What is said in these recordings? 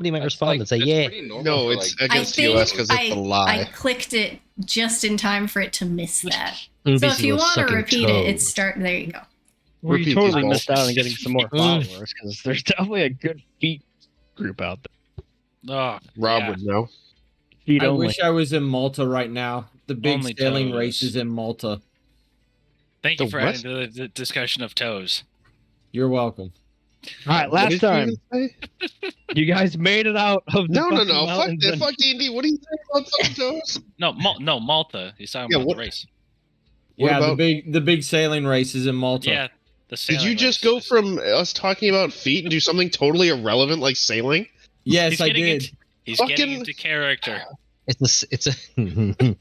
Somebody might respond and say, that's yeah. pretty normal No, for, it's like, against the US because it's a I lie. clicked it just in time for it to miss that. And So if basically you we're want to sucking repeat it, toes. it's start. There you go. Well, you Repeat totally these missed balls. out on getting some more followers because there's definitely a good feet group out there. Oh, Rob yeah. would know. Feet I only. wish I was in Malta right now. The big Only sailing toes. race is in Malta. Thank you The for what? adding the discussion of toes. You're welcome. All right, What last did you time even say? you guys made it out of the No. fucking Fuck mountains that. and- Fuck D&D. What are you saying about fucking toes? No, Malta. He's talking Yeah, about what- the race. What Yeah, about- the big sailing race is in Malta. Yeah, the Did sailing you just race. go from us talking about feet and do something totally irrelevant like sailing? Yes, He's I getting did. He's Fucking- getting into character. It's a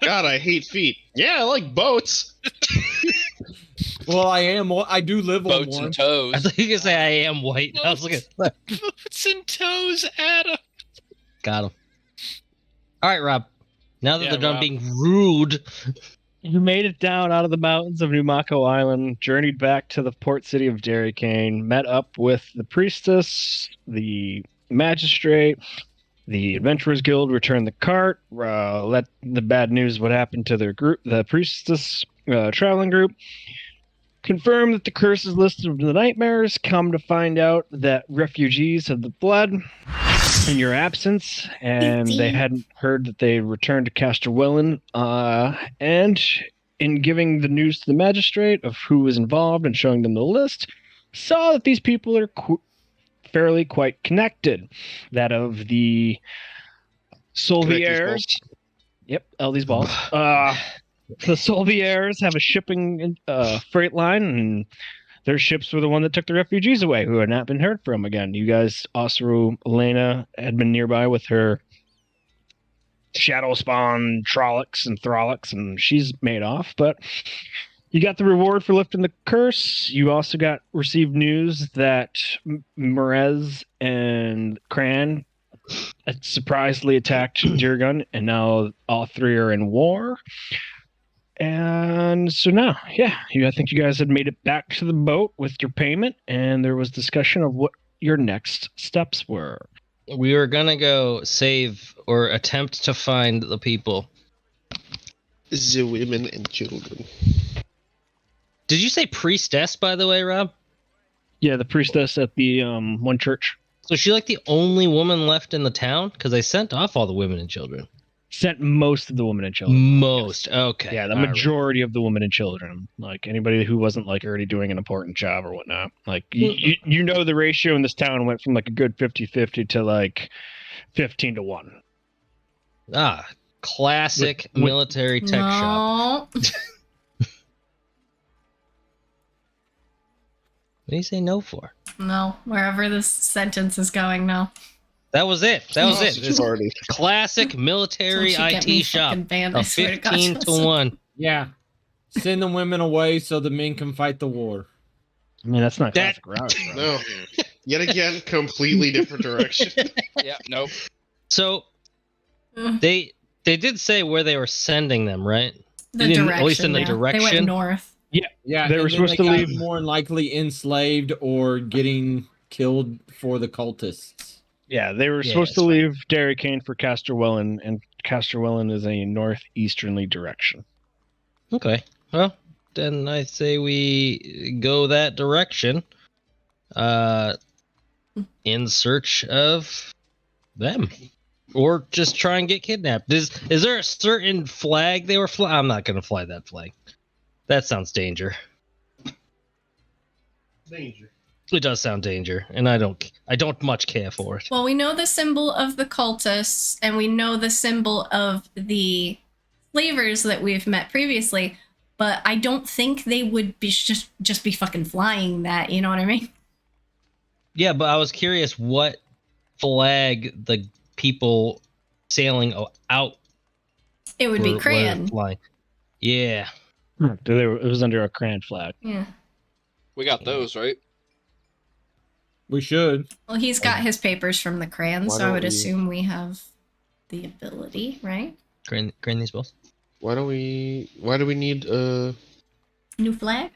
God, I hate feet. Yeah, I like boats. Well, I do live on boats one. and I toes. thought you were gonna say I am white. I was looking. Boots and toes, Adam. Got him. All right, Rob. Now that Yeah, they're done Rob. being rude, You made it down out of the mountains of Numako Island, journeyed back to the port city of Derricane, met up with the priestess, the magistrate, the Adventurers Guild, returned the cart, let the bad news what happened to their group, the priestess traveling group, confirmed that the curse is listed in the nightmares, come to find out that refugees have fled in your absence, and they hadn't heard that they returned to Casterwellen, and in giving the news to the magistrate of who was involved and showing them the list, saw that these people are fairly quite connected. That of the Solvears. Yep, Eldy's balls. The Solvears have a shipping freight line, and their ships were the one that took the refugees away, who had not been heard from again. You guys, Osaru, Elena, had been nearby with her shadow spawn Trollocs and Throllocs, and she's made off. But you got the reward for lifting the curse. You also received news that Merez and Cran had surprisingly attacked Durgun, and now all three are in war. And so now, I think you guys had made it back to the boat with your payment, and there was discussion of what your next steps were. we were gonna go save or attempt to find the people. The women and children. Did you say priestess, by the way, Rob? Yeah, the priestess at the one church So is she like the only woman left in the town? Because they sent off all the women and children. sent most of the women and children. Most. Okay. Yeah, the All right. majority of the women and children. Like anybody who wasn't like already doing an important job or whatnot. Like you know the ratio in this town went from like a good 50-50 to like 15-1. Ah, classic With- military tech shop. No. What do you say no for? No. Wherever this sentence is going, no. That was it. That was it. It's Party. classic military Don't you get me IT shop. fucking banned, A I swear to God, 15 to Joseph. 1. Yeah. Send the women away so the men can fight the war. I mean, that's not That- classic route. Bro. No. Yet again, completely different direction. Yeah, nope. So Mm. they did say where they were sending them, right? The didn't- direction. at least in the yeah. They direction? went north. Yeah, They were and then supposed to got leave- more than likely enslaved or getting killed for the cultists. Yeah, they were Yeah, supposed to that's leave Derricane for Casterwellen, and Casterwellen is a northeasterly direction. Okay. Well, then I say we go that direction. In search of them. Or just try and get kidnapped. Is there a certain flag they were flying? I'm not going to fly that flag. That sounds danger. Danger. It does sound danger, and I don't much care for it. Well, we know the symbol of the cultists, and we know the symbol of the slavers that we've met previously, but I don't think they would be just be fucking flying that, you know what I mean? Yeah, but I was curious what flag the people sailing out It would be were Crayon. flying. Yeah. It was under a Cran flag. Yeah. We got those, right? We should. Well, he's got his papers from the Crayon, Why so I don't would we- assume we have the ability, right? Crane these balls. Why do we need New flag?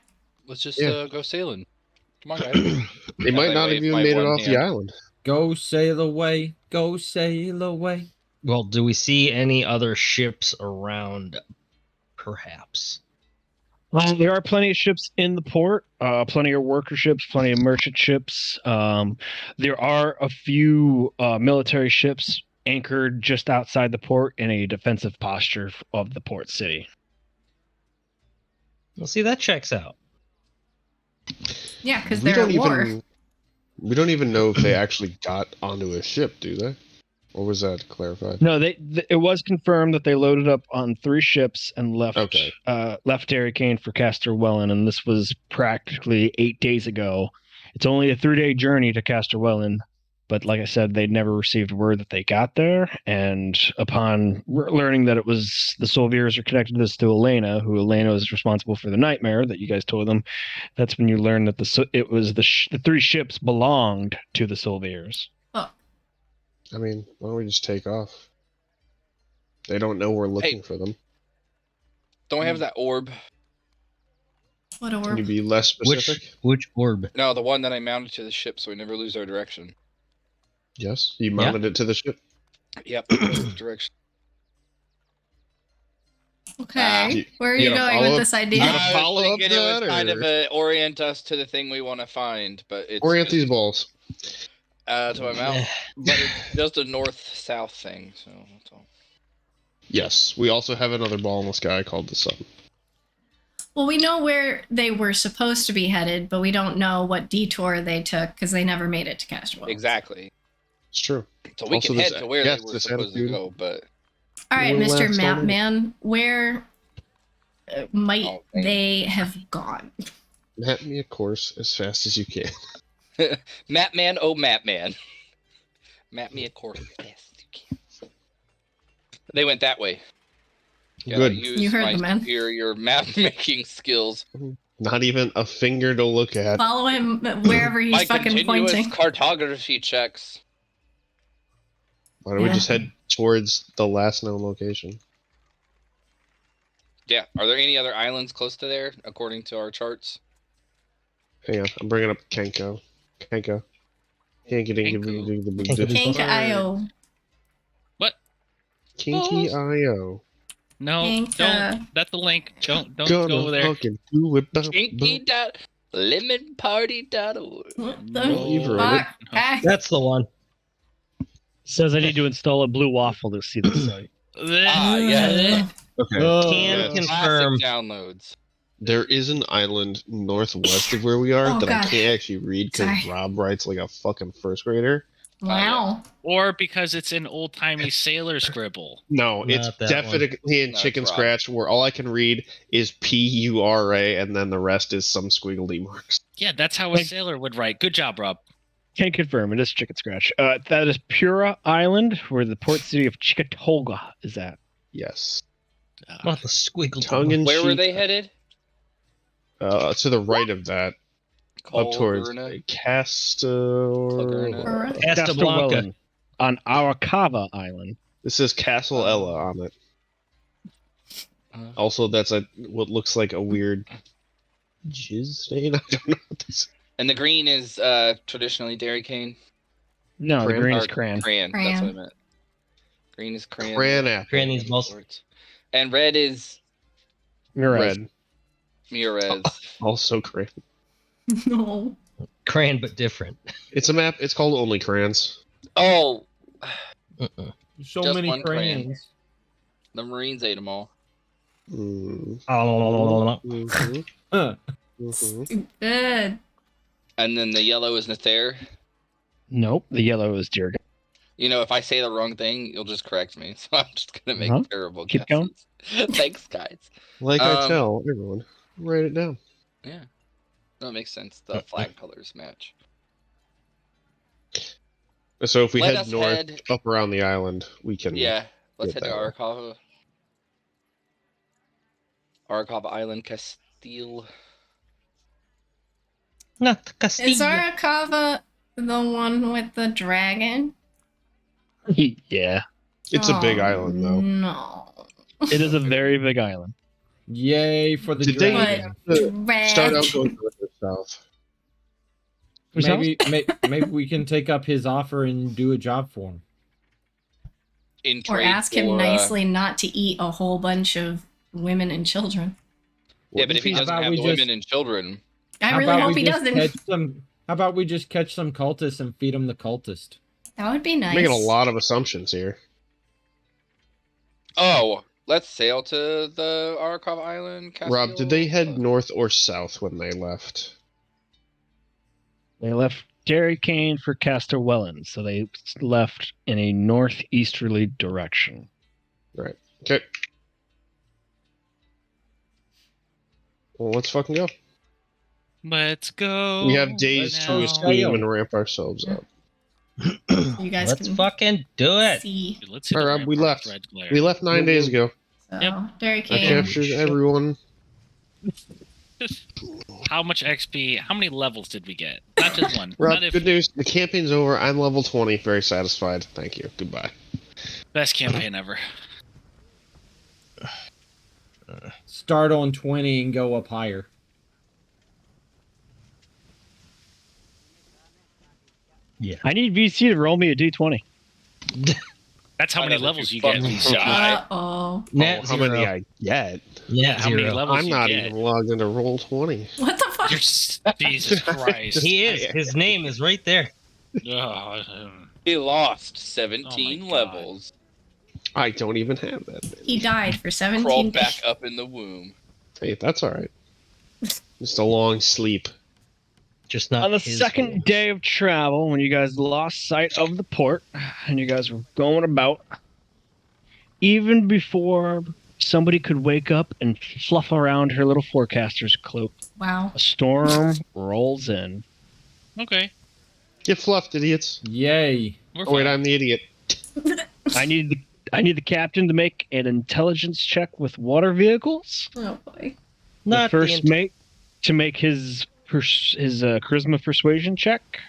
Let's just Yeah. go sailing. Come on, guys. they might By not way have of even my made it one off the hand. island. Go sail away. Go sail away. Well, do we see any other ships around? Perhaps. There are plenty of ships in the port, plenty of worker ships, plenty of merchant ships. There are a few military ships anchored just outside the port in a defensive posture of the port city. Well, see, that checks out. Yeah, because We they're don't at war. even. We don't even know if they actually got onto a ship, do they? Or was that clarified? No, it was confirmed that they loaded up on 3 ships and left Okay. left Derry Kane for Casterwellen, and this was practically 8 days ago. It's only a 3-day journey to Casterwellen, but like I said, they'd never received word that they got there. And upon learning that it was the Solvears are connected this to Elena, who Elena was responsible for the nightmare that you guys told them, that's when you learned that the 3 ships belonged to the Solvears. I mean, why don't we just take off? They don't know we're looking for them. Don't we have that orb? What a Can you orb. be less specific? Which orb? No, the one that I mounted to the ship so we never lose our direction. Yes. You mounted it to the ship. Yep, direction. Okay. Where are you you gotta going follow with up- this you idea? gotta I follow was up thinking it was that, kind of or- orient us to the thing we want to find, but it's Orient just, these balls. to my mouth. But it's just a north-south thing, so that's all. Yes. We also have another ball in the sky called the sun. Well, we know where they were supposed to be headed, but we don't know what detour they took because they never made it to Casterwell. Exactly. It's true. So we Also, can this- head to where yes, they were this supposed to attitude- go, but All right, We'll Mr. last all night. Mapman, where might Oh, dang. they have gone? Map me a course as fast as you can. Mapman, oh Mapman. Map me a course as fast as you can. They went that way. Yeah, Good. use You heard my the man. superior map-making skills. Not even a finger to look at. Follow him wherever he's My fucking continuous pointing. cartography checks. Why don't we Yeah. just head towards the last known location? Yeah. Are there any other islands close to there, according to our charts? Hang on, I'm bringing up Kenko. Kenko. Kank.io. Kinky IO. No, Ain't, don't. That's the link. Don't Gonna go there. fucking do it. Kinky.lemonparty.org. What No, the you've heard fuck? Okay. That's the one. Says I need to install a blue waffle to see the site. Ah, yeah. Okay. Can yeah. confirm. Classic downloads. There is an island northwest of where we are Oh, that I God. can't actually read because Sorry. Rob writes like a fucking first grader. Wow. Or because it's an old timey sailor scribble. No, Not it's that definitely in No, Chicken it's Rob. Scratch where all I can read is PURA and then the rest is some squiggly marks. Yeah, that's how a sailor would write. Good job, Rob. Can't confirm. It is Chicken Scratch. That is Pura Island, where the port city of Chicatoga is at. Yes. Not the squiggle. Tongue in Where were cheek. they headed? To the right of that, up towards Colburna? Castor. Colburna? Casablanca. Castellwellen on Aracava Island. This is Castle Ella on it. Also, that's what looks like a weird jizz stain. I don't know what this is. And the green is traditionally Dairy Cane. No, the Cran? green Or is cran. Crayon. That's Crayon. what I meant. Green is crayon. Cran apple. Granny's balls. And red is Mirage. Red. Murez. Also cran. No. Cran, but different. It's a map. It's called Only Crayons. Oh, So Just many one crayon. crayons. the Marines ate them all. Mm. Oh, Mhm. Huh. Mhm. Good. And then the yellow is Nether. Nope, the yellow is deer. You know, if I say the wrong thing, you'll just correct me. So I'm just gonna make Uh-huh. terrible Keep guesses. Thanks, guys. Like I Um, tell everyone, write it down. Yeah, that makes sense. The flag colors match. So if we Let head us north, head- up around the island, we can. Yeah, let's Get head to that one. Aracava. Aracava Island, Castile. not Castilla. Is Aracava the one with the dragon? Yeah, It's a big Oh, island, though. No. it is a very big island. Yay for the Did they dragon. start out Red. going north or south? Whose house? maybe we can take up his offer and do a job for him. In Or trade ask him for, nicely not to eat a whole bunch of women and children. Yeah, but if he How doesn't about have we the just- women and children, I How really about hope we he just doesn't. How about we just catch some cultists and feed them the cultist? That would be nice. Making a lot of assumptions here. oh, let's sail to the Arakov Island. Rob, did they head Castile? north or south when they left? They left Dairy Cane for Casterwellen, so they left in a northeasterly direction. Right. Okay. Well, let's fucking go. Let's go. We have days to now. esteem and ramp ourselves up. You guys Let's can fucking do it. see. Dude, let's hit All the right, we ramparts, left. Red Glare. We left 9 days ago. So, Yep. Dairy I King. captured everyone. How much XP? How many levels did we get? Not just one. Rob, Not if good news. The campaign's over. I'm level 20. Very satisfied. Thank you. Goodbye. best campaign ever. Start on 20 and go up higher. I need VC to roll me a D20. That's how I many know that levels you you get. fucking VC. die. Uh-oh. Net how zero. many I get? Net How many zero. levels I'm you not get? even logged into roll 20. What the fuck? Jesus Christ. He is. His name is right there. Oh, He lost Oh 17 my God. levels. I don't even have that He many. died for 17 Crawled days. back up in the womb. Hey, that's all right. Just a long sleep. Just not On the his second fault. day of travel, when you guys lost sight of the port and you guys were going about, even before somebody could wake up and fluff around her little forecaster's cloak, Wow. a storm rolls in. okay. Get fluffed, idiots. Yay. We're Oh, wait, fine. I'm the idiot. I need the captain to make an intelligence check with water vehicles. Oh boy. Not the the first mate to make his charisma persuasion check.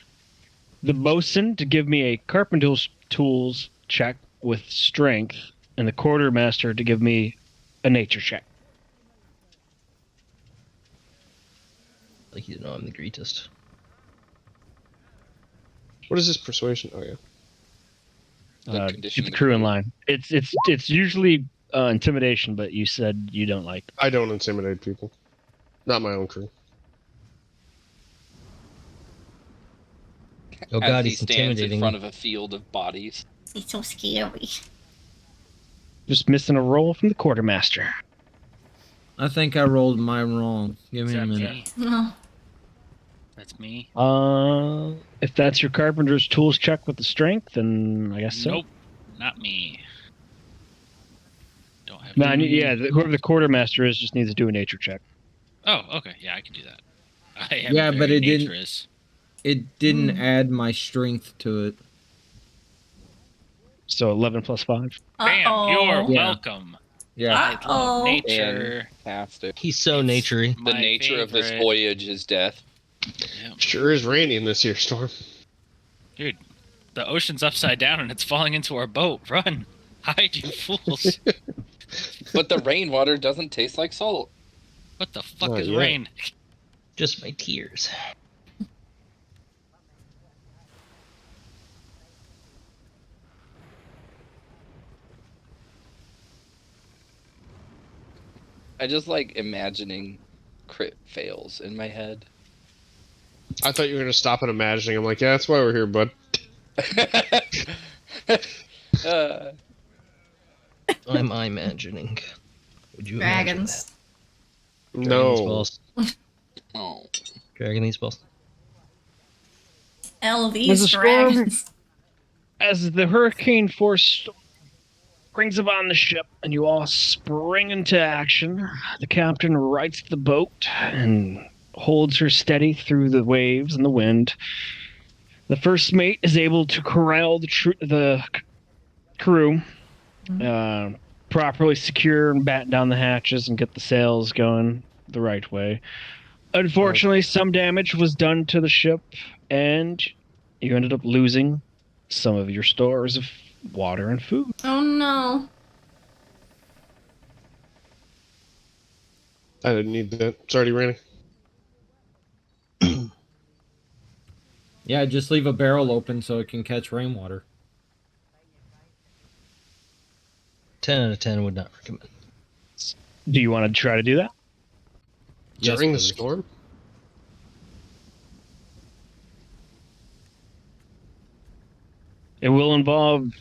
The bosun to give me a carpenter's tools check with strength, and the quartermaster to give me a nature check. Like you know, I'm the greatest. What is this persuasion? Oh, yeah. The condition Keep the of crew in line. It's usually intimidation, but you said you don't like. I don't intimidate people. Not my own crew. Oh As God, he he's stands in intimidating. front of a field of bodies. He's so scary. Just missing a roll from the quartermaster. I think I rolled mine wrong. Give Is me a that minute. me? No. That's me. If that's your carpenter's tools check with the strength, then I guess so. Nope. Not me. Don't have No, any- whoever the quartermaster is just needs to do a nature check. Oh, okay. Yeah, I can do that. I am Yeah, but very it didn't- naturous. It didn't add my strength to it. So 11 plus 5. Bam, Uh-oh. you're Yeah. welcome. Yeah. I love Uh-oh. nature. Fantastic. He's so It's naturey. The my nature of this favorite. voyage is death. Yep. Sure is raining this year, Storm. Dude, the ocean's upside down and it's falling into our boat. Run. Hide, you fools. But the rainwater doesn't taste like salt. What the fuck Not is yet. rain? Just my tears. I just like imagining crit fails in my head. I thought you were going to stop at imagining. I'm like, yeah, that's why we're here, bud. Uh, I'm imagining. Would you imagine Dragons. that? Dragon these No. balls. oh. Dragon these balls. LV's There's a storm. dragons. As the hurricane force brings upon the ship and you all spring into action, the captain rights the boat and holds her steady through the waves and the wind. The first mate is able to corral the crew, properly secure and batten down the hatches and get the sails going the right way. Unfortunately, some damage was done to the ship, and you ended up losing some of your stores of water and food. Oh no. I didn't need that. It's already raining. Yeah, just leave a barrel open so it can catch rainwater. 10 out of 10 would not recommend. Do you want to try to do that? During the please. storm? It will involve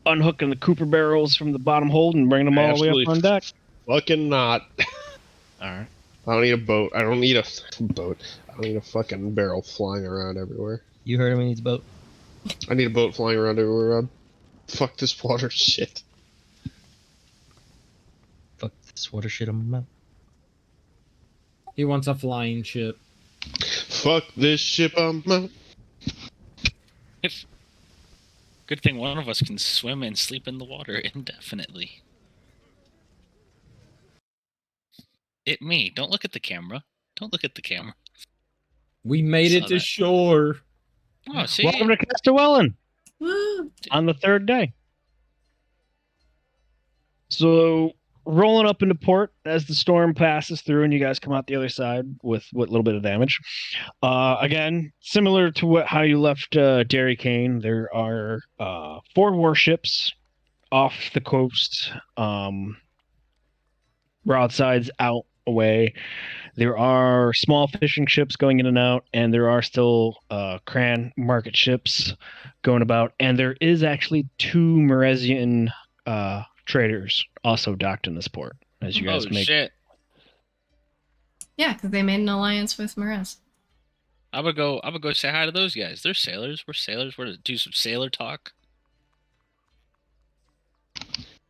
unhooking the Cooper barrels from the bottom hold and bringing them all the way up on deck. Fucking not. All right. I don't need a boat. I don't need a boat. I don't need a fucking barrel flying around everywhere. You heard him, he needs a boat. I need a boat flying around everywhere, Rob. Fuck this water shit. Fuck this water shit on my mouth. He wants a flying ship. Fuck this ship I'm out. Good thing one of us can swim and sleep in the water indefinitely. Me. Don't look at the camera. Don't look at the camera. We made Saw it to that. shore. Oh, see? Welcome to Castellwellen Woo! on the third day. So, rolling up into port as the storm passes through and you guys come out the other side with a little bit of damage. Again, similar to how you left Dairy Cane, there are 4 warships off the coast, broadsides out away. There are small fishing ships going in and out, and there are still Cran market ships going about. And there is actually 2 Meresian traders also docked in this port. As you guys Oh, make shit. Yeah, because they made an alliance with Marez. I'm gonna go say hi to those guys. They're sailors. We're sailors. We're gonna do some sailor talk.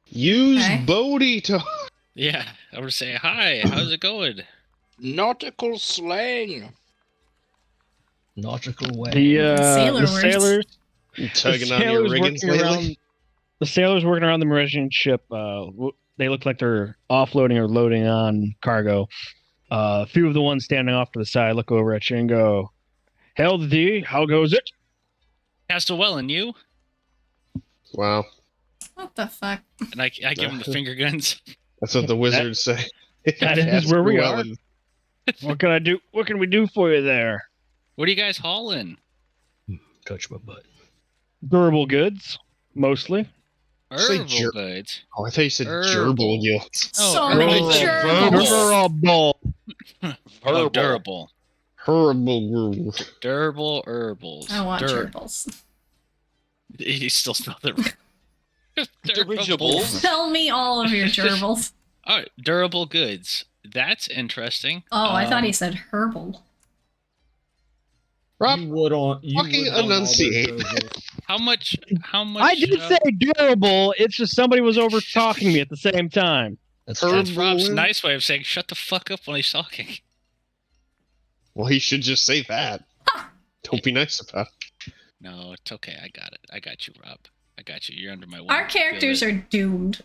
Use Okay. boaty talk. Yeah, I'm gonna say hi. How's it going? Nautical slang. Nautical way. Sailor the words. sailors Tugging on your riggings lately. The sailors working around the Meresian ship, they look like they're offloading or loading on cargo. A few of the ones standing off to the side look over at you and go, "Hail the D, how goes it?" Castellwellen, you? Wow. What the fuck? And I give them the finger guns. That's what the wizards say. That is where we are. Well, What can I do? What can we do for you there? What are you guys hauling? Touch my butt. Durable goods, mostly. Say Herbal goods. Oh, I thought you said Herbal. gerbil yields. Oh, So herbal. many gerbils. Oh, durable. Horrible. Durable herbals. I want gerbils. You still smell the Dirigibles. Tell me all of your gerbils. All right, durable goods. That's interesting. Oh, I thought he said herbal. Rob, You would on. You fucking would on all their enunciate. gerbils. How much? I did say durable. It's just somebody was over talking me at the same time. That's That's Herbal. Rob's nice way of saying shut the fuck up when he's talking. Well, he should just say that. Don't be nice about it. No, it's okay. I got it. I got you, Rob. I got you. You're under my wing. Our characters are doomed.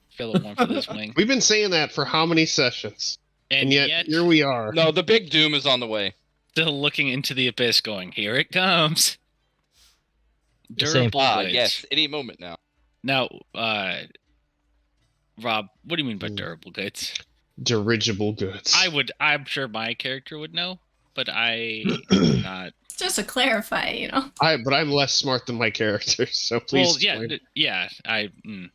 Feel the warmth of this wing. We've been saying that for how many sessions? And yet here we are. No, the big doom is on the way. still looking into the abyss, going, "Here it comes." The same. Durable goods. Yes, any moment now. Now, Rob, what do you mean by durable goods? Dirigible goods. I'm sure my character would know, but I not. Just to clarify, you know. But I'm less smart than my character, so please. Well, yeah, explain.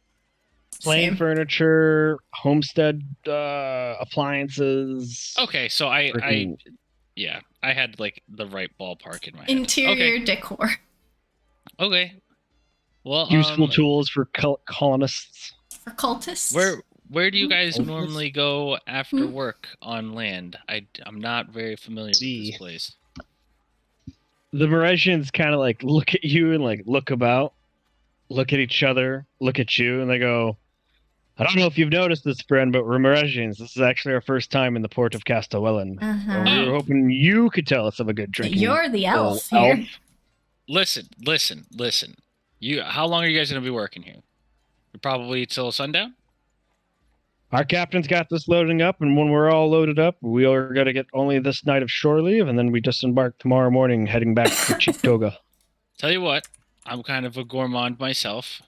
Plain Same. furniture, homestead appliances. Okay, so I freaking- had like the right ballpark in my head. Interior decor. Okay. Well, useful tools for colonists. For cultists. Where do you guys Cultists? normally go after Hmm. work on land? I'm not very familiar with this place. The Meresians kind of like look at you and like look about, look at each other, look at you, and they go, "I don't know if you've noticed this, friend, but we're Meresians. This is actually our first time in the port of Castellwellen. Uh-huh. And we were hoping you could tell us of a good drinking. You're the elf elf. here. Listen. How long are you guys gonna be working here? Probably till sundown. Our captain's got this loading up, and when we're all loaded up, we are going to get only this night of shore leave, and then we disembark tomorrow morning, heading back to Chictoga." Tell you what, I'm kind of a gourmand myself.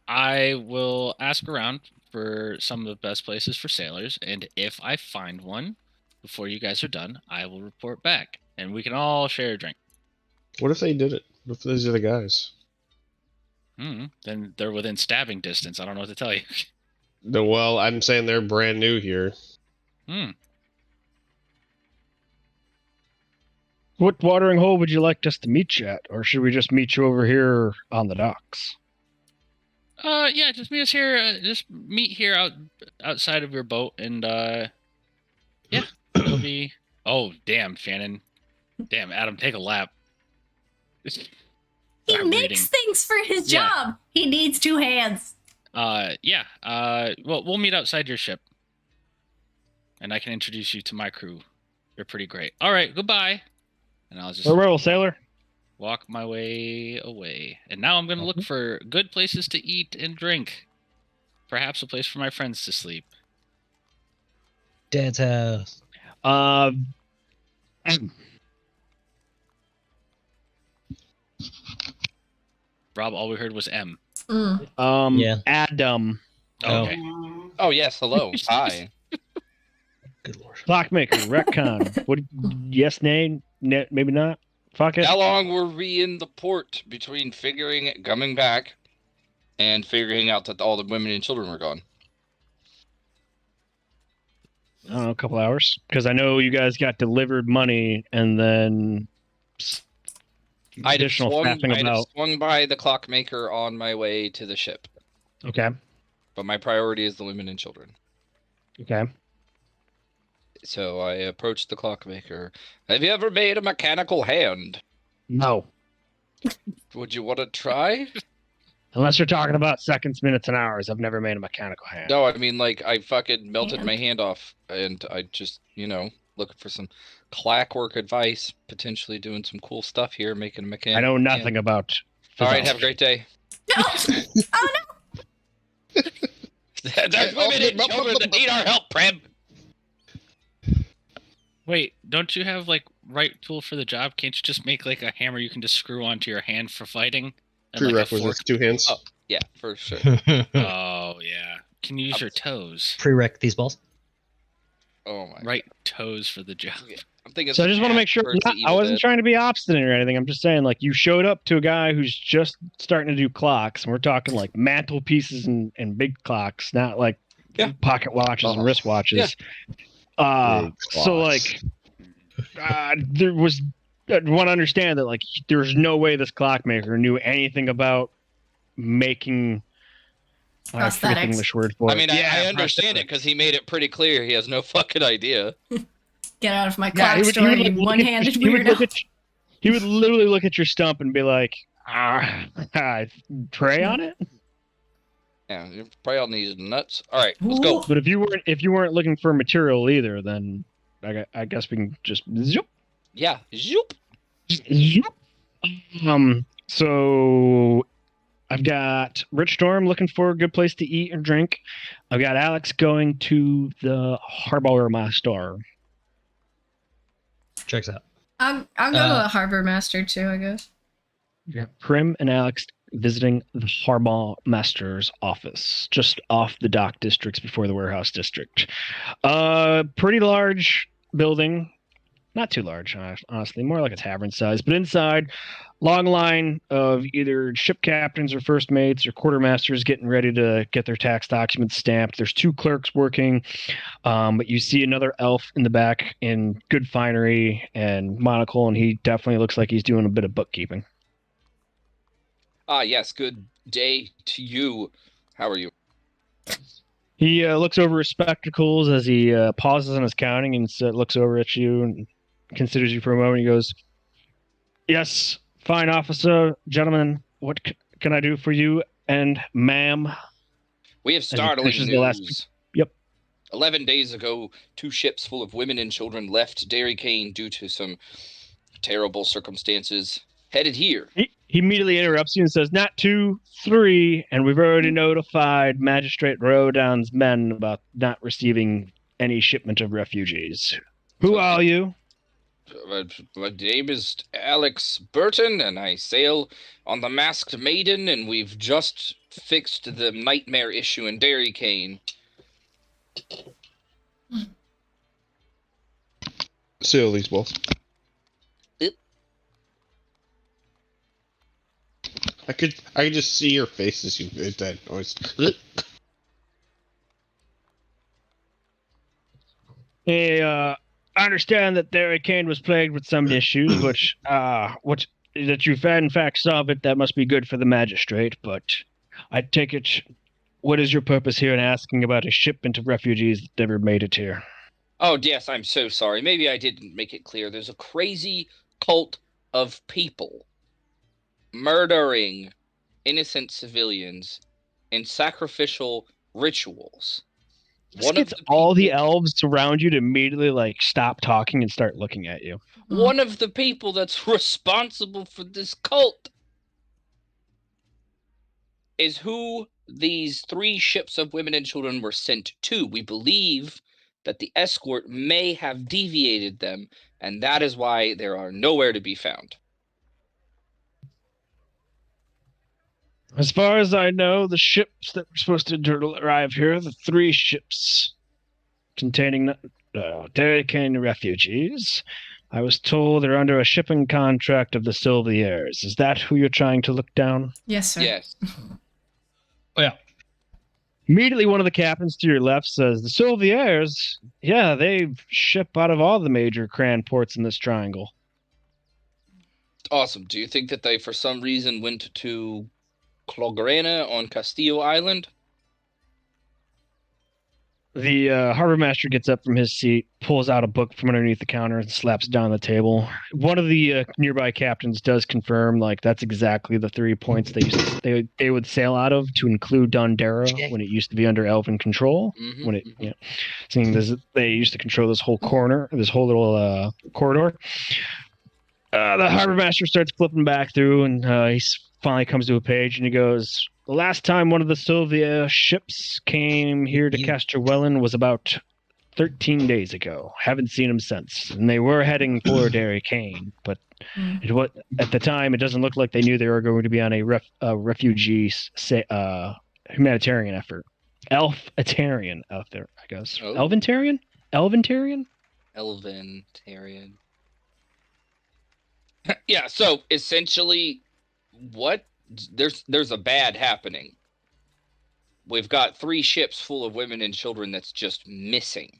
I will ask around for some of the best places for sailors, and if I find one before you guys are done, I will report back, and we can all share a drink. What if they did it? What if these are the guys? Then they're within stabbing distance. I don't know what to tell you. Well, I'm saying they're brand new here. What watering hole would you like us to meet you at? Or should we just meet you over here on the docks? Yeah, just meet us here. Just meet here outside of your boat, and yeah, it'll be. Oh, damn, Shannon. Damn, Adam, take a lap. He Start makes reading. things for his Yeah. job. He needs 2 hands. Yeah. Well, we'll meet outside your ship, and I can introduce you to my crew. They're pretty great. All right, goodbye. And I'll just Farewell, sailor. walk my way away. And now I'm gonna look for good places to eat and drink. Perhaps a place for my friends to sleep. Dad's house. Rob, all we heard was M. Yeah. Adam. Oh. Okay. Oh yes, hello. Hi. Good lord. Clockmaker, retcon. What? Yes, nay, maybe not. Fuck it. How long were we in the port between coming back and figuring out that all the women and children were gone? I don't know, a couple hours. Because I know you guys got delivered money and then I'd have additional faffing about. swung by the clockmaker on my way to the ship, Okay. but my priority is the women and children. Okay. So I approached the clockmaker. Have you ever made a mechanical hand? No. Would you want to try? Unless you're talking about seconds, minutes, and hours. I've never made a mechanical hand. No, I mean, like, I fucking melted Hand. my hand off, and I just, looking for some clockwork advice, potentially doing some cool stuff here, making a mechanical I know hand. nothing about. All right, have a great day. Oh no! There's women and children that need our help, Prem. Wait, don't you have like right tool for the job? Can't you just make like a hammer you can just screw onto your hand for fighting? And, like, a Prerequisites, 2 hands. Oh. Yeah, for sure. Oh yeah. Can you use your toes? Prereq these balls. Oh my. Right toes for the job. I'm thinking. So I just want to make sure. Towards the I Evil wasn't Dead. trying to be obstinate or anything. I'm just saying, like, you showed up to a guy who's just starting to do clocks, and we're talking like mantelpieces and big clocks, not like Yeah. pocket watches and Oh. wristwatches. Big So like, there was. I want to understand that like there's no way this clockmaker knew anything about making. I forget the Prosthetics. English word for it. I mean, I understand it because he made it pretty clear he has no fucking idea. Get out of my Yeah, clock store, you look at- one-handed he would look weirdo. at- He would literally look at your stump and be like, pray on it. Yeah, you probably all need nuts. All right, let's go. But if you weren't looking for material either, then I guess we can just zoop. Yeah, zoop. Zoop. So I've got Rich Storm looking for a good place to eat or drink. I've got Alex going to the Harbor Master. Checks out. I'll go to the harbor master too, I guess. Yeah. Prim and Alex visiting the Harbor Master's office, just off the dock districts before the warehouse district. Pretty large building. Not too large, honestly, more like a tavern size. But inside, long line of either ship captains or first mates or quartermasters getting ready to get their tax documents stamped. There's 2 clerks working, but you see another elf in the back in good finery and monocle, and he definitely looks like he's doing a bit of bookkeeping. Ah, yes. Good day to you. How are you? He looks over his spectacles as he pauses on his counting and looks over at you and considers you for a moment. He goes, "Yes, fine, officer, gentlemen. What can I do for you and ma'am?" We have startling finishes the last- news. Yep. 11 days ago, 2 ships full of women and children left Dairy Cane due to some terrible circumstances. Headed here. He immediately interrupts you and says, "Not 2, 3, and we've already notified Magistrate Rodon's men about not receiving any shipment of refugees. Who are you?" My name is Alex Burton, and I sail on the Masked Maiden, and we've just fixed the nightmare issue in Dairy Cane. Seal these balls. I could just see your face as you made that noise. Hey, I understand that Kane was plagued with some issues, which that you've in fact solved it. That must be good for the magistrate. But I take it, what is your purpose here in asking about a shipment of refugees that never made it here? Oh, yes, I'm so sorry. Maybe I didn't make it clear. There's a crazy cult of people murdering innocent civilians in sacrificial rituals. This gets all the elves around you to immediately like stop talking and start looking at you. One of the people that's responsible for this cult is who these 3 ships of women and children were sent to. We believe that the escort may have deviated them, and that is why they are nowhere to be found. As far as I know, the ships that were supposed to arrive here, the 3 ships containing Dairy King refugees, I was told they're under a shipping contract of the Solvears. Is that who you're trying to look down? Yes, sir. Yes. Oh, yeah. Immediately, one of the captains to your left says, the Solvears, yeah, they ship out of all the major Cran ports in this triangle. Awesome. Do you think that they, for some reason, went to Clogrena on Castillo Island? The harbor master gets up from his seat, pulls out a book from underneath the counter, and slaps it down on the table. One of the nearby captains does confirm, like, that's exactly the 3 points they would sail out of to include Dondera when it used to be under Elven control. When it, seeing this, they used to control this whole little corridor. The harbor master starts flipping back through, and he finally comes to a page, and he goes, the last time one of the Solvear ships came here to Casterwellen was about 13 days ago. Haven't seen them since. And they were heading for Dairy King, but at the time, it doesn't look like they knew they were going to be on a refugee humanitarian effort. Elf-atarian out there, I guess. Oh. Elventarian? Elventarian? Elventarian. Yeah, so essentially, what? There's a bad happening. We've got 3 ships full of women and children that's just missing.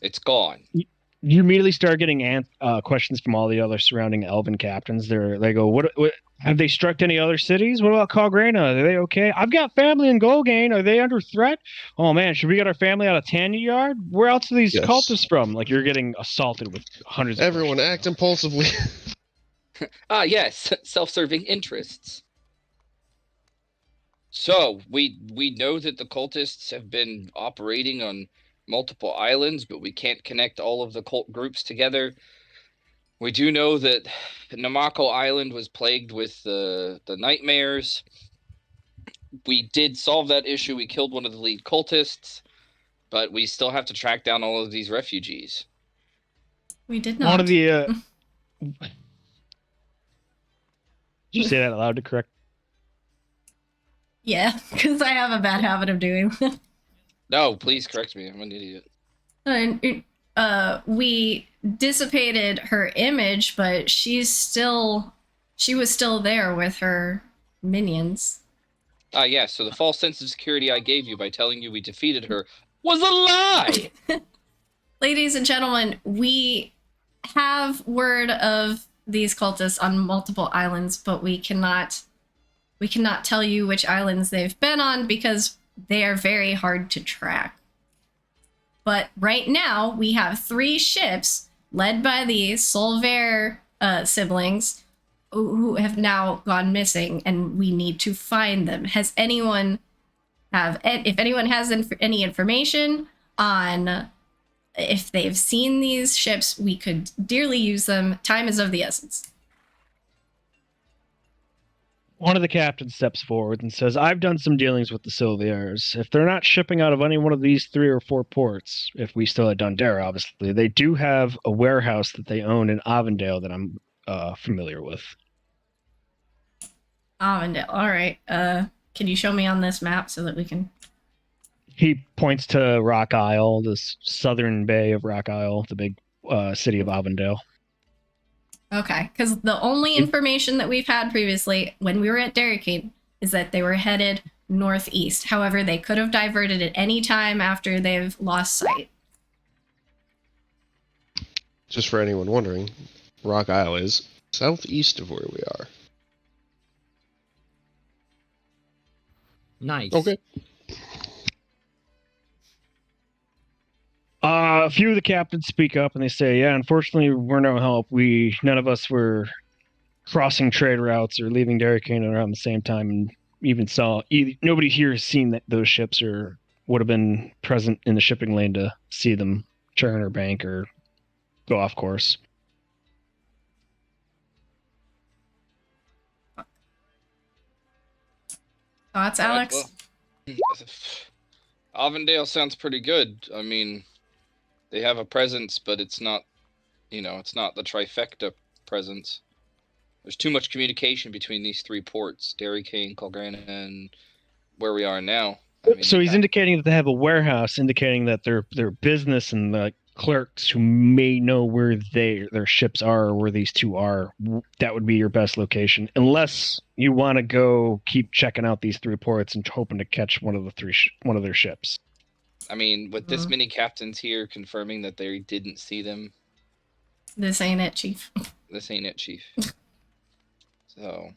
It's gone. You immediately start getting questions from all the other surrounding Elven captains. They go, what have they struck any other cities? What about Clogrena? Are they okay? I've got family in Golgane. Are they under threat? Oh man, should we get our family out of Tanya Yard? Where else are these cultists from? Like, you're getting assaulted with hundreds of Everyone act impulsively. Yes, self-serving interests. So, we know that the cultists have been operating on multiple islands, but we can't connect all of the cult groups together. We do know that Namako Island was plagued with the nightmares. We did solve that issue. We killed one of the lead cultists, but we still have to track down all of these refugees. We did not. One of the... Did you say that aloud to correct? Yeah, because I have a bad habit of doing that. No, please correct me. I'm an idiot. We dissipated her image, but she was still there with her minions. Yeah, so the false sense of security I gave you by telling you we defeated her was a lie! Ladies and gentlemen, we have word of these cultists on multiple islands, but we cannot tell you which islands they've been on because they are very hard to track. But right now, we have 3 ships led by the Solvear siblings who have now gone missing, and we need to find them. If anyone has any information on if they've seen these ships, we could dearly use them. Time is of the essence. One of the captains steps forward and says, I've done some dealings with the Solvears. If they're not shipping out of any one of these 3 or 4 ports, if we still had Dondera, obviously, they do have a warehouse that they own in Avondale that I'm familiar with. Avondale, all right. Can you show me on this map so that we can... He points to Rock Isle, this southern bay of Rock Isle, the big city of Avondale. Okay, because the only information that we've had previously when we were at Dairy King is that they were headed northeast. However, they could have diverted at any time after they've lost sight. Just for anyone wondering, Rock Isle is southeast of where we are. Nice. Okay. A few of the captains speak up and they say, "Yeah, unfortunately, we're no help. None of us were crossing trade routes or leaving Dairy King around the same time, and even nobody here has seen those ships or would have been present in the shipping lane to see them turn or bank or go off course." Thoughts, All right, Alex? well, Avondale sounds pretty good. I mean, they have a presence, but it's not, it's not the trifecta presence. There's too much communication between these 3 ports, Dairy King, Colgrana, and where we are now. I mean, So he's indicating that they have a warehouse, indicating that their business and the clerks who may know where their ships are or where these 2 are, that would be your best location, unless you want to go keep checking out these 3 ports and hoping to catch one of their ships. I mean, with this many captains here confirming that they didn't see them, This ain't it, Chief. this ain't it, Chief. So,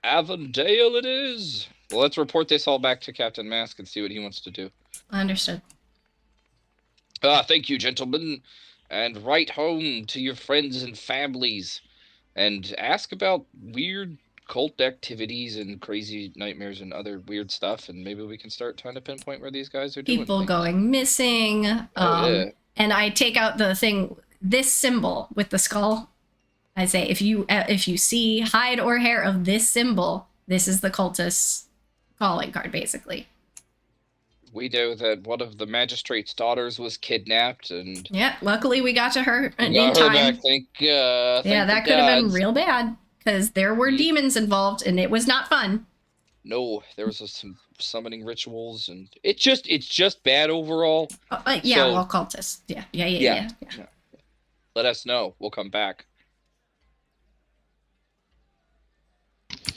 Avondale it is. Well, let's report this all back to Captain Mask and see what he wants to do. Understood. Thank you, gentlemen. And write home to your friends and families and ask about weird cult activities and crazy nightmares and other weird stuff, and maybe we can start trying to pinpoint where these guys are doing People things. going missing. Yeah. And I take out the thing, this symbol with the skull. I say, if you see hide or hair of this symbol, this is the cultist's calling card, basically. We know that one of the magistrate's daughters was kidnapped, and Yeah, luckily we got to her we in got her time. back. Thank Yeah, the that could have been gods. real bad because there were Yeah. demons involved, and it was not fun. No, there was some summoning rituals, and it's just bad overall. Yeah, So- well, cultists. Yeah. Let us know. We'll come back.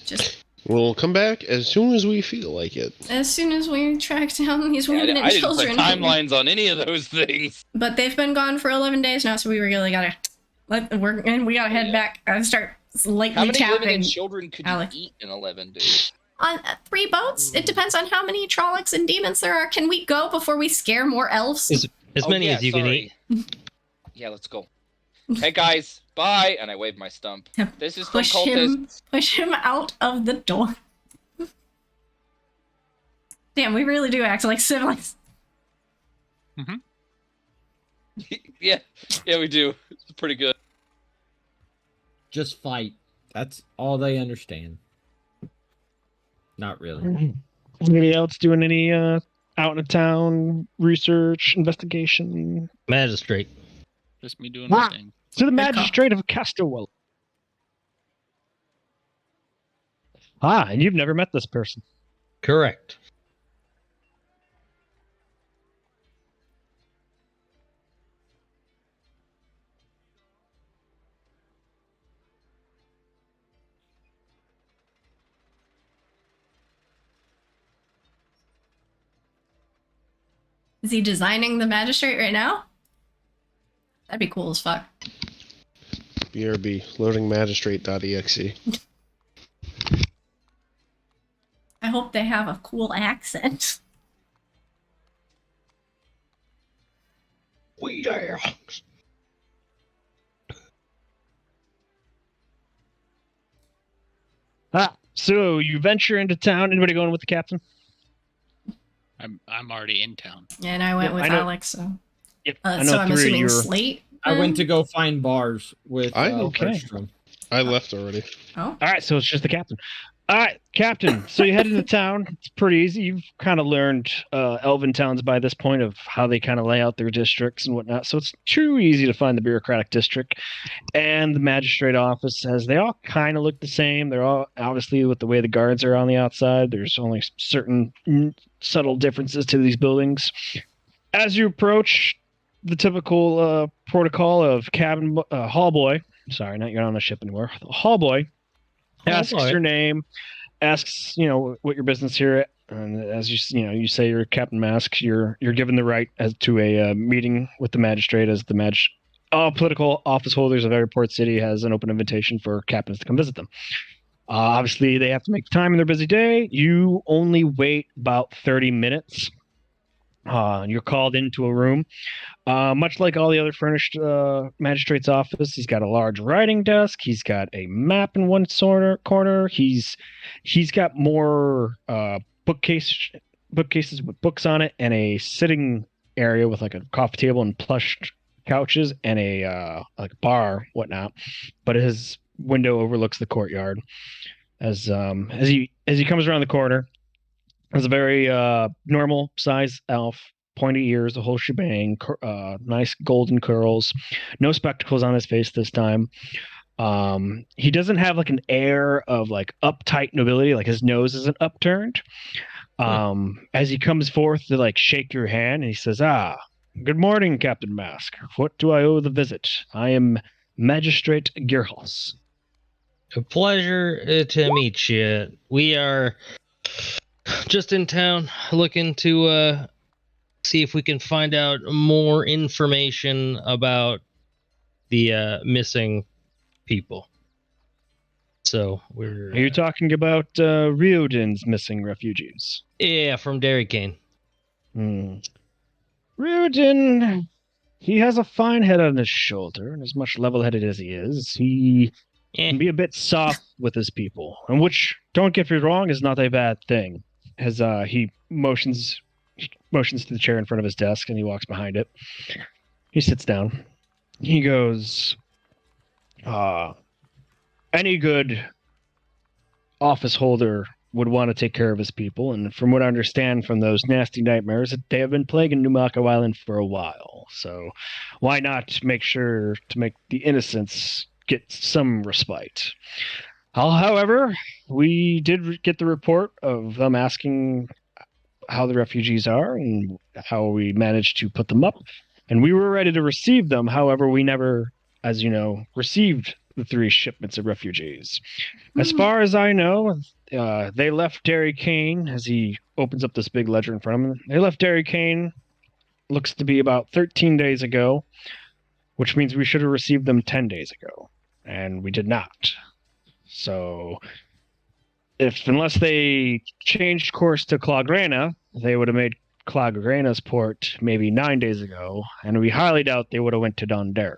Just We'll come back as soon as we feel like it. as soon as we track down these I women and didn't put children. timelines on any of those things. But they've been gone for 11 days now, so we really gotta we gotta head back and start How lightly many women tapping. and children could Alex. you eat in 11 days? On 3 boats? It depends on how many Trollocs and demons there are. Can we go before we scare more elves? As many as you can eat. Yeah, let's go. Hey guys, bye! And I wave my stump. This is from Push him out of the door. Damn, we really do act like siblings. yeah, we do. It's pretty good. Just fight. That's all they understand. Not really. Anybody else doing any out of town research, investigation? Magistrate. Just me doing my thing. To the Good call. magistrate of Castlewell. And you've never met this person. Correct. Is he designing the magistrate right now? That'd be cool as fuck. BRB, loading magistrate.exe. I hope they have a cool accent. We there. So you venture into town. Anybody going with the captain? I'm already in town. Yeah, and I went Yep, with I know. Alex, so. Yep, I know So I'm three of assuming you were- Slate. I went to then? go find bars with Okay. Bergstrom. I left already. Oh, All right, so it's just the captain. All right, captain. So you head into town. It's pretty easy. You've kind of learned elven towns by this point of how they kind of lay out their districts and whatnot. So it's too easy to find the bureaucratic district and the magistrate office, as they all kind of look the same. They're all obviously with the way the guards are on the outside. There's only certain subtle differences to these buildings. As you approach the typical protocol of cabin hall boy, Sorry, not you're not on a ship anymore. The hall boy asks boy. your name, asks what your business here, and as you say you're Captain Mask, you're given the right as to a meeting with the magistrate, as the all political office holders of every port city has an open invitation for captains to come visit them. Obviously, they have to make time in their busy day. You only wait about 30 minutes. You're called into a room. Much like all the other furnished magistrate's office, he's got a large writing desk. He's got a map in one corner. He's got more bookcases with books on it, and a sitting area with like a coffee table and plush couches and a like bar, whatnot. But his window overlooks the courtyard. As he comes around the corner, there's a very normal size elf, pointy ears, the whole shebang, nice golden curls, no spectacles on his face this time. He doesn't have like an air of like uptight nobility, like his nose isn't upturned. As he comes forth to like shake your hand, and he says, good morning, Captain Mask. What do I owe the visit? I am Magistrate Gearhus. A pleasure to meet you. We are just in town looking to see if we can find out more information about the missing people. So we're... Are you talking about Riordan's missing refugees? Yeah, from Dairy Cane. Riordan, he has a fine head on his shoulder, and as much level-headed as he is, he can be a bit soft with his people, and which, don't get me wrong, is not a bad thing. As he motions to the chair in front of his desk, and he walks behind it. He sits down. He goes, any good office holder would want to take care of his people, and from what I understand from those nasty nightmares, they have been plaguing Numako Island for a while. So why not make sure to make the innocents get some respite? However, we did get the report of them asking how the refugees are and how we managed to put them up, and we were ready to receive them. However, we never, as you know, received the 3 shipments of refugees. As far as I know, they left Dairy Cane, as he opens up this big ledger in front of him. They left Dairy Cane, looks to be about 13 days ago, which means we should have received them 10 days ago, and we did not. So, unless they changed course to Clawgrana, they would have made Clawgrana's port maybe 9 days ago, and we highly doubt they would have went to Dondera.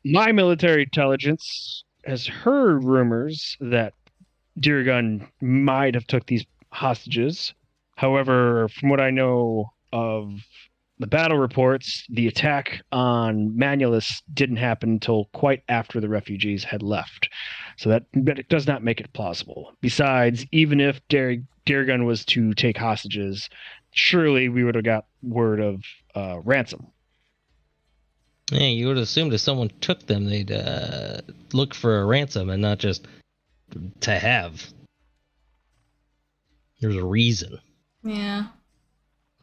My military intelligence has heard rumors that Dirgun might have took these hostages. However, from what I know of the battle reports, the attack on Manulus didn't happen until quite after the refugees had left. So that it does not make it plausible. Besides, even if Dirgun was to take hostages, surely we would have got word of ransom. Yeah, you would assume if someone took them, they'd look for a ransom and not just to have. There's a reason. Yeah.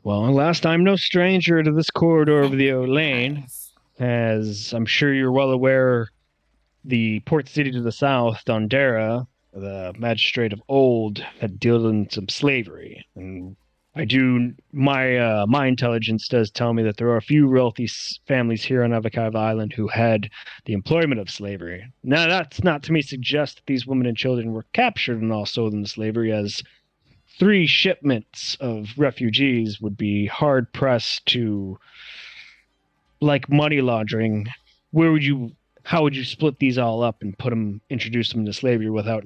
Well, alas, I'm no stranger to this corridor of the Olane, as I'm sure you're well aware, the port city to the south, Dondera, the magistrate of old, had dealt in some slavery, and my intelligence does tell me that there are a few wealthy families here on Avakaiva Island who had the employment of slavery. Now, that's not to me suggest that these women and children were captured and all sold into slavery, as 3 shipments of refugees would be hard pressed to, like money laundering. How would you split these all up and introduce them to slavery without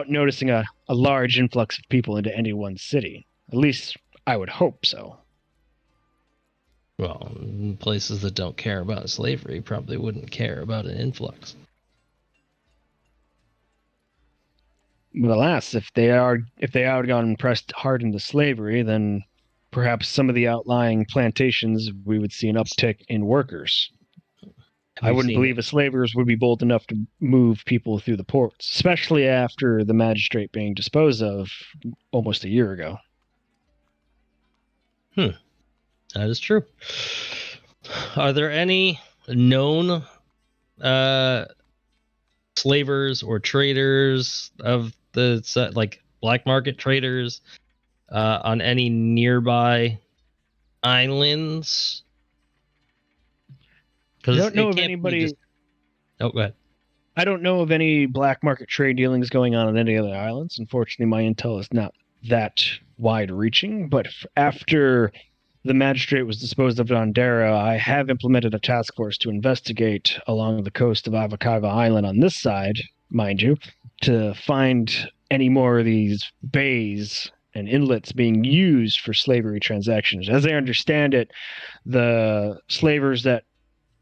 noticing a large influx of people into any one city? At least I would hope so. Well, places that don't care about slavery probably wouldn't care about an influx. But alas, if they had gone pressed hard into slavery, then perhaps some of the outlying plantations we would see an uptick in workers. I wouldn't believe the slavers would be bold enough to move people through the ports, especially after the magistrate being disposed of almost a year ago. That is true. Are there any known slavers or traders of the like black market traders on any nearby islands? I Because don't know it of can't be anybody. just. Oh, go ahead. I don't know of any black market trade dealings going on any other islands. Unfortunately, my intel is not that wide-reaching. But after the magistrate was disposed of on Dara, I have implemented a task force to investigate along the coast of Avakaiva Island on this side, mind you, to find any more of these bays and inlets being used for slavery transactions. As I understand it, the slavers that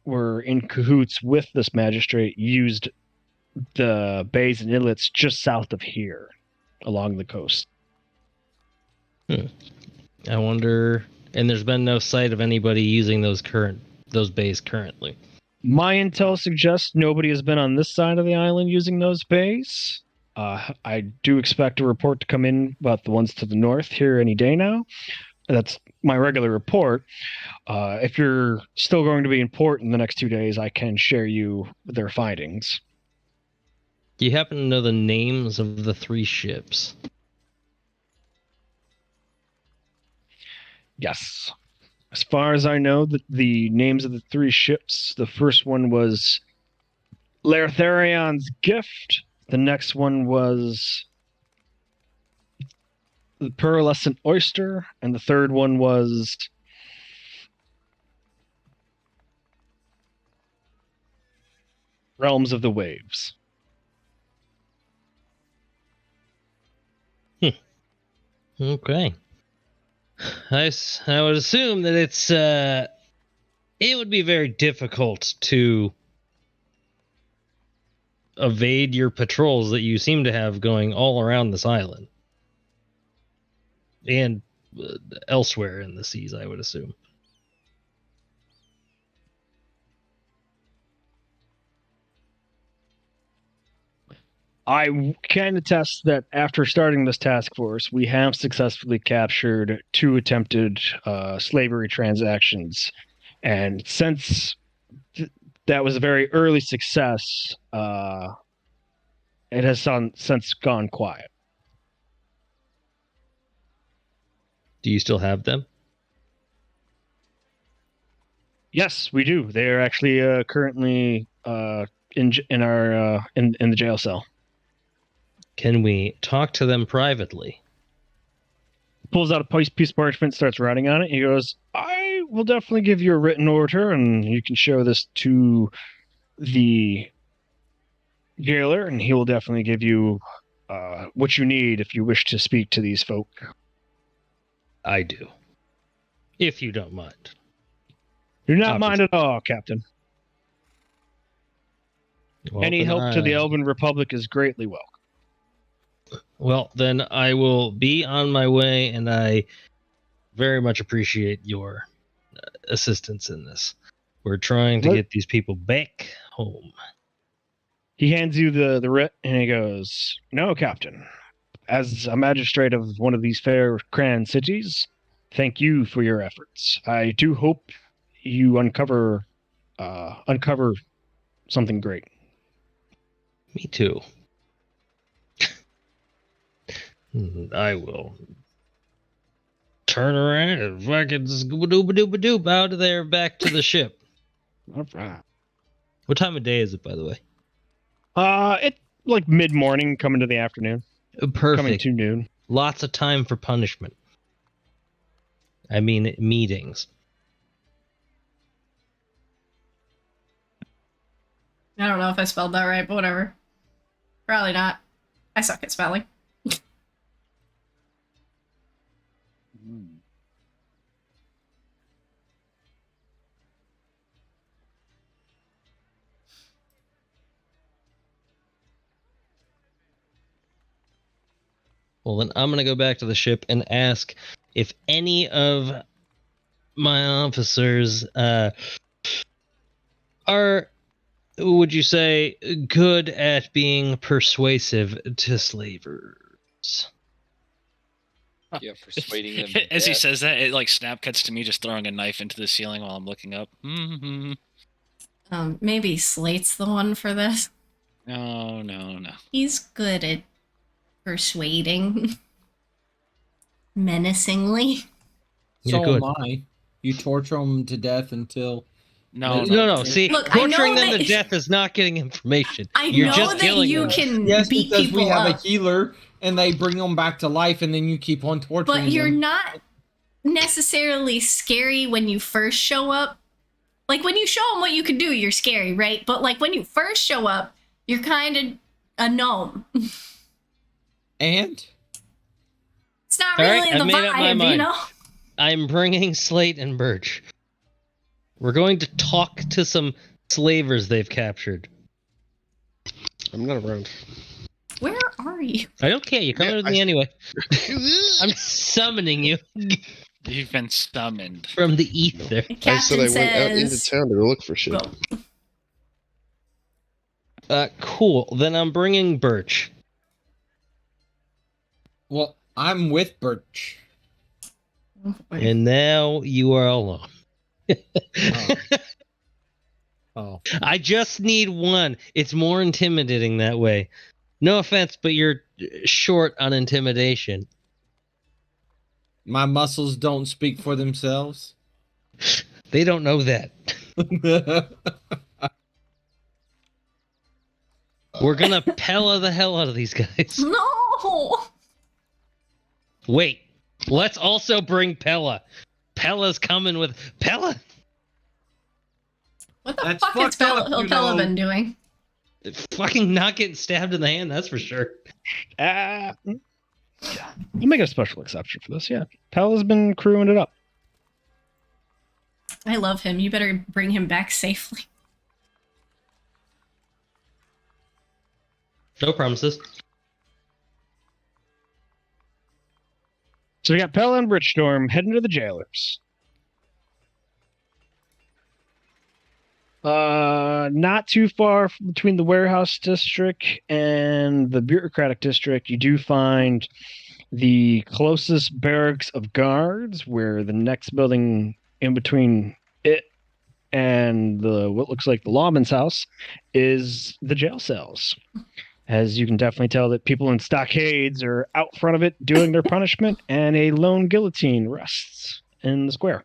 were in cahoots with this magistrate used the bays and inlets just south of here along the coast. I wonder. And there's been no sight of anybody using those bays currently. My intel suggests nobody has been on this side of the island using those bays. I do expect a report to come in about the ones to the north here any day now. That's my regular report. If you're still going to be in port in the next 2 days, I can share you their findings. Do you happen to know the names of the 3 ships? Yes. As far as I know, the names of the 3 ships, the first one was Laertharion's Gift. The next one was the Pearlescent Oyster. And the third one was Realms of the Waves. Okay. I would assume that it would be very difficult to evade your patrols that you seem to have going all around this island and elsewhere in the seas, I would assume. I can attest that after starting this task force, we have successfully captured 2 attempted slavery transactions. And since that was a very early success, it has since gone quiet. Do you still have them? Yes, we do. They are actually currently in the jail cell. Can we talk to them privately? Pulls out a piece of parchment, starts writing on it. He goes, "I will definitely give you a written order, and you can show this to the jailer, and he will definitely give you what you need if you wish to speak to these folk." I do. If you don't mind. Do not mind at all, Captain. Well, Any then help to the Elven Republic is greatly welcome. Well, then I will be on my way, and I very much appreciate your assistance in this. We're trying to get these people back home. He hands you the writ, and he goes, "No, Captain. As a magistrate of one of these fair Cran cities, thank you for your efforts. I do hope you uncover something great." Me too. I will turn around and fucking scooba-dooba-dooba-doop out of there back to the ship. All right. What time of day is it, by the way? It's like mid-morning, coming to the afternoon. Perfect. Coming to noon. Lots of time for punishment. I mean, meetings. I don't know if I spelled that right, but whatever. Probably not. I suck at spelling. Well, then I'm going to go back to the ship and ask if any of my officers are, would you say, good at being persuasive to slavers? Yeah, persuading them. to As he death. says that, it like snap cuts to me just throwing a knife into the ceiling while I'm looking up. Maybe Slate's the one for this. No. He's good at persuading. Menacingly. You're So good. am I. You torture them to death until. No. No. See, Look, I know torturing them to that- death is not getting information. I You're know just that killing you them. can Yes, beat because people we have up, a healer and they bring them back to life, and then you keep on torturing but you're them. not necessarily scary when you first show up. Like, when you show them what you can do, you're scary, right? But, like, when you first show up, you're kind of a gnome. And It's not All really right, the I've made up my vibe, you mind. know? I'm bringing Slate and Birch. We're going to talk to some slavers they've captured. I'm not around. Where are you? I don't care. You're coming Yeah, with me anyway. I'm summoning you You've been summoned. from the ether. The I captain said I went out into says, town to look for shit. go. Cool. Then I'm bringing Birch. well, I'm with Birch. And now you are alone. Oh. I just need one. It's more intimidating that way. No offense, but you're short on intimidation. My muscles don't speak for themselves. They don't know that. We're gonna Pella the hell out of these guys. No! Wait, let's also bring Pella. Pella's coming with Pella. What the That's fuck has fucked up, Pella you know. been doing? Fucking not getting stabbed in the hand, that's for sure. Yeah. I'll make a special exception for this, yeah. Pella's been crewing it up. I love him. You better bring him back safely. No promises. So we got Pella and Bridgestorm heading to the jailers. Not too far between the warehouse district and the bureaucratic district, you do find the closest barracks of guards, where the next building in between it and the what looks like the lawman's house is the jail cells. As you can definitely tell that people in stockades are out front of it doing their punishment, and a lone guillotine rests in the square.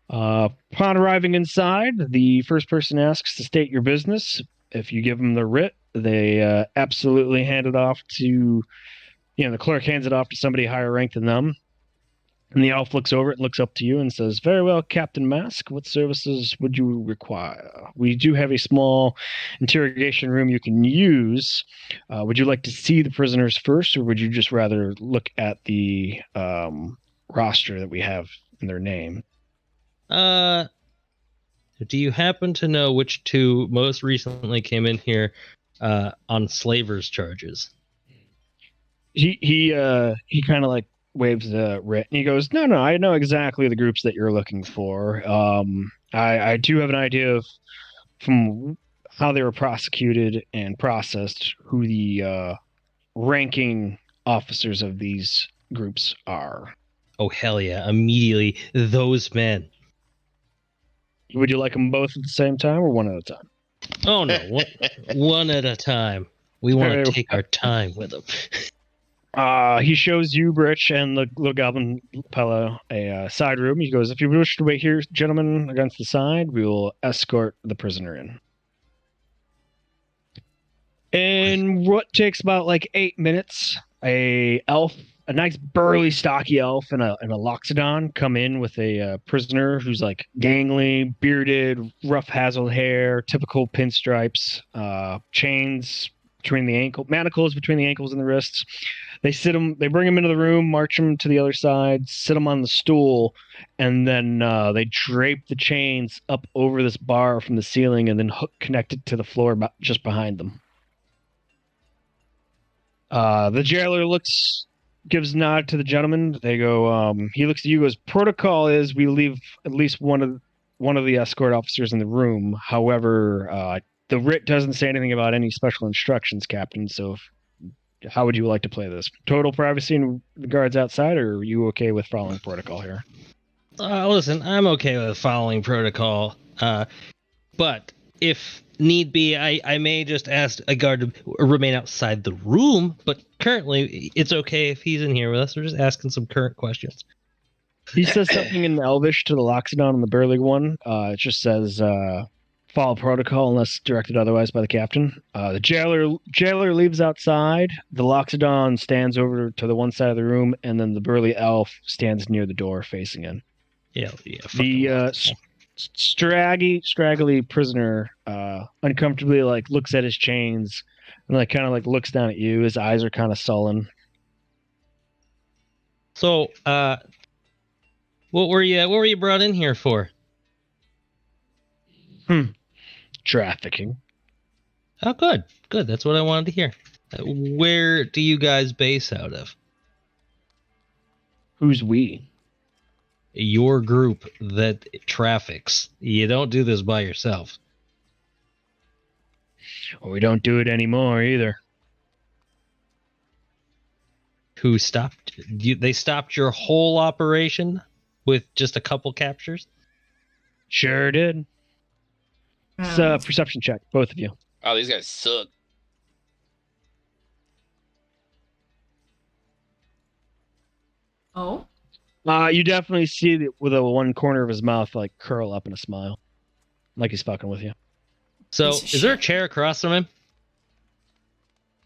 Upon arriving inside, the first person asks to state your business. If you give them the writ, they absolutely hand it off to, the clerk hands it off to somebody higher ranked than them. And the elf looks over it and looks up to you and says, "Very well, Captain Mask, what services would you require? We do have a small interrogation room you can use. Would you like to see the prisoners first, or would you just rather look at the roster that we have in their name?" Do you happen to know which two most recently came in here on slavers charges? He kind of like waves the writ and he goes, No, I know exactly the groups that you're looking for. I do have an idea of from how they were prosecuted and processed who the ranking officers of these groups are. Oh, hell yeah. Immediately, those men. Would you like them both at the same time or one at a time? Oh, no. One at a time. We want Very to take our time with them. He shows you, Britch, and the little goblin Pella a side room. He goes, "If you wish to wait here, gentlemen, against the side, we will escort the prisoner in." In what takes about like 8 minutes, a nice burly, stocky elf and a loxodon come in with a prisoner who's like gangly, bearded, rough hassled hair, typical pinstripes, chains between the manacles between the ankles and the wrists. They bring him into the room, march him to the other side, sit him on the stool, and then they drape the chains up over this bar from the ceiling and then connect it to the floor just behind them. The jailer gives a nod to the gentleman. They go, he looks at you, goes, "Protocol is we leave at least one of the escort officers in the room. However, the writ doesn't say anything about any special instructions, Captain, so how would you like to play this? Total privacy and the guards outside, or are you okay with following protocol here?" Listen, I'm okay with following protocol, but if need be, I may just ask a guard to remain outside the room, but currently it's okay if he's in here with us. We're just asking some current questions. He says something in Elvish to the Loxodon and the Burly one. It just says, follow protocol unless directed otherwise by the captain. The jailer leaves outside. The Loxodon stands over to the one side of the room, and then the Burly elf stands near the door facing in. Yeah. The straggly prisoner uncomfortably looks at his chains and kind of looks down at you. His eyes are kind of sullen. So, what were you brought in here for? Trafficking. Oh, good. That's what I wanted to hear. Where do you guys base out of? Who's we? Your group that traffics. You don't do this by yourself. Well, we don't do it anymore either. Who stopped you? They stopped your whole operation with just a couple captures? Sure did. It's a perception check, both of you. Oh, these guys suck. Oh. You definitely see that with one corner of his mouth curl up in a smile, like he's fucking with you. So, Piece of is there a shit. chair across from him?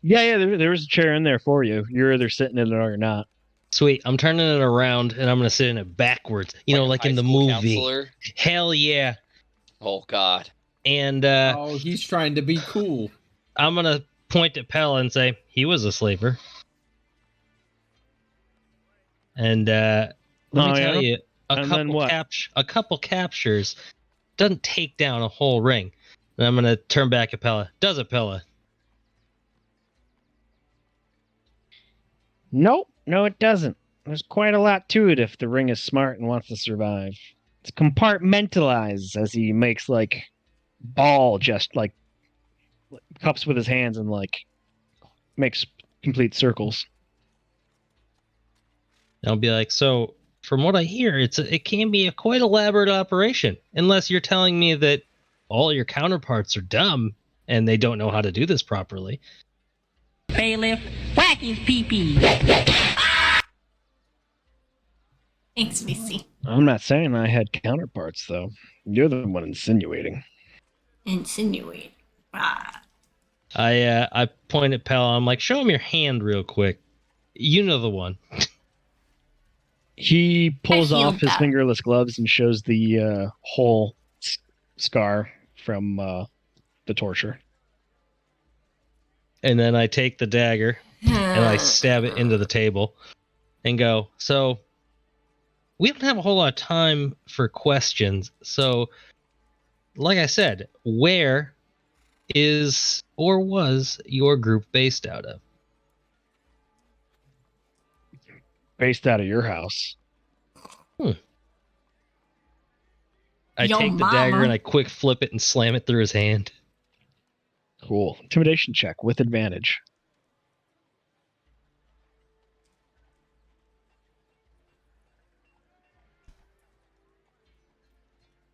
Yeah, there was a chair in there for you. You're either sitting in it or you're not. Sweet. I'm turning it around and I'm gonna sit in it backwards. Like a in the high school movie. counselor? Hell yeah. Oh God. And Oh, he's trying to be cool. I'm gonna point at Pella and say he was a sleeper. And let me tell you, a couple captures doesn't take down a whole ring. And I'm gonna turn back at Pella. Does it, Pella? Nope, no, it doesn't. There's quite a lot to it if the ring is smart and wants to survive. It's compartmentalized as he makes ball just cups with his hands and makes complete circles. I'll be like, so from what I hear, it can be a quite elaborate operation, unless you're telling me that all your counterparts are dumb and they don't know how to do this properly. Bailiff, whack his pee-pee. Thanks, VC. I'm not saying I had counterparts, though. You're the one insinuating. Insinuate. Ah. I point at Pella. I'm like, show him your hand real quick. You know the one. He pulls I healed off his that. fingerless gloves and shows the whole scar from the torture. And then I take the dagger and I stab it into the table and go, so we don't have a whole lot of time for questions. So, like I said, where is or was your group based out of? Based out of your house. I Yo, take the dagger mama. and I quick flip it and slam it through his hand. Cool. Intimidation check with advantage.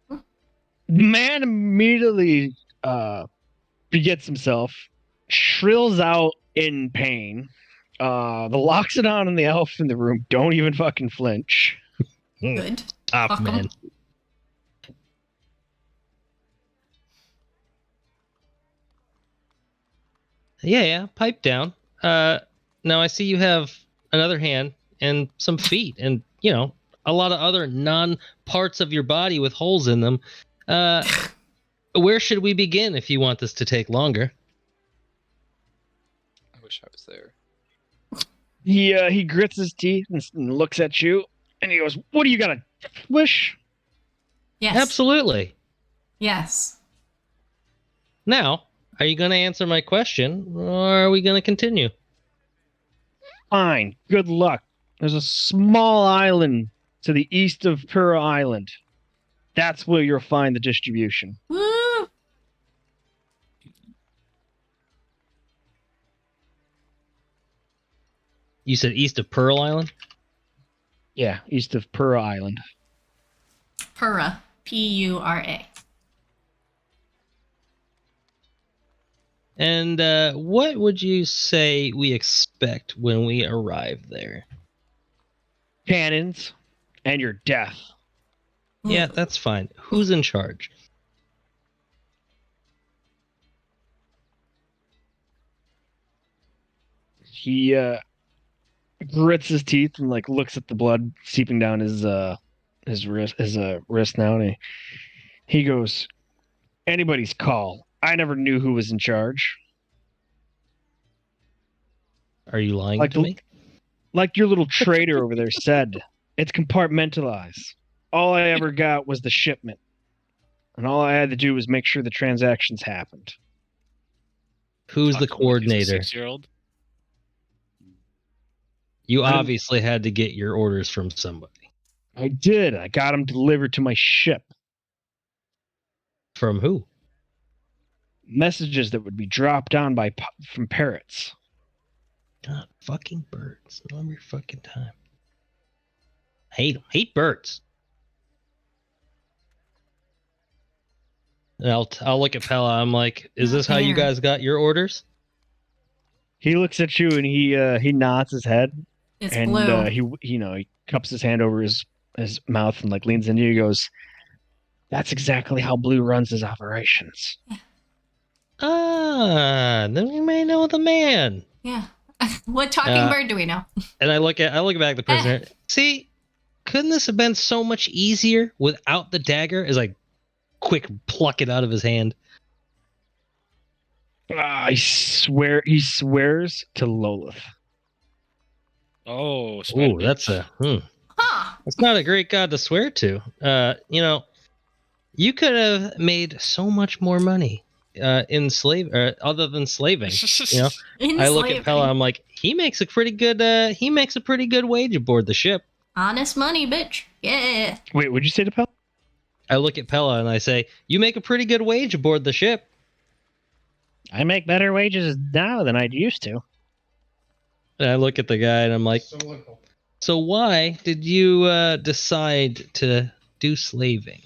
The man immediately begets himself, shrills out in pain. The Loxodon and the elf in the room don't even fucking flinch. Good. Top Fuck 'em. man. Yeah, pipe down. Now I see you have another hand and some feet and, a lot of other non-parts of your body with holes in them. Where should we begin if you want this to take longer? I wish I was there. He grits his teeth and looks at you, and he goes, "What do you got, a wish?" Yes. Absolutely. Yes. Now, are you going to answer my question, or are we going to continue? Fine. Good luck. There's a small island to the east of Pura Island. That's where you'll find the distribution. Woo! You said east of Pearl Island? Yeah, east of Pura Island. Pura. Pura. And what would you say we expect when we arrive there? Cannons and your death. Yeah, that's fine. Who's in charge? He grits his teeth and like looks at the blood seeping down his wrist now, and he goes, "Anybody's call. I never knew who was in charge. Are you lying Like to me? like your little trader over there said, it's compartmentalized. All I ever got was the shipment, and all I had to do was make sure the transactions happened." Who's the Talk to him like he's a coordinator? 6-year-old. You I'm- obviously had to get your orders from somebody. I did. I got them delivered to my ship. From who? Messages that would be dropped down from parrots. God, fucking birds. Not every fucking time. Hate them. Hate birds. And I'll look at Pella. I'm like, is this how you Fair. guys got your orders? He looks at you and he nods his head, It's and blue. he cups his hand over his mouth and like leans into you. He goes, "That's exactly how Blue runs his operations." Ah, then we may know the man. Yeah. What talking bird do we know? And I look back at the prisoner. See, couldn't this have been so much easier without the dagger? As I quick pluck it out of his hand. I swear, he swears to Lolith. Oh, sweat Ooh, that's bitch. Huh. that's not a great god to swear to. You could have made so much more money other than slaving. You know, I look at Pella. I'm like, he makes a pretty good wage aboard the ship. Honest money, bitch. Yeah. Wait, what'd you say to Pell? I look at Pella and I say, you make a pretty good wage aboard the ship. I make better wages now than I used to. And I look at the guy and I'm like, so why did you decide to do slaving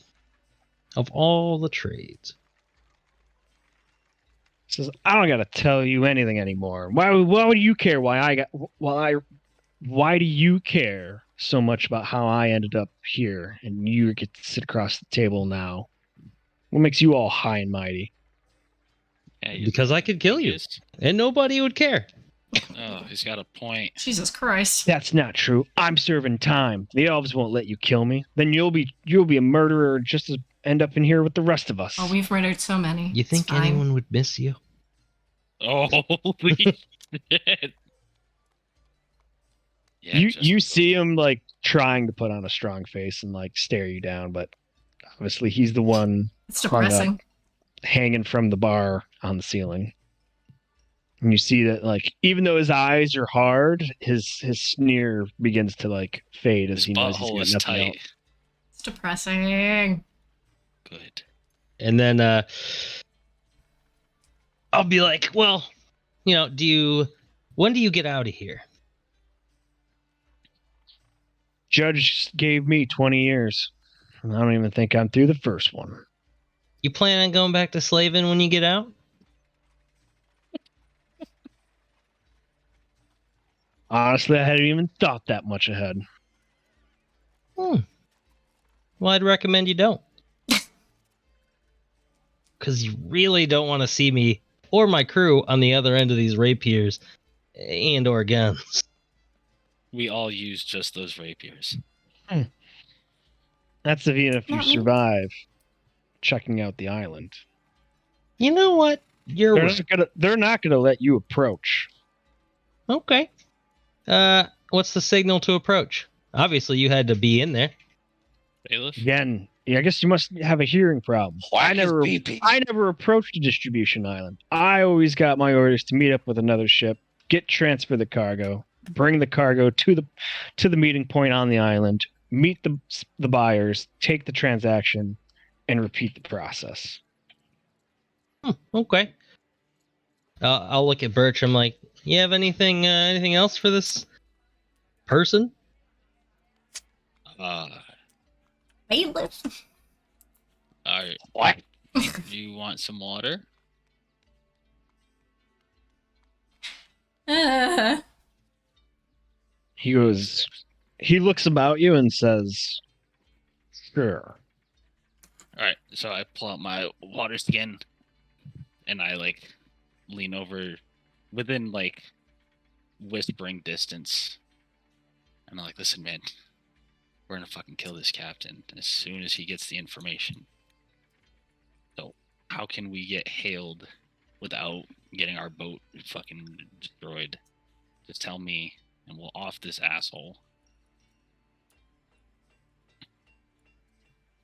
of all the trades? Says, I don't gotta tell you anything anymore. Why would you care why do you care so much about how I ended up here and you get to sit across the table now? What makes you all high and mighty? Yeah, you Because I could kill you is. and nobody would care. Oh, he's got a point. Jesus Christ. That's not true. I'm serving time. The elves won't let you kill me. Then you'll be a murderer just to end up in here with the rest of us. Oh, we've murdered so many. You think It's fine. anyone would miss you? Oh, holy shit. Yeah, you see him like trying to put on a strong face and like stare you down, but obviously he's the one It's depressing. hanging from the bar on the ceiling. And you see that like even though his eyes are hard, his sneer begins to like fade as his he knows he's butthole got is nothing tight. else. It's depressing. Good. And then I'll be like, well, when do you get out of here? Judge gave me 20 years. And I don't even think I'm through the first one. You plan on going back to slaving when you get out? Honestly, I hadn't even thought that much ahead. Well, I'd recommend you don't. Because you really don't want to see me or my crew on the other end of these rapiers and or guns. We all use just those rapiers. That's even if you Not me. survive checking out the island. You know what? They're not gonna let you approach. Okay. What's the signal to approach? Obviously, you had to be in there. Bailiff? Again, I guess you must have a hearing problem. I Whack his never pee-pee. approached a distribution island. I always got my orders to meet up with another ship, transfer the cargo, bring the cargo to the meeting point on the island, meet the buyers, take the transaction, and repeat the process. Okay. I'll look at Birch. I'm like, you have anything else for this person? Bailiff. All right. What? Do you want some water? He goes. He looks about you and says, "Sure." All right, so I pull out my water skin, and I like lean over within like whispering distance, and I'm like, "Listen, man, we're gonna fucking kill this captain as soon as he gets the information. So how can we get hailed without getting our boat fucking destroyed? Just tell me, and we'll off this asshole."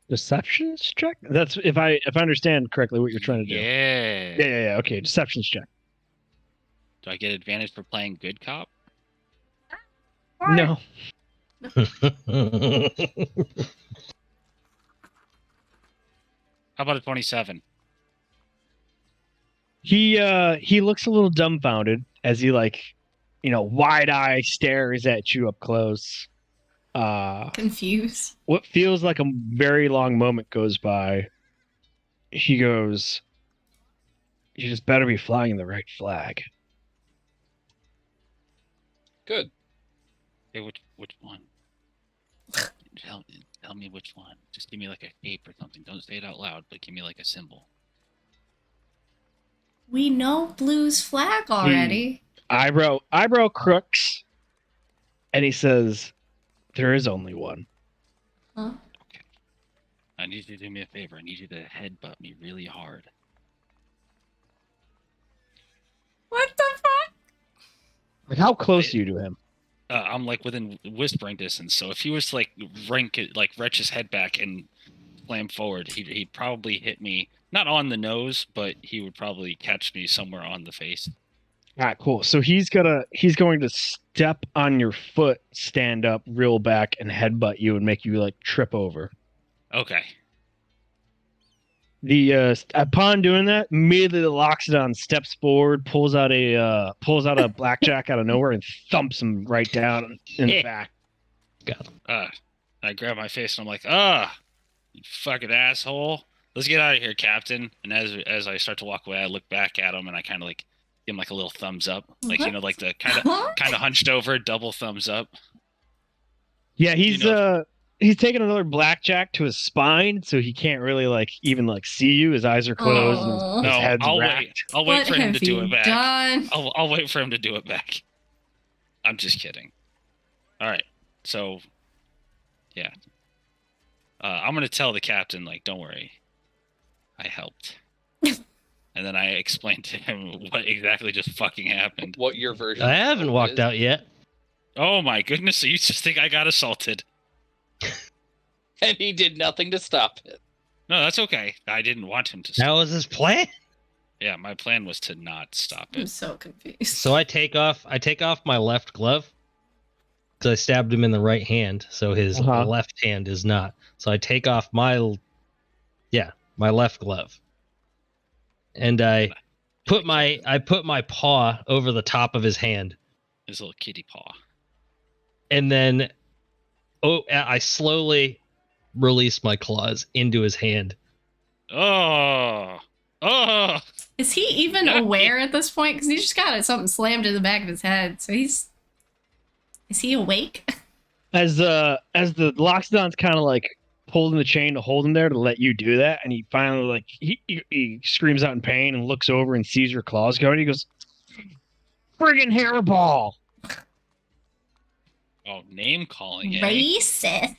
Deceptions check. That's if I understand correctly what you're trying to do. Yeah. Yeah. Okay, deceptions check. Do I get advantage for playing good cop? No. How about a 27? He looks a little dumbfounded as he wide eye stares at you up close. Confused. What feels like a very long moment goes by. He goes, "You just better be flying the right flag." Good. Hey, which one? Tell me which one. Just give me like a cape or something. Don't say it out loud, but give me like a symbol. We know Blue's flag already. Eyebrow crooks, and he says, "There is only one." Huh? Okay. I need you to do me a favor. I need you to headbutt me really hard. What the fuck? Like, how close are you to him? I'm like within whispering distance, so if he was to like retch his head back and slam forward, he'd probably hit me not on the nose, but he would probably catch me somewhere on the face. All right, cool. So he's going to step on your foot, stand up, reel back, and headbutt you and make you like trip over. Okay. Upon doing that, immediately the Loxodon steps forward, pulls out a blackjack out of nowhere, and thumps him right down in the back. I grab my face and I'm like, you fucking asshole. Let's get out of here, Captain. And as I start to walk away, I look back at him and I kind of like give him like a little thumbs up, like What? like the kind of hunched over, double thumbs up. Yeah, he's taking another blackjack to his spine, so he can't really even see you. His eyes are closed and Oh. his No, head's I'll racked. wait. I'll wait What for him have to do you it back. done? I'll wait for him to do it back. I'm just kidding. All right, so yeah, I'm gonna tell the captain like, don't worry, I helped. And then I explained to him what exactly just fucking happened. What your version? I of haven't help walked is. out yet. Oh my goodness! So you just think I got assaulted? And he did nothing to stop it. No, that's okay. I didn't want him to That stop. was his plan. Yeah, my plan was to not stop I'm it. so confused. So I take off my left glove because I stabbed him in the right hand, so his left hand is not. So I take off my left glove, and I put my paw over the top of his hand, His little kitty paw. and then I slowly release my claws into his hand. Oh. Is he even aware at this point? Because he just got something slammed in the back of his head. So is he awake? As the Loxodon's kind of pulling the chain to hold him there to let you do that, and he finally he screams out in pain and looks over and sees your claws going. He goes, "Friggin' hairball!" Oh, name calling. Racist.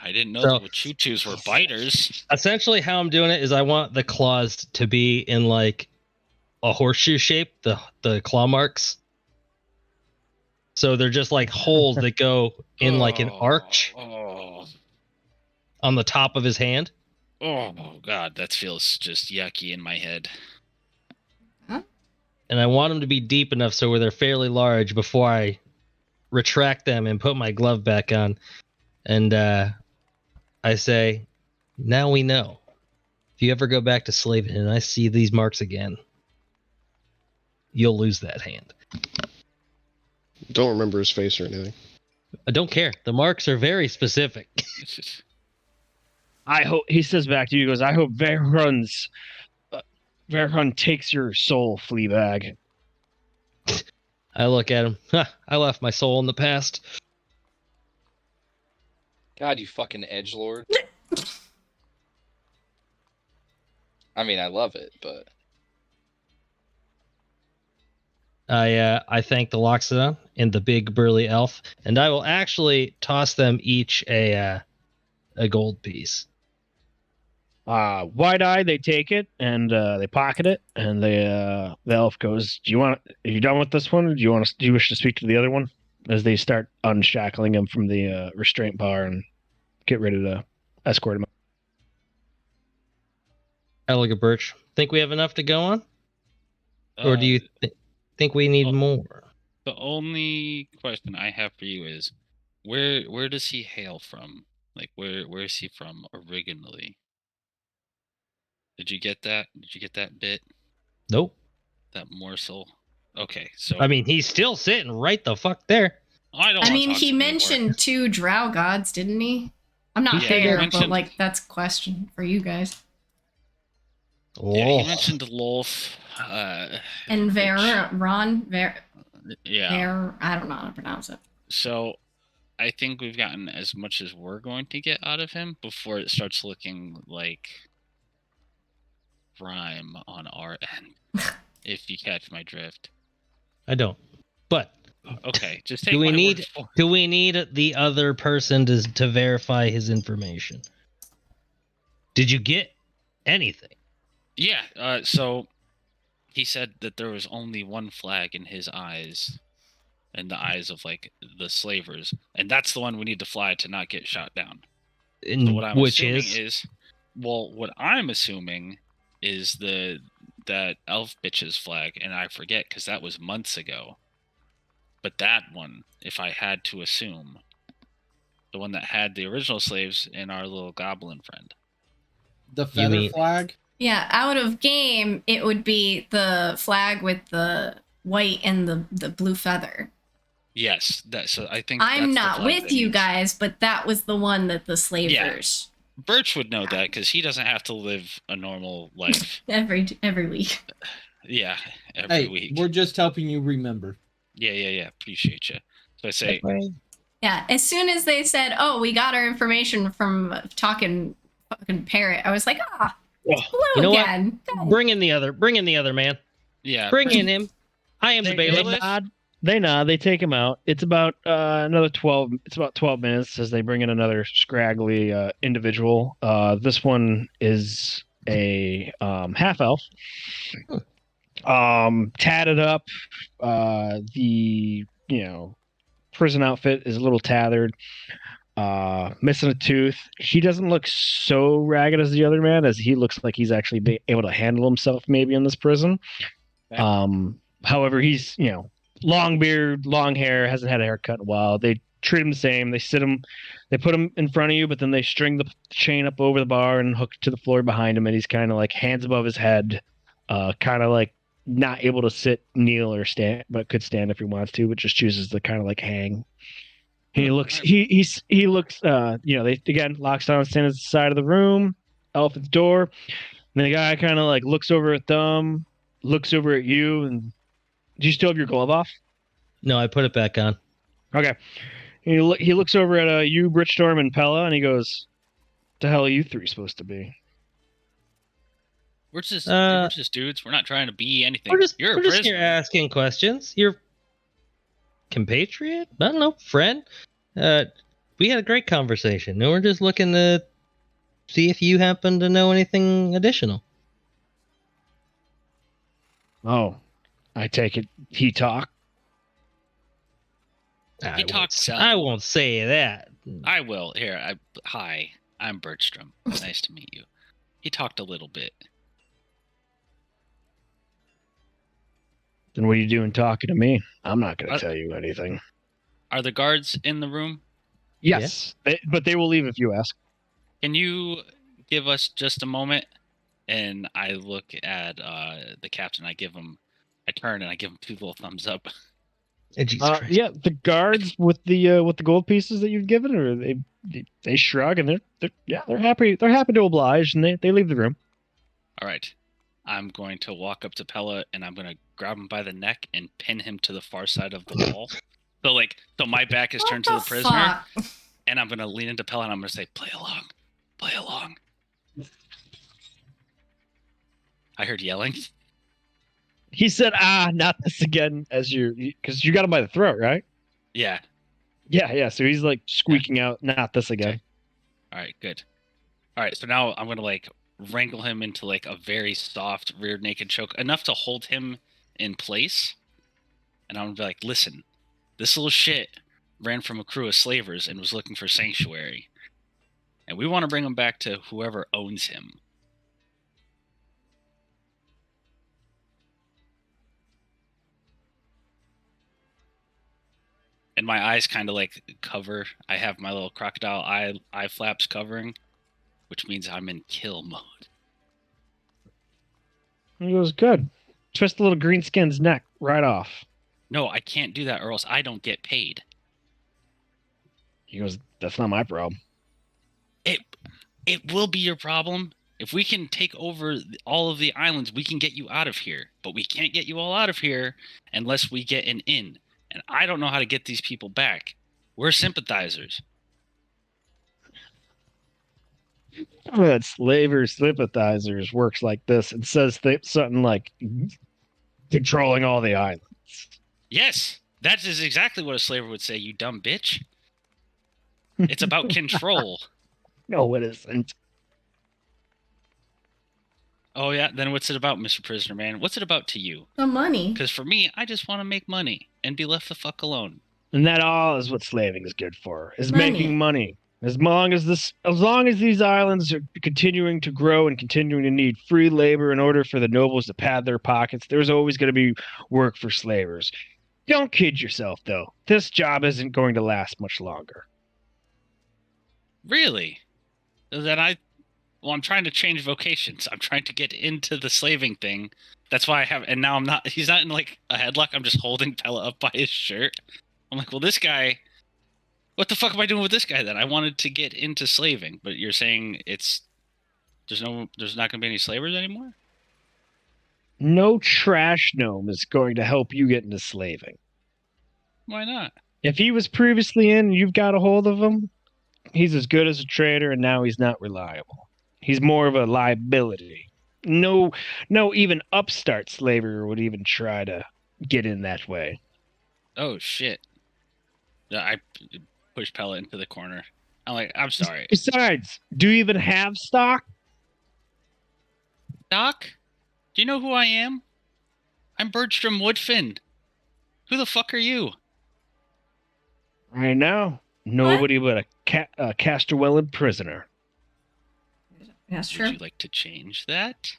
I didn't know So- the choo-choos were biters. Essentially, how I'm doing it is I want the claws to be in like a horseshoe shape, the claw marks. So they're just like holes that go in like an arch on the top of his hand. Oh God, that feels just yucky in my head. And I want them to be deep enough so where they're fairly large before I retract them and put my glove back on. And I say, now we know. If you ever go back to slaving and I see these marks again, you'll lose that hand. Don't remember his face or anything. I don't care. The marks are very specific. I hope, he says back to you, he goes, "I hope Verhun takes your soul, Fleabag." I look at him. I left my soul in the past. God, you fucking edgelord. I mean, I love it, but I thank the Loxodon and the big burly elf, and I will actually toss them each a gold piece. Wide-eyed, they take it and they pocket it, and the elf goes, "Do you want? Are you done with this one? Or do you wish to speak to the other one?" As they start unshackling him from the restraint bar and get ready to escort him. I look at Birch. Think we have enough to go on, or do you think we need more? The only question I have for you is, where does he hail from? Like, where is he from originally? Did you get that? Did you get that bit? Nope. That morsel? Okay, so I mean, he's still sitting right the fuck there. I don't. I wanna mean, talk he to him anymore. mentioned 2 drow gods, didn't he? I'm not Yeah, he fair, but mentioned- like that's a question for you guys. Yeah, Oh. he mentioned Lolf. And which- yeah. I don't know how to pronounce it. So, I think we've gotten as much as we're going to get out of him before it starts looking like rhyme on our end. If you catch my drift. I don't. But Okay, just take do we my need word for it. do we need the other person to verify his information? Did you get anything? Yeah, so he said that there was only one flag in his eyes, in the eyes of like the slavers, and that's the one we need to fly to not get shot down. So what I'm Which assuming is? what I'm assuming is that elf bitch's flag, and I forget because that was months ago. But that one, if I had to assume, the one that had the original slaves and our little goblin friend. The feather mean- flag? Yeah, out of game, it would be the flag with the white and the blue feather. Yes, that. So I think I'm that's the not flag with that you needs- guys, but that was the one that the slavers Birch would know that because he doesn't have to live a normal life. every week. Yeah, every Hey, week. we're just helping you remember. Yeah. Appreciate you. So I say, Yeah, as soon as they said, "Oh, we got our information from talking fucking parrot," I was like, "Ah, it's blue You know what? again." Good. Bring in the other man. yeah, Bring in him. I am the They bailiff. nod. They nod. They take him out. It's about another 12. It's about 12 minutes as they bring in another scraggly individual. This one is a half elf, tatted up. The prison outfit is a little tattered. Missing a tooth. He doesn't look so ragged as the other man, as he looks like he's actually able to handle himself maybe in this prison. Okay. However, he's long beard, long hair, hasn't had a haircut in a while. They treat him the same. They put him in front of you, but then they string the chain up over the bar and hook it to the floor behind him, and he's kind of like hands above his head, kind of like not able to sit, kneel, or stand, but could stand if he wants to, but just chooses to kind of like hang. He looks. He looks. They again locks down, stands at the side of the room, elf at the door. And then the guy kind of like looks over at them, looks over at you, and do you still have your glove off? No, I put it back on. Okay. He looks over at you, Britchstorm, and Pella, and he goes, "The hell are you three supposed to be?" we're just dudes. We're not trying to be anything. We're just You're a here prisoner. asking questions. You're compatriot? I don't know, friend. We had a great conversation. And we're just looking to see if you happen to know anything additional. Oh, I take it he talked. I won't say that. I will. Here, hi. I'm Bergstrom. Nice to meet you. He talked a little bit. Then what are you doing talking to me? I'm not going to tell you anything. Are the guards in the room? Yes, but they will leave if you ask. Can you give us just a moment? And I look at the captain. I turn and I give him 2 little thumbs up. Jesus Christ. Yeah, the guards with the gold pieces that you've given, or they shrug and they're happy. They're happy to oblige, and they leave the room. All right. I'm going to walk up to Pella and I'm going to grab him by the neck and pin him to the far side of the wall. So my back is What turned to the prisoner, fuck? and I'm gonna lean into Pella and I'm gonna say, "Play along, play along." I heard yelling. He said, not this again, because you got him by the throat, right? Yeah. Yeah. So he's like squeaking out, not this again. Okay. All right, good. All right, so now I'm gonna like wrangle him into like a very soft rear naked choke, enough to hold him in place. And I'm gonna be like, listen, this little shit ran from a crew of slavers and was looking for sanctuary. And we want to bring him back to whoever owns him. And my eyes kind of like cover. I have my little crocodile eye flaps covering, which means I'm in kill mode. He goes, good. Twist the little greenskin's neck right off. No, I can't do that or else I don't get paid. He goes, that's not my problem. It will be your problem. If we can take over all of the islands, we can get you out of here. But we can't get you all out of here unless we get an in. And I don't know how to get these people back. We're sympathizers. That slaver sympathizers works like this. It says something like controlling all the islands. Yes, that is exactly what a slaver would say, you dumb bitch. It's about control. No, it isn't. Oh, yeah? Then what's it about, Mr. Prisoner Man? What's it about to you? The money. Because for me, I just want to make money and be left the fuck alone. And that all is what slaving is good for, is Money. making money. As long as these islands are continuing to grow and continuing to need free labor in order for the nobles to pad their pockets, there's always going to be work for slavers. Don't kid yourself, though. This job isn't going to last much longer. Really? Then I'm trying to change vocations. I'm trying to get into the slaving thing. That's why and now I'm not, he's not in like a headlock. I'm just holding Pella up by his shirt. I'm like, well, this guy, what the fuck am I doing with this guy then? I wanted to get into slaving, but you're saying there's not going to be any slavers anymore? No trash gnome is going to help you get into slaving. Why not? If he was previously in and you've got a hold of him, he's as good as a trader, and now he's not reliable. He's more of a liability. No, even upstart slaver would even try to get in that way. Oh, shit. I pushed Pella into the corner. I'm like, I'm sorry. Besides, do you even have stock? Doc? Do you know who I am? I'm Bertram Woodfin. Who the fuck are you? Right now, nobody but a Casterwellan prisoner. That's Would true. you like to change that?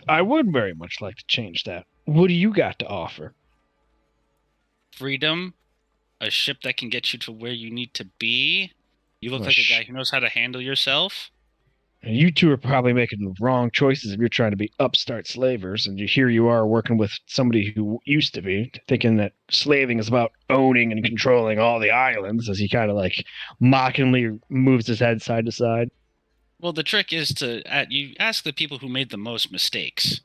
I would very much like to change that. What do you got to offer? Freedom, a ship that can get you to where you need to be. You look Oh, like a guy who knows how to handle yourself. And you two are probably making the wrong choices if you're trying to be upstart slavers, and here you are working with somebody who used to be, thinking that slaving is about owning and controlling all the islands, as he kind of like mockingly moves his head side to side. Well, the trick is you ask the people who made the most mistakes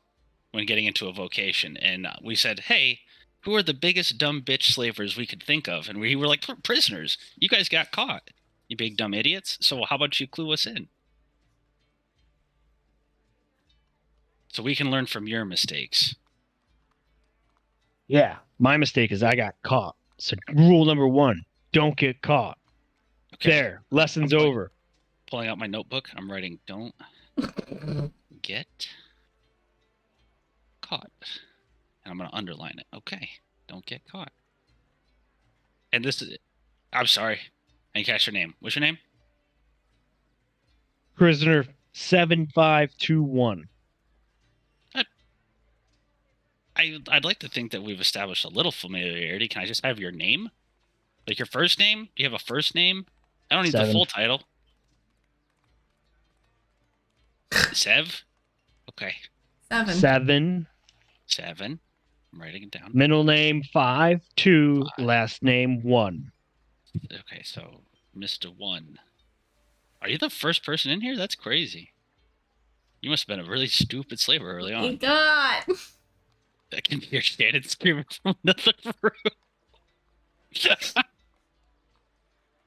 when getting into a vocation. And we said, hey, who are the biggest dumb bitch slavers we could think of? And we were like, prisoners. You guys got caught, you big dumb idiots. So how about you clue us in? So we can learn from your mistakes. Yeah, my mistake is I got caught. So rule number 1, don't get caught. Okay. There, lesson's I'm over. Pulling out my notebook, I'm writing, don't get caught. And I'm going to underline it. Okay, don't get caught. And this is, I'm sorry, I didn't catch your name. What's your name? Prisoner 7521. I'd like to think that we've established a little familiarity. Can I just have your name? Like your first name? Do you have a first name? I don't need 7. the full title. Sev? Okay. 7. 7. I'm writing it down. Middle name 5, 2, last name 1. Okay, so Mr. 1. Are you the first person in here? That's crazy. You must have been a really stupid slaver early Oh my on. God. I can hear Shannon screaming from another room.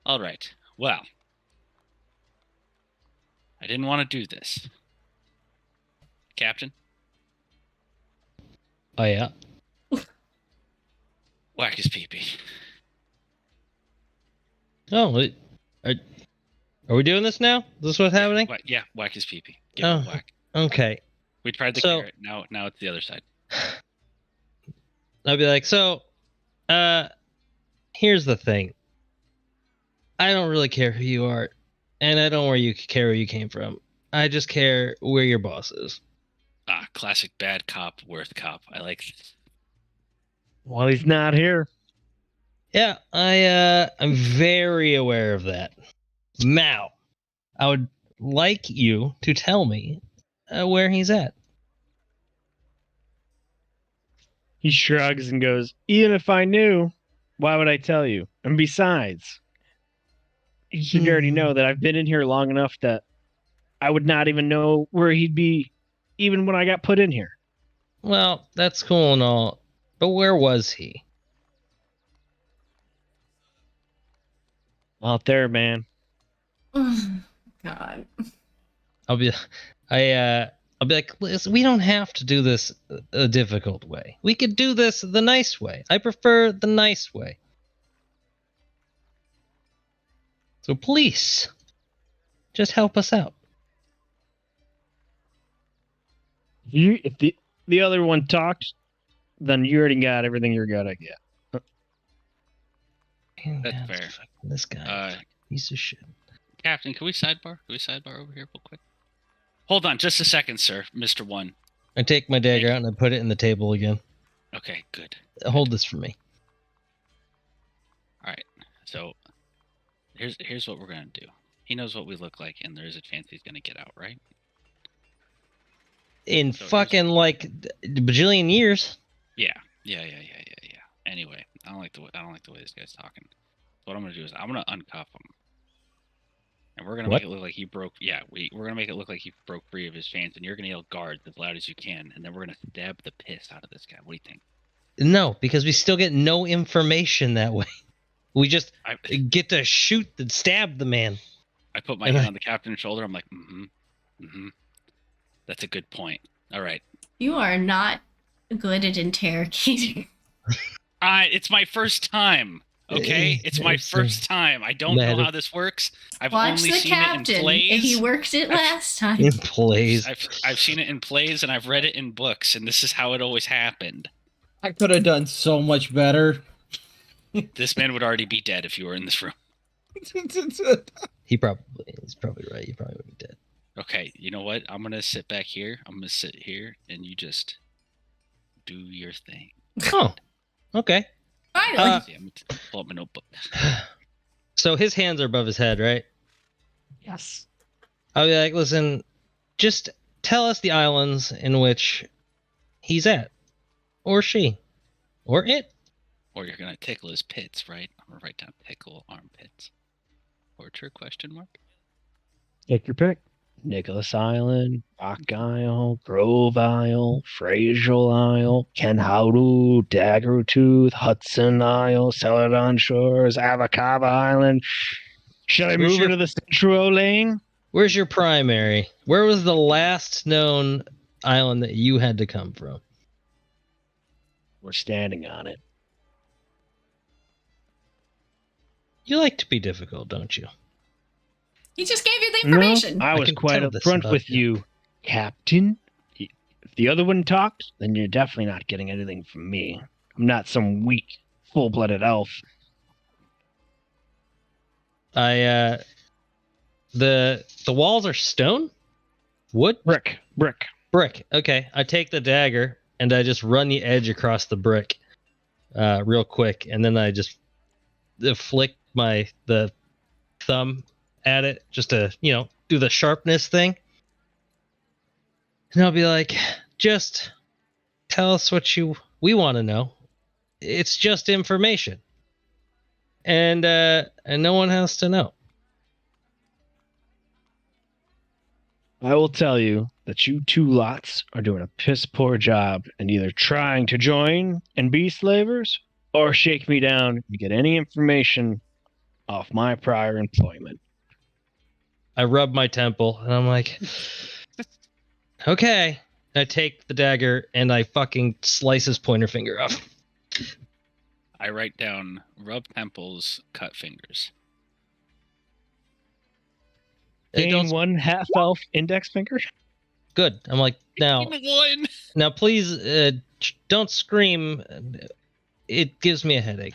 All right. Well, I didn't want to do this. Captain, Oh yeah. whack his pee-pee. Oh, are we doing this now? Is this what's happening? Yeah, whack his pee-pee. Give him a whack. Okay. We tried the So- carrot. Now it's the other side. I'll be like, so, here's the thing. I don't really care who you are, and I don't care where you came from. I just care where your boss is. Ah, classic bad cop, worth cop. I like this. Well, he's not here. Yeah, I'm very aware of that. Now, I would like you to tell me where he's at. He shrugs and goes, even if I knew, why would I tell you? And besides, you should already know that I've been in here long enough that I would not even know where he'd be even when I got put in here. Well, that's cool and all, but where was he? Out there, man. God. I'll be like, listen, we don't have to do this a difficult way. We could do this the nice way. I prefer the nice way. So please, just help us out. If the other one talked, then you already got everything you're gonna get. That's fair. This guy, piece of shit. Captain, can we sidebar? Can we sidebar over here real quick? Hold on just a second, sir. Mr. One. I take my dagger out and I put it in the table again. Okay, good. Hold this for me. All right. So here's what we're gonna do. He knows what we look like, and there is a chance he's gonna get out, right? In So fucking like bajillion years. Yeah. Anyway, I don't like the way this guy's talking. What I'm gonna do is I'm gonna uncuff him, and we're gonna What? make it look like he broke. Yeah, we're gonna make it look like he broke free of his chains, and you're gonna yell guards as loud as you can, and then we're gonna stab the piss out of this guy. What do you think? No, because we still get no information that way. We just get to shoot and stab the man. I put my hand on the captain's shoulder. I'm like, That's a good point. All right. You are not good at interrogating. It's my first time. Okay, it's my first time. I don't know how this works. I've Watch only the seen it captain. in plays. He worked it last time. In plays. I've seen it in plays and I've read it in books, and this is how it always happened. I could have done so much better. This man would already be dead if you were in this room. He's probably right. He probably would be dead. Okay, you know what? I'm gonna sit back here. I'm gonna sit here, and you just do your thing. Oh, okay. Finally. I'm gonna pull up my notebook. So his hands are above his head, right? Yes. I'll be like, listen, just tell us the islands in which he's at, or she, or it. Or you're gonna tickle his pits, right? I'm gonna write down tickle armpits. Torture ? Take your pick. Nicholas Island, Rock Isle, Grove Isle, Fraser Isle, Kenharu, Daggertooth, Hudson Isle, Celadon Shores, Avacava Island. Should I Where's move your- into the Central Lane? Where's your primary? Where was the last known island that you had to come from? We're standing on it. You like to be difficult, don't you? He just gave you the information. No, I was can quite tell this upfront about with you. you, Captain. If the other one talked, then you're definitely not getting anything from me. I'm not some weak, full-blooded elf. The walls are stone? Wood? Brick. Brick. Okay. I take the dagger and I just run the edge across the brick real quick, and then I just flick the thumb at it just to, do the sharpness thing. And I'll be like, just tell us what we want to know. It's just information. And no one has to know. I will tell you that you two lots are doing a piss poor job in either trying to join and be slavers or shake me down and get any information off my prior employment. I rub my temple and I'm like, okay. I take the dagger and I fucking slice his pointer finger off. I write down rub temples, cut fingers. Hey, Gain don't one half elf index finger. good. I'm like, now One. please don't scream. It gives me a headache.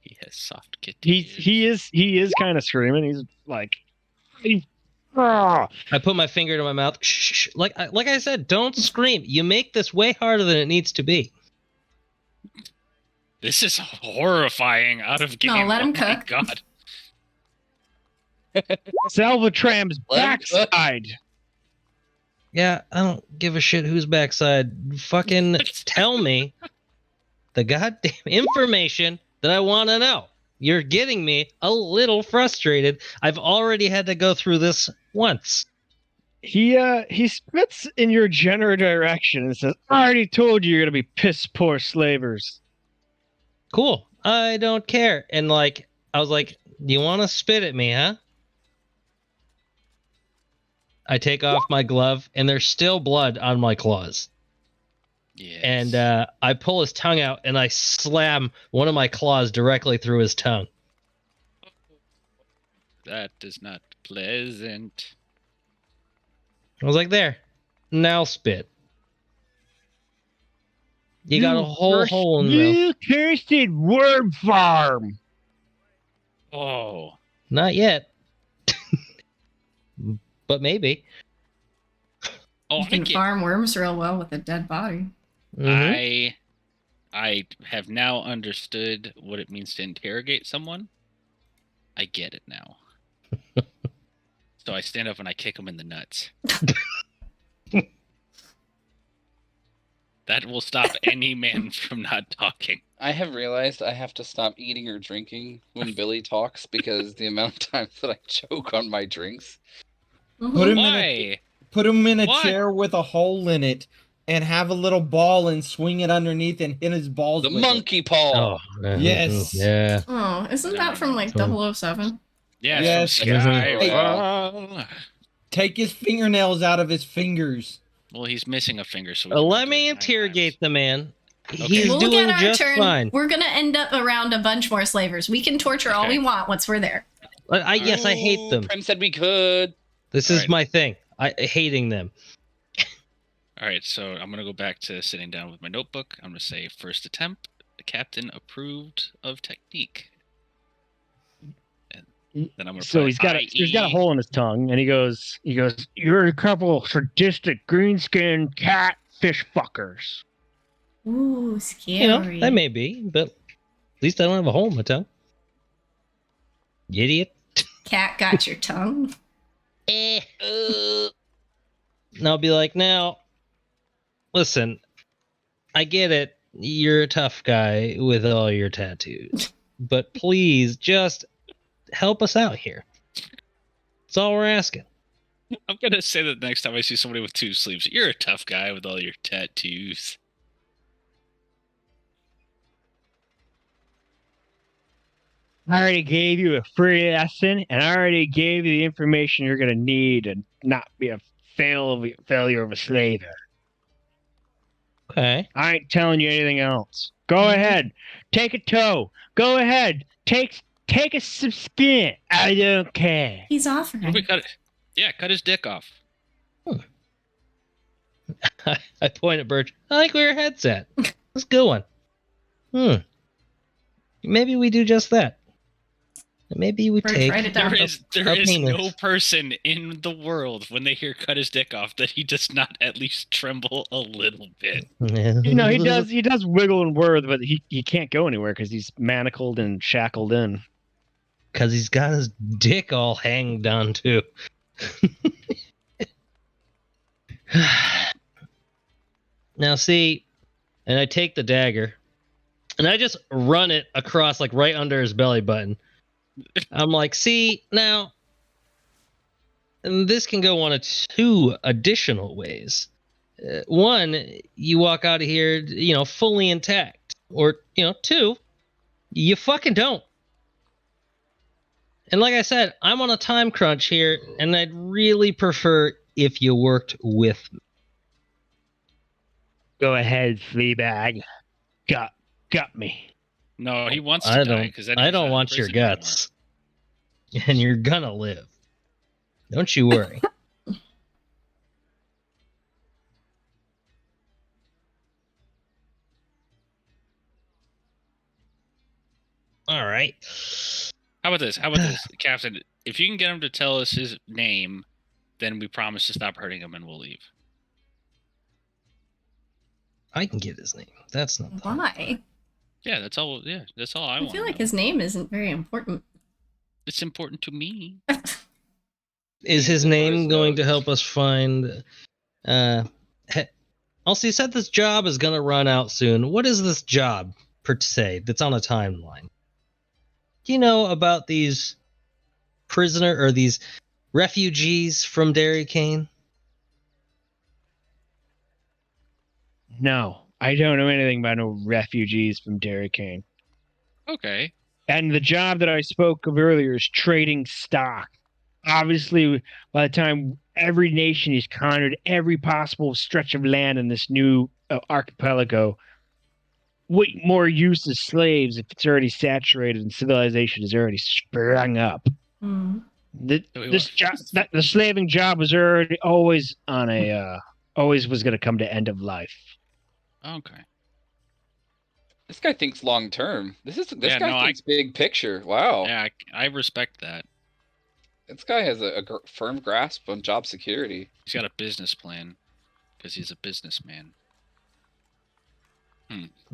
He has soft kitty. He is kind of screaming. He's like, "Ah." I put my finger to my mouth. Shh. Like I said, don't scream. You make this way harder than it needs to be. This is horrifying. Out of game. No, let him Oh my cook. God. Salvatram's Let him cook. backside. Yeah, I don't give a shit whose backside. Fucking tell me the goddamn information that I want to know. You're getting me a little frustrated. I've already had to go through this once. He spits in your general direction and says, "I already told you you're gonna be piss poor slavers." Cool. I don't care. And like, I was like, you want to spit at me, huh? I take off my glove and there's still blood on my claws. Yes. And I pull his tongue out and I slam one of my claws directly through his tongue. That is not pleasant. I was like, there, now spit. You got a whole hole in the mouth. You cursed worm farm. Oh. Not yet. But maybe. Oh, You I can get. farm worms real well with a dead body. Mhm. I have now understood what it means to interrogate someone. I get it now. So I stand up and I kick him in the nuts. That will stop any man from not talking. I have realized I have to stop eating or drinking when Billy talks because the amount of times that I choke on my drinks. Mhm. Put him Why? Put him in a Why? chair with a hole in it and have a little ball and swing it underneath and hit his balls The with monkey paw. Oh, Yes. Yeah. Oh, isn't No, that from no. like Oh. 007? Yeah, Yes. it's from Hey. Skyfall. it. Take his fingernails out of his fingers. Well, he's missing a finger, so we can Let do me it 9 interrogate times. the man. Okay. He's We'll doing get our just turn. fine. We're gonna end up around a bunch more slavers. We can torture all Okay. we want once we're there. Yes, I hate Ooh, them. Prim said we could. This All is right. my thing. I hating them. All right, so I'm going to go back to sitting down with my notebook. I'm going to say first attempt, the captain approved of technique. And then I'm going to So put he's got a IE. hole in his tongue, and he goes, "You're a couple sadistic green-skinned catfish fuckers." Ooh, scary. You know, that may be, but at least I don't have a hole in my tongue. You idiot. Cat got your tongue. And I'll be like, now, listen, I get it. You're a tough guy with all your tattoos. But please just help us out here. That's all we're asking. I'm going to say that next time I see somebody with 2 sleeves. You're a tough guy with all your tattoos. I already gave you a free lesson, and I already gave you the information you're gonna need to not be a failure of a slaver. Okay. I ain't telling you anything else. Go ahead, take a toe. Go ahead, take some skin. I don't care. He's What offering. if we cut it? Yeah, cut his dick off. I point at Birch. I like where your head's at. That's a good one. Maybe we do just that. Maybe we Birch, take. write it down. There a is no penis. person in the world when they hear cut his dick off that he does not at least tremble a little bit. You know, he does wiggle and whir, but he can't go anywhere because he's manacled and shackled in. Because he's got his dick all hanged on too. Now see, and I take the dagger, and I just run it across like right under his belly button. I'm like, see, now And this can go one of two additional ways. One, you walk out of here, fully intact. Or, two, you fucking don't. And like I said, I'm on a time crunch here, and I'd really prefer if you worked with me. Go ahead, Fleabag. Got me. No, he wants I to die don't. because then I he's don't not in want your prison anymore. guts, and you're gonna live. Don't you worry. All right. How about this, Captain? If you can get him to tell us his name, then we promise to stop hurting him and we'll leave. I can get his name. That's not the hard Why? part. Yeah, that's all. Yeah, that's all I want. I feel like his name isn't very important. It's important to me. Is his name going to help us find? Also, you said this job is going to run out soon. What is this job per se that's on a timeline? Do you know about these these refugees from Dairy Cane? No, I don't know anything about no refugees from Dairy Cane. Okay. And the job that I spoke of earlier is trading stock. Obviously, by the time every nation has conquered every possible stretch of land in this new archipelago, what more use as slaves if it's already saturated and civilization has already sprung up? Hmm. The slaving job was always on a always was going to come to end of life. Okay. This guy thinks long term. This Yeah, guy no, thinks big picture. Wow. Yeah, I respect that. This guy has a firm grasp on job security. He's got a business plan because he's a businessman.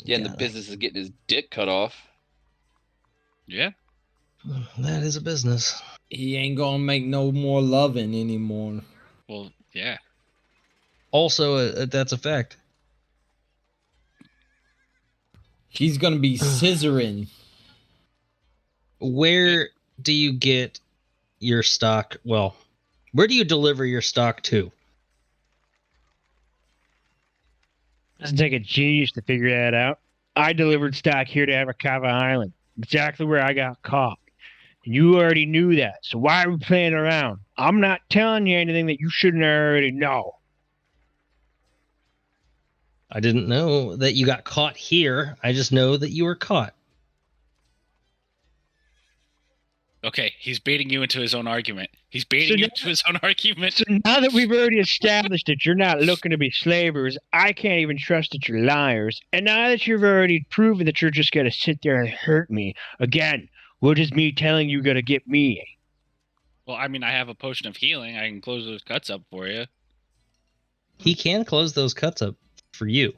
Yeah, and the business is getting his dick cut off. Yeah. That is a business. He ain't gonna make no more loving anymore. Well, yeah. Also, that's a fact. He's gonna be scissoring. Where do you get your stock? Well, where do you deliver your stock to? Doesn't take a genius to figure that out. I delivered stock here to Avacava Island, exactly where I got caught. And you already knew that, so why are we playing around? I'm not telling you anything that you shouldn't already know. I didn't know that you got caught here. I just know that you were caught. Okay, he's baiting you into his own argument. He's baiting you into his own argument. So now that we've already established that you're not looking to be slavers, I can't even trust that you're liars. And now that you've already proven that you're just going to sit there and hurt me, again, what is me telling you going to get me? Well, I mean, I have a potion of healing. I can close those cuts up for you. He can close those cuts up for you.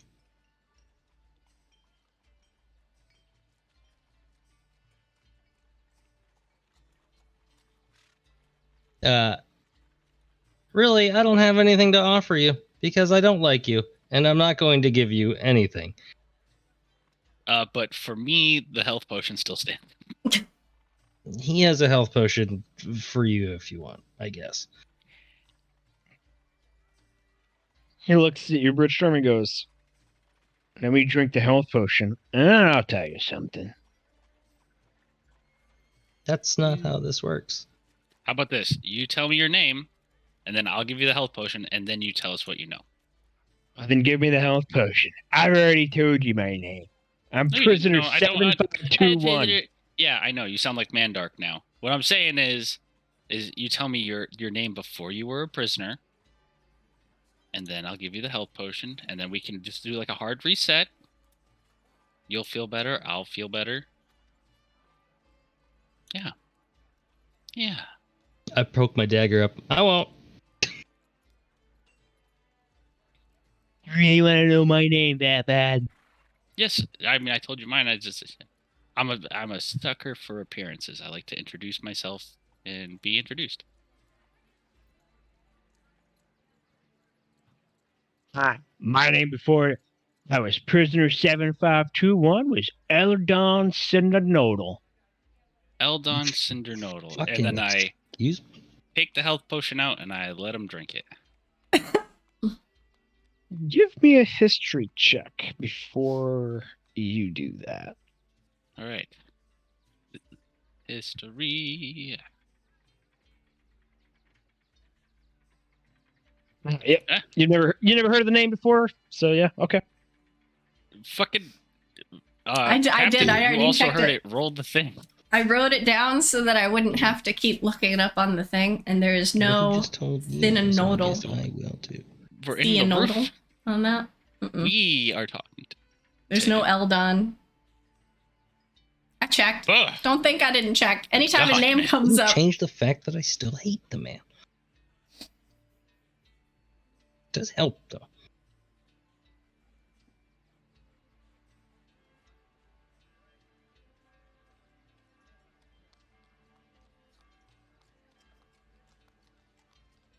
Really, I don't have anything to offer you because I don't like you, and I'm not going to give you anything. But for me, the health potion still stands. He has a health potion for you if you want, I guess. He looks at you, Britstorm, and goes, let me drink the health potion, and then I'll tell you something. That's not how this works. How about this? You tell me your name, and then I'll give you the health potion, and then you tell us what you know. Well, then give me the health potion. I've already told you my name. I'm No, you prisoner didn't. No, I don't- 7521. Yeah, I know. You sound like Mandark now. What I'm saying is you tell me your name before you were a prisoner, and then I'll give you the health potion, and then we can just do like a hard reset. You'll feel better. I'll feel better. Yeah. Yeah. I poke my dagger up. I won't. You really want to know my name that bad? Yes, I mean I told you mine. I'm a sucker for appearances. I like to introduce myself and be introduced. Hi, my name before I was prisoner 7521 was Eldon Cinderonodal. Eldon Cindernodal. Fucking And then excuse me? take the health potion out and I let him drink it. Give me a history check before you do that. All right. History. Yep. Eh. You never heard of the name before, so yeah, okay. Fucking. I did. Captain, I already you also checked heard it. it. Rolled the thing. I wrote it down so that I wouldn't have to keep looking it up on the thing, and there is What he no just told me, thinonodal. so I guess I will too. We're in the roof. theonodal on that. Mm-mm. We are talking. There's no Eldon. I checked. Ugh. Don't think I didn't check. Anytime a God, name man. comes up, Change the fact that I still hate the man. Does help though.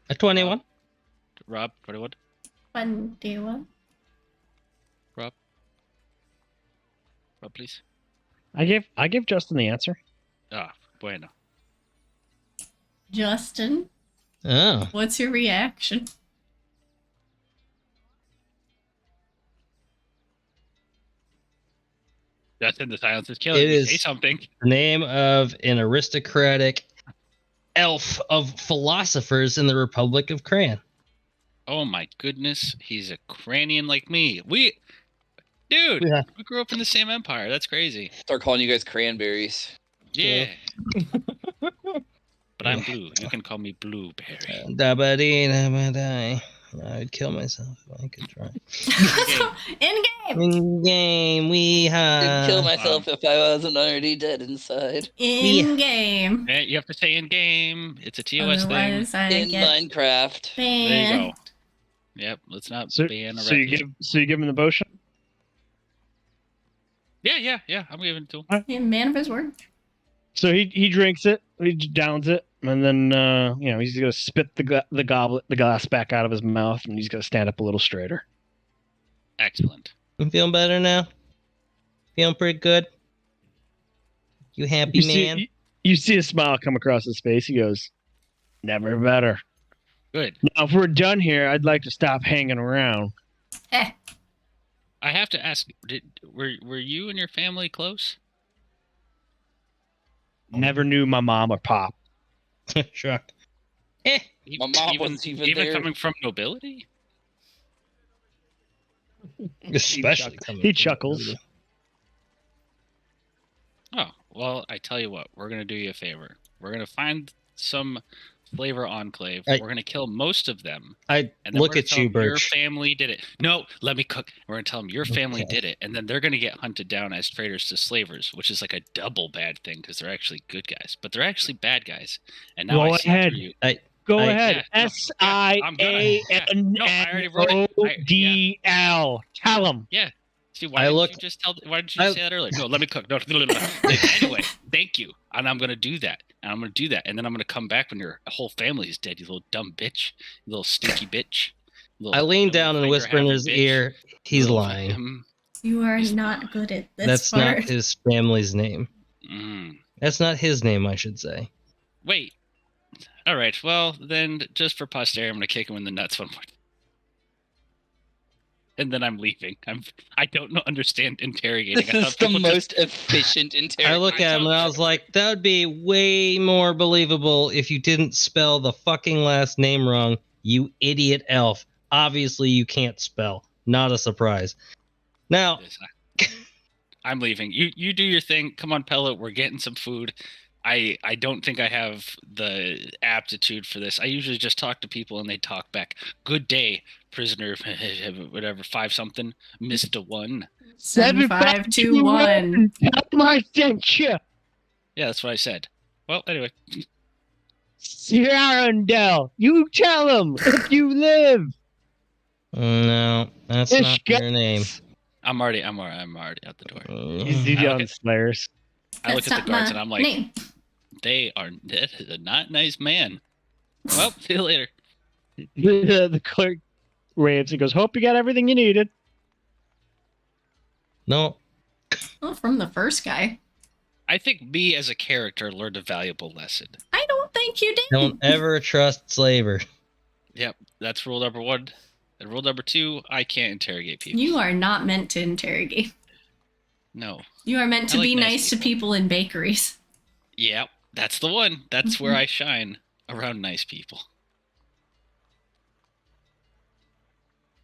A 21. Rob, 21. 21. Rob, please. I give Justin the answer. Ah, bueno. Justin, Oh. what's your reaction? Justin, the silence is killing It me. is- Say something. The name of an aristocratic elf of philosophers in the Republic of Cran. Oh my goodness, he's a Cranian like me. Dude, Yeah. we grew up in the same empire. That's crazy. Start calling you guys cranberries. Yeah. But I'm blue. You can call me Blueberry. Da-ba-dee-da-ba-die. I would kill myself if I could try. In game. In game, we I'd kill have. myself if I wasn't already dead inside. In game. Eh, you have to say in game. It's a TOS thing. Otherwise, I In get Minecraft. There you banned. go. Yep. Let's not So, ban a so you give him the potion. Yeah. I'm giving it to him. Yeah, man of his word. So he drinks it, he downs it, and then he's gonna spit the glass back out of his mouth, and he's gonna stand up a little straighter. Excellent. You feeling better now? Feeling pretty good? You happy, man? You see a smile come across his face. He goes, "Never better." Good. Now, if we're done here, I'd like to stop hanging around. I have to ask, were you and your family close? Never knew my mom or pop. Shocked. My mom wasn't even there. coming from nobility? Especially coming He from chuckles. Nobility. Oh, well, I tell you what, we're going to do you a favor. We're going to find some flavor enclave. We're going to kill most of them. I And then look we're gonna at tell you, them your Birch. family did it. No, let me cook. We're going to tell them your family Okay. did it. And then they're going to get hunted down as traitors to slavers, which is like a double bad thing because they're actually good guys. But they're actually bad guys. And now Go I see ahead. through you. Go I- ahead. yeah, no, No, I already wrote it. SIANODL. Tell him. See, why didn't you just say that earlier? No, let me cook. No. Anyway, thank you. And I'm going to do that. And I'm going to do that. And then I'm going to come back when your whole family is dead, you little dumb bitch. You little stinky bitch. I lean down and whisper in his ear, he's lying. You are not good at this That's part. not his family's name. That's not his name, I should say. Wait. All right. Well, then, just for posterity, I'm going to kick him in the nuts one more time. And then I'm leaving. I don't understand interrogating. This is the most efficient interrogation. I look at him and I was like, that would be way more believable if you didn't spell the fucking last name wrong, you idiot elf. Obviously, you can't spell. Not a surprise. Now, I'm leaving. You do your thing. Come on, Pellet. We're getting some food. I don't think I have the aptitude for this. I usually just talk to people and they talk back. Good day, prisoner, whatever, 5-something, Mr. 1. 7521. Tell him I sent you. Yeah, that's what I said. Well, anyway. Arundel. You tell him if you live. no, that's Ish not your guts. name. I'm already out the door. He's I on look Slayers. I look That's at the not guards my and I'm like, name. that is a not nice man. Well, see you later. The clerk waves and goes, "Hope you got everything you needed." No, Well, from the first guy. I think me as a character learned a valuable lesson. I don't think think you did? Don't ever trust slaver. Yep, that's rule number 1. And rule number 2, I can't interrogate people. You are not meant to interrogate. No. You are meant to I like be nice nice to people. people in bakeries. Yep, that's the one. That's where I shine, around nice people.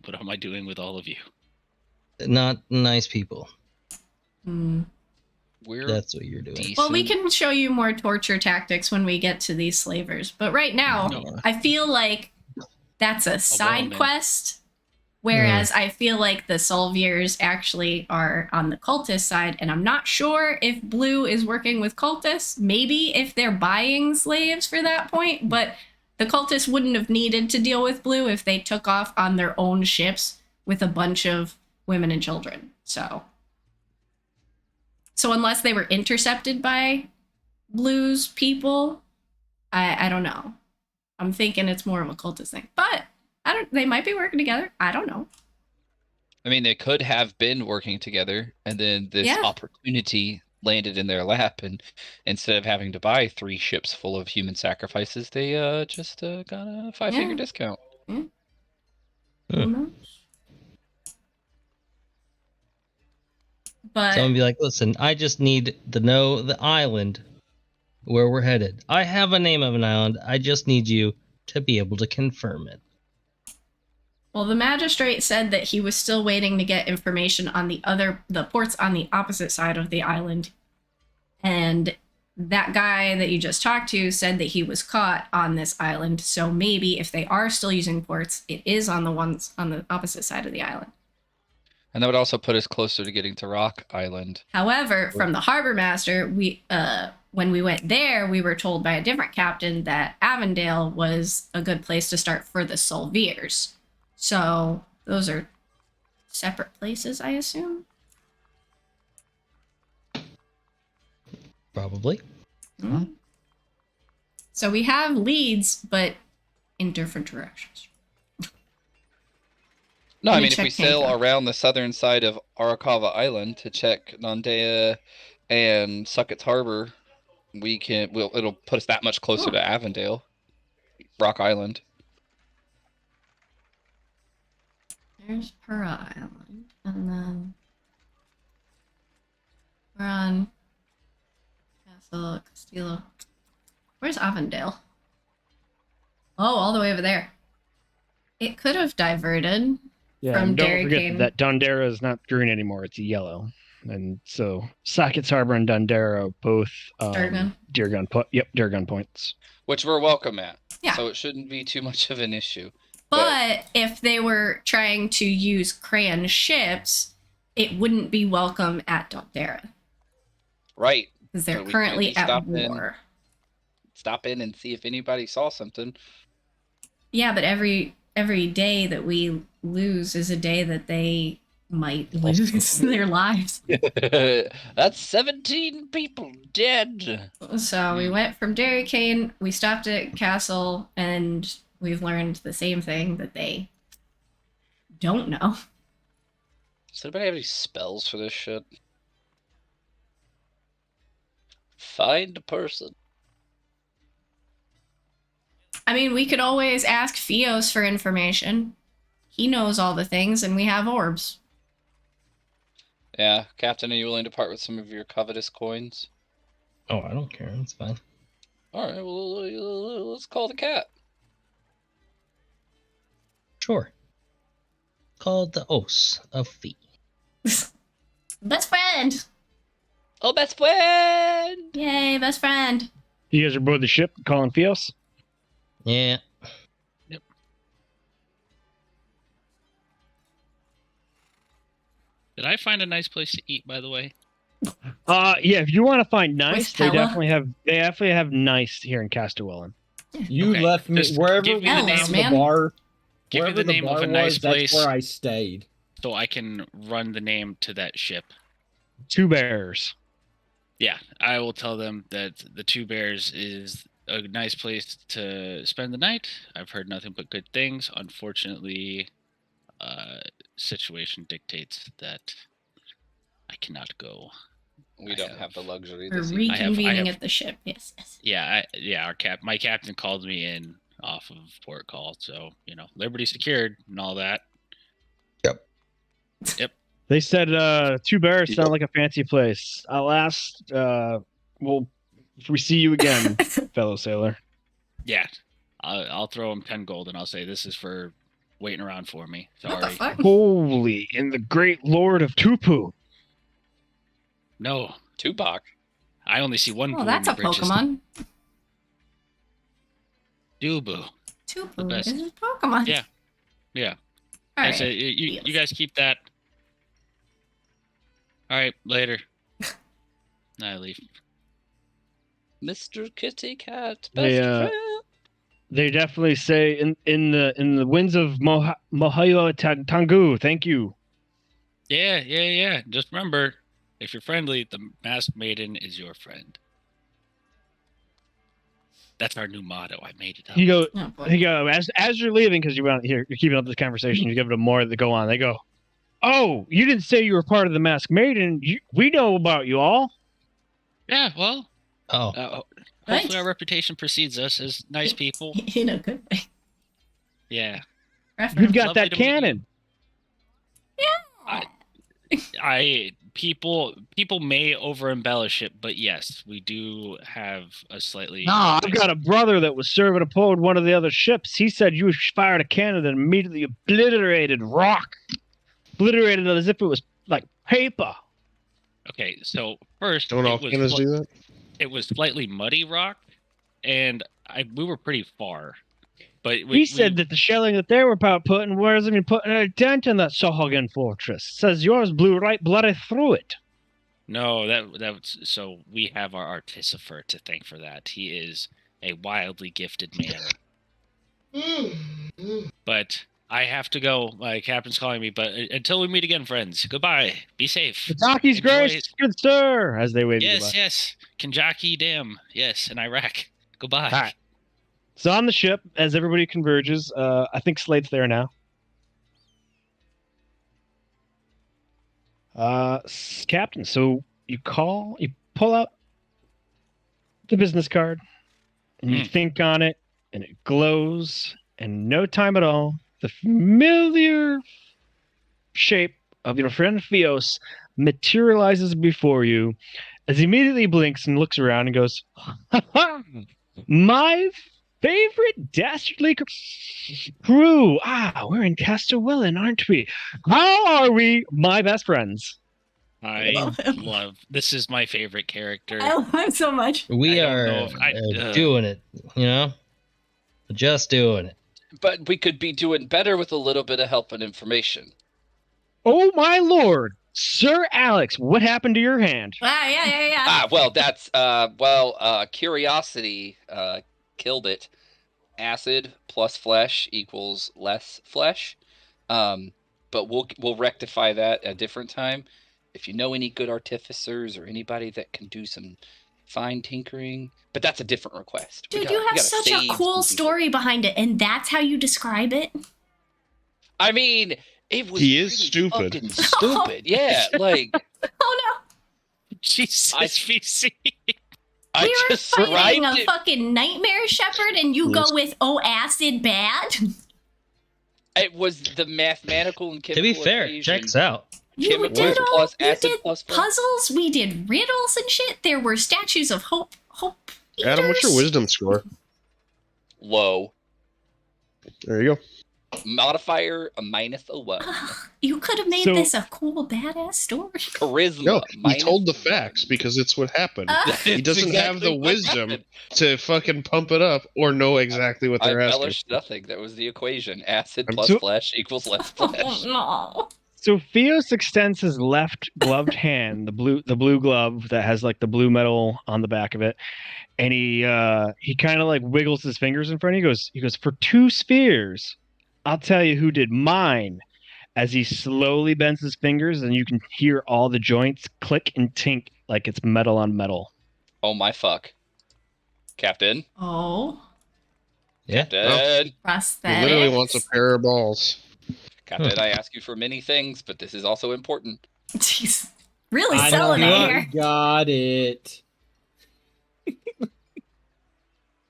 What am I doing with all of you? Not nice people. Hmm. We're That's what you're doing. decent. Well, we can show you more torture tactics when we get to these slavers. But right now, No. I feel like that's a side man. quest. Whereas I feel like the Solvears actually are on the cultist side. And I'm not sure if Blue is working with cultists. Maybe if they're buying slaves for that point. But the cultists wouldn't have needed to deal with Blue if they took off on their own ships with a bunch of women and children. So unless they were intercepted by Blue's people, I don't know. I'm thinking it's more of a cultist thing. But they might be working together. I don't know. I mean, they could have been working together, and then this opportunity landed in their lap, and instead of having to buy 3 ships full of human sacrifices, they just got a 5-figure discount. Yeah. Who knows? But Someone be like, listen, I just need to know the island where we're headed. I have a name of an island. I just need you to be able to confirm it. well, the magistrate said that he was still waiting to get information on the ports on the opposite side of the island. And that guy that you just talked to said that he was caught on this island. So maybe if they are still using ports, it is on the ones on the opposite side of the island. And that would also put us closer to getting to Rock Island. However, from the harbor master, when we went there, we were told by a different captain that Avondale was a good place to start for the Solvears. So those are separate places, I assume. Probably. Mm. So we have leads, but in different directions. No, Let I me mean, if we check sail Hancock. around the southern side of Arakawa Island to check Nandea and Succott's Harbor, it'll put us that much closer to Avondale, Rock Island. There's Pura Island, and then we're on Castle Castillo. Where's Avondale? Oh, all the way over there. It could have diverted. Yeah, From and don't Dairy forget King. that Dondera is not green anymore; it's yellow. And so Sackett's Harbor and Dondera are both Durgan. Durgan points. Which we're welcome at. Yeah. So it shouldn't be too much of an issue. But if they were trying to use Crayon ships, it wouldn't be welcome at Dondera. Right. Because they're So we can currently least at stop war. Stop in and see if anybody saw something. Yeah, but every day that we lose is a day that they might lose their lives. That's 17 people dead. So we went from Dairy Cane, we stopped at Castle, and we've learned the same thing that they don't know. Does anybody have any spells for this shit? Find a person. I mean, we could always ask Fios for information. He knows all the things, and we have orbs. Yeah, Captain, are you willing to part with some of your covetous coins? Oh, I don't care. It's fine. All right, well, let's call the cat. Sure. Called the Os of Fee. Best friend! Oh, best friend! Yay, best friend! You guys are aboard the ship calling Fios? Yeah. Did I find a nice place to eat, by the way? Yeah, if you want to find nice, With they Pella? definitely have nice here in Castellwellin. You Okay, left me just wherever give me the we name. found Man. the bar. Give me Wherever the name of bar a nice was, place That's where I stayed. so I can run the name to that ship. Two Bears. Yeah, I will tell them that the Two Bears is a nice place to spend the night. I've heard nothing but good things. Unfortunately, situation dictates that I cannot go. We don't have the luxury We're this evening. reconvening at the ship. Yes, yes. Yeah, my captain called me in off of port call, so Liberty secured and all that. Yep. They said Two Bears sound like a fancy place. I'll ask. Well, if we see you again, fellow sailor. Yeah, I'll throw him 10 gold and I'll say this is for waiting around for me. Sorry. What the fuck? Holy, in the great lord of Tupu. No, Tupac. I only see one. Oh, that's a Pokemon. Dubu. Tupu best. is a Pokemon. Yeah. All I right. say you guys keep that. All right, later. I leave. Mr. Kitty Cat, best They, friend. They definitely say in the winds of Mohayo Tangu. Thank you. Yeah. Just remember, if you're friendly, the masked maiden is your friend. That's our new motto. I made it up. He go as you're leaving because you're keeping up this conversation. You give them more that go on. They go, "Oh, you didn't say you were part of the masked maiden. We know about you all." Yeah, well. Oh. Hopefully our reputation precedes us as nice people. In a good way. Yeah. You've got Lovely that to meet you. cannon. People may over embellish it, but yes, we do have a slightly. Nah, I've got a brother that was serving aboard one of the other ships. He said you fired a cannon and immediately obliterated rock. Obliterated it as if it was like paper. Okay, so first Don't all cannons do that? It was slightly muddy rock, and we were pretty far. But He said that the shelling that they were putting wasn't even putting a dent in that Sohogan fortress. Says yours blew right bloody through it. No, that's so we have our artificer to thank for that. He is a wildly gifted man. But I have to go. My captain's calling me. But until we meet again, friends, goodbye. Be safe. Kentucky's grace, good sir. As they wave goodbye. Yes. Kentucky Dam. Yes, in Iraq. Goodbye. All right. So on the ship, as everybody converges, I think Slade's there now. Captain, so you pull out the business card, and you think on it, and it glows, and no time at all, the familiar shape of your friend Fios materializes before you as he immediately blinks and looks around and goes, "Ha! My favorite dastardly crew. We're in Castellwellen, aren't we? How are we, my best friends?" I love this. Is my favorite character. I love him so much. We are doing it, just doing it. But we could be doing better with a little bit of help and information. Oh my lord, Sir Alex, what happened to your hand? Yeah. Well, that's curiosity killed it. Acid plus flesh equals less flesh. But we'll rectify that a different time. If you know any good artificers or anybody that can do some fine tinkering, but that's a different request. Dude, you have such a cool story behiund it, and that's how you describe it? I mean, it was stupid. Fucking stupid. Yeah, like. Oh no. Jesus, VC. We were fighting a fucking nightmare shepherd, and you go with acid bad? It was the mathematical and chemical. To be fair, equation. checks out. You did puzzles, we did riddles and shit. There were statues of hope eaters. Adam, what's your wisdom score? Low. There you go. Modifier a -1. You could have made this a cool, badass story. Charisma. No, he told the facts because it's what happened. He doesn't have the wisdom to fucking pump it up or know exactly what they're I asking. embellished nothing. That was the equation. Acid plus flesh equals less flesh. Oh, no. So Fios extends his left gloved hand, the blue glove that has like the blue metal on the back of it, and he kind of like wiggles his fingers in front of you. He goes, "For 2 spheres, I'll tell you who did mine." As he slowly bends his fingers, and you can hear all the joints click and tink like it's metal on metal. Oh my fuck, Captain! Oh, yeah. Captain! Prosthetics. He literally wants a pair of balls. Captain, I ask you for many things, but this is also important. Jeez. Really I know selling it how here. you got it.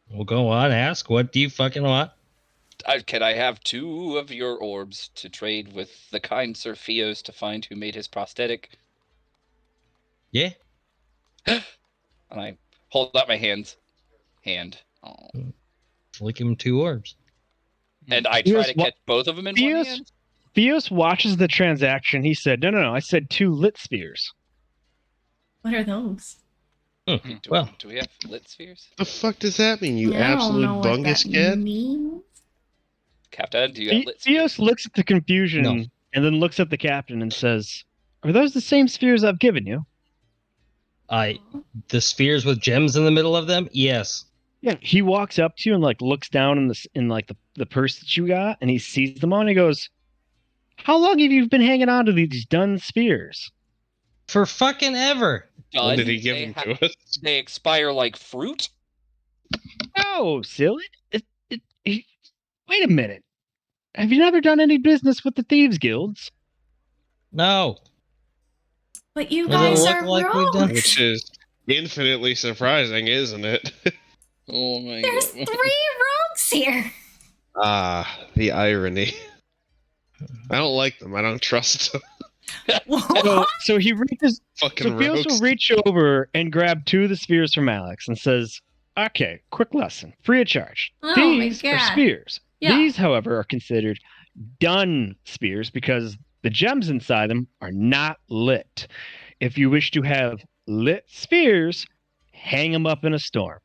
Well, go on, ask. What do you fucking want? Can I have 2 of your orbs to trade with the kind Sir Fios to find who made his prosthetic? Yeah. And I hold out my hand. Oh. Flick him 2 orbs. And I try Fios to wa- catch both of them in one Fios- hand. Theos watches the transaction. He said, no, I said 2 lit spheres. What are those? Well, Do we have lit spheres? The fuck does that mean, you I don't absolute know what bungus that kid? means. Captain, do you have lit spheres? Theos looks at the confusion No. and then looks at the captain and says, are those the same spheres I've given you? the spheres with gems in the middle of them? Yes. Yeah, he walks up to you and like looks down in the purse that you got, and he sees them all and he goes, how long have you been hanging on to these done spheres? For fucking ever. When did he Done? give They them ha- to us? They expire like fruit? Oh, silly. Wait a minute. Have you never done any business with the Thieves Guilds? No. But you Does it guys look are like we've done- Which is infinitely surprising, isn't it? Oh my There's 3 rogues here. Ah, the irony. I don't like them. I don't trust them. So he reaches. Fucking So Fios will rogues. reach over and grab 2 of the spheres from Alex and says, okay, quick lesson, free of charge. Oh my These are God. spheres. Yeah. These, however, are considered done spheres because the gems inside them are not lit. If you wish to have lit spheres, hang them up in a storm.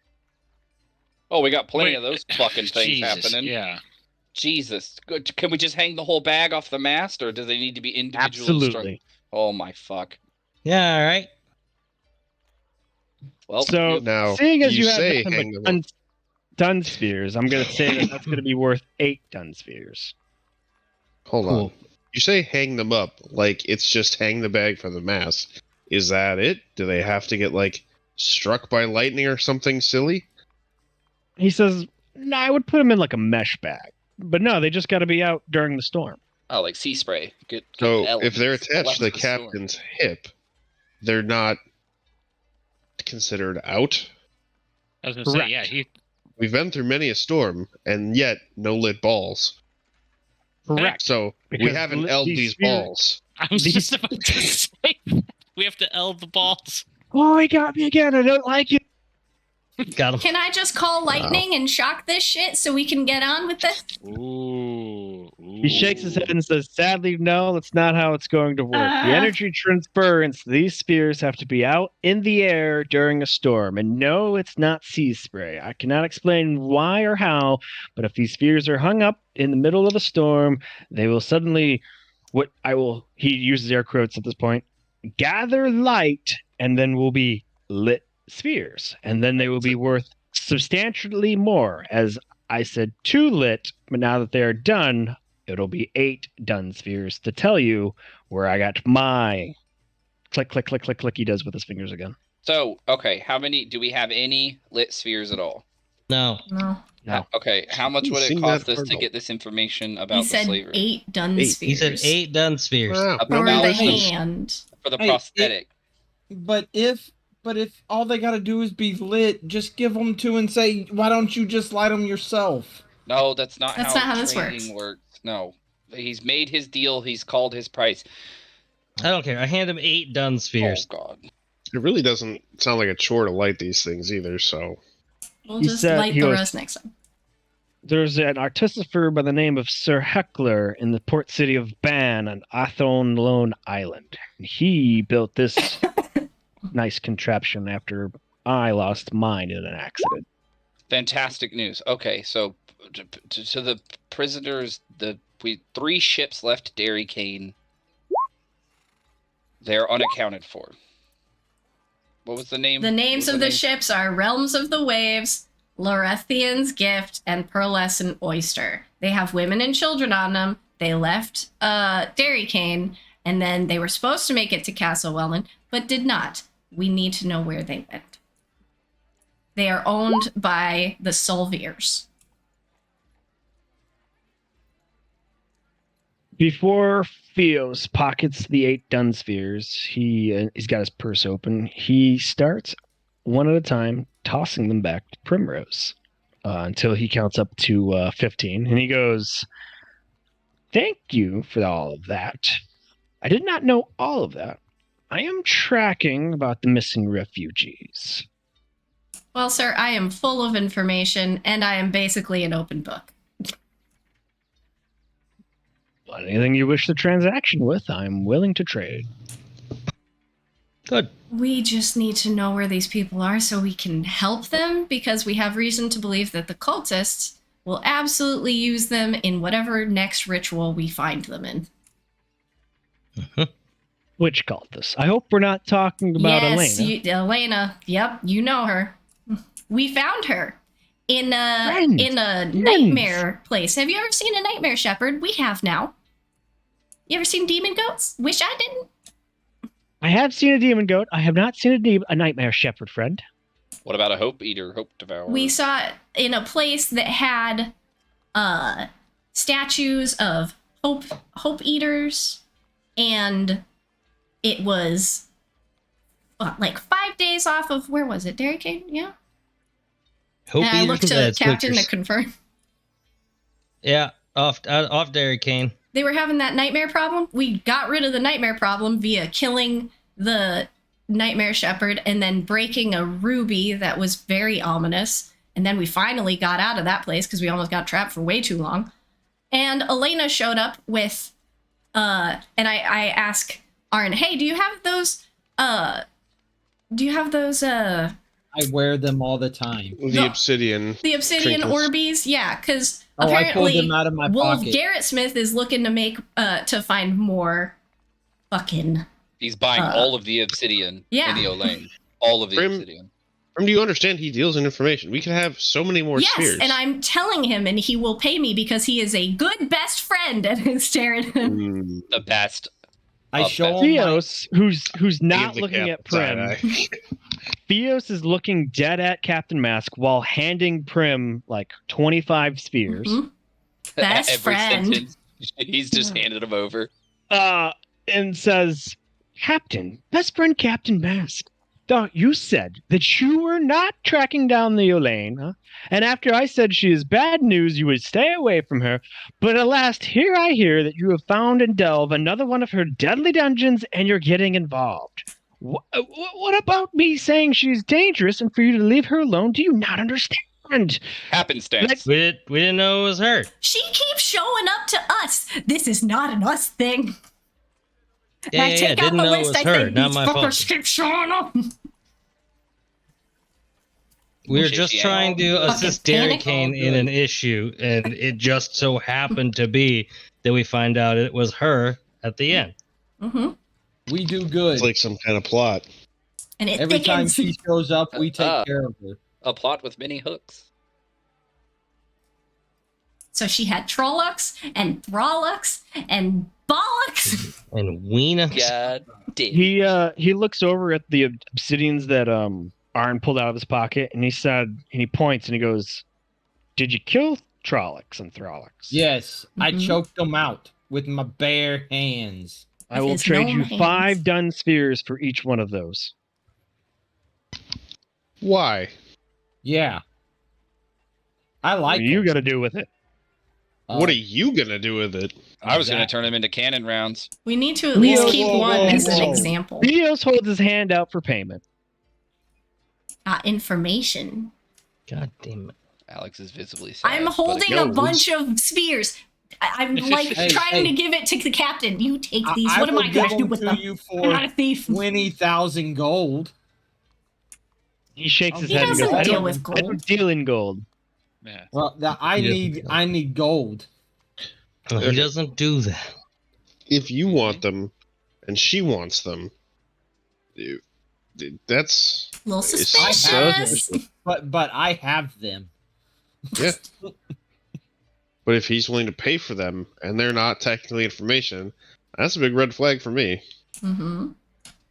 Oh, we got plenty Wait, of those fucking things Jesus, happening. Yeah. Jesus. Good. Can we just hang the whole bag off the mast, or do they need to be individually strung? Absolutely. Oh my fuck. Yeah, all right. Well, So, Now, seeing as you you have say nothing hang but them up. done spheres, I'm going to say that that's going to be worth 8 done spheres. Hold Cool. on. You say hang them up like it's just hang the bag from the mast. Is that it? Do they have to get like struck by lightning or something silly? He says, no, I would put them in like a mesh bag. But no, they just got to be out during the storm. oh, like sea spray. Good. So elements. if they're attached to the Electric storm. captain's hip, they're not considered out. I was gonna say, Correct. yeah, We've been through many a storm, and yet no lit balls. Correct. So we Because haven't lit- L'd these these spheres- balls. I was These- just about to say we have to L the balls. Oh, he got me again. I don't like it. Got him. Can I just call lightning and shock this shit so we can get on with this? Ooh. He shakes his head and says, sadly, no, that's not how it's going to work. The Uh. energy transference, these spheres have to be out in the air during a storm. And no, it's not sea spray. I cannot explain why or how, but if these spheres are hung up in the middle of a storm, they will suddenly, he uses air quotes at this point, gather light and then will be lit spheres. And then they will be worth substantially more. As I said 2 lit, but now that they are done, it'll be 8 done spheres to tell you where I got my click, click, click, click, click. He does with his fingers again. So, okay, how many do we have any lit spheres at all? No. No. No. Okay, how much would it Sing cost that us to cardinal. get this information about He the said slavery? 8 done 8. He spheres. said 8 done spheres. Wow. About For the the- hand. for the Hey, prosthetic. But if all they got to do is be lit, just give them 2 and say, why don't you just light them yourself? No, that's not That's how not how this trading works. No. He's made his deal, he's called his price. I don't care. I hand him 8 done spheres. Oh god. It really doesn't sound like a chore to light these things either, so. We'll He just said- light he the goes- rest next time. There's an artificer by the name of Sir Heckler in the port city of Ban on Athlone Island. He built this nice contraption after I lost mine in an accident. Fantastic news. Okay, so to the prisoners, 3 ships left Dairy Cane. They're unaccounted for. What was the name? The names What of was the ships are Realms of the Waves, Lorethian's Gift, and Pearlescent Oyster. They have women and children on them. They left Dairy Cane, and then they were supposed to make it to Castle Wellman, but did not. We need to know where they went. They are owned by the Solvears. Before Theos pockets the 8 dun spheres, he's got his purse open. He starts one at a time, tossing them back to Primrose until he counts up to 15. And he goes, "Thank you for all of that. I did not know all of that. I am tracking about the missing refugees." Well, sir, I am full of information, and I am basically an open book. But anything you wish to transaction with, I'm willing to trade. Good. We just need to know where these people are so we can help them, because we have reason to believe that the cultists will absolutely use them in whatever next ritual we find them in. Which cultist? I hope we're not talking about yes, Elena. Elena. Yep, you know her. We found her in a Friends. nightmare place. Have you ever seen a nightmare shepherd? We have now. You ever seen demon goats? Wish I didn't. I have seen a demon goat. I have not seen a nightmare shepherd, friend. What about a hope eater, hope devourer? We saw it in a place that had statues of hope eaters, and it was like 5 days off of, where was it? Dairy Cane? Yeah. Hope And I eaters looked with to ads, Captain to pictures. confirm. Yeah, off Dairy Cane. They were having that nightmare problem. We got rid of the nightmare problem via killing the nightmare shepherd and then breaking a ruby that was very ominous. And then we finally got out of that place because we almost got trapped for way too long. And Elena showed up with, and I ask Arn, hey, do you have those, I wear them all the time. The obsidian. the obsidian trinkets. Orbeez? Yeah, because I pulled apparently them out of my Wolf pocket. Garrett Smith is looking to make, to find more fucking... He's buying all of the obsidian yeah. in the Olane. All of the Grim- obsidian. Do you understand he deals in information? We could have so many more Yes, spheres. and I'm telling him, and he will pay me because he is a good best friend. And I stare at him. The best. I Oh, show that's- him. Theos, who's not Give the looking at captain Prim. side eye. Theos is looking dead at Captain Mask while handing Prim like 25 spheres. Mhm. Best Every friend. sentence, he's just handed him over. And says, "Captain, best friend Captain Mask, thought you said that you were not tracking down the Olane, huh? And after I said she is bad news, you would stay away from her. But at last, here I hear that you have found and delved another one of her deadly dungeons, and you're getting involved. What about me saying she's dangerous and for you to leave her alone? Do you not understand?" Happenstance. We didn't know it was her. She keeps showing up to us. This is not an us thing. Yeah, I take out didn't the know it list. was I her. think Not these my fuckers fault. keep showing up. We were Shit, just yeah. trying to Fucking assist Dairy panic. Cane in an issue, and it just so happened to be that we find out it was her at the end. Mm-hmm. We do good. It's like some kind of plot. And it Every time thickens. she shows up, we take care of her. A plot with many hooks. So she had Trollux and Thrallux and Bollux. And Weena. God damn. He looks over at the obsidians that Arn pulled out of his pocket, and he said, and he points and he goes, "Did you kill Trollux and Thrallux?" Yes, I Mhm. choked them out with my bare hands. I With will his trade gnome you hands. 5 dun spheres for each one of those. Why? Yeah. I like What you them. got to do with it? What are you gonna do with it? I was going to Exactly. turn him into cannon rounds. We need to at least Whoa, keep whoa, one whoa, as an whoa. example. Theos holds his hand out for payment. Information. God damn it. Alex is visibly sad. I'm but holding again, a bunch of spheres. I'm like Hey, trying hey. to give it to the captain. You take these. I What am will I give going to do with to them? you I'm for not a thief. 20,000 gold. He shakes his He head and doesn't goes, deal I with don't gold." deal in gold." Yeah. Well, I need gold. Well, he doesn't do that. If you want them, and she wants them, that's A little it's suspicious. But I have them. yeah. But if he's willing to pay for them and they're not technically information, that's a big red flag for me. Mm-hmm.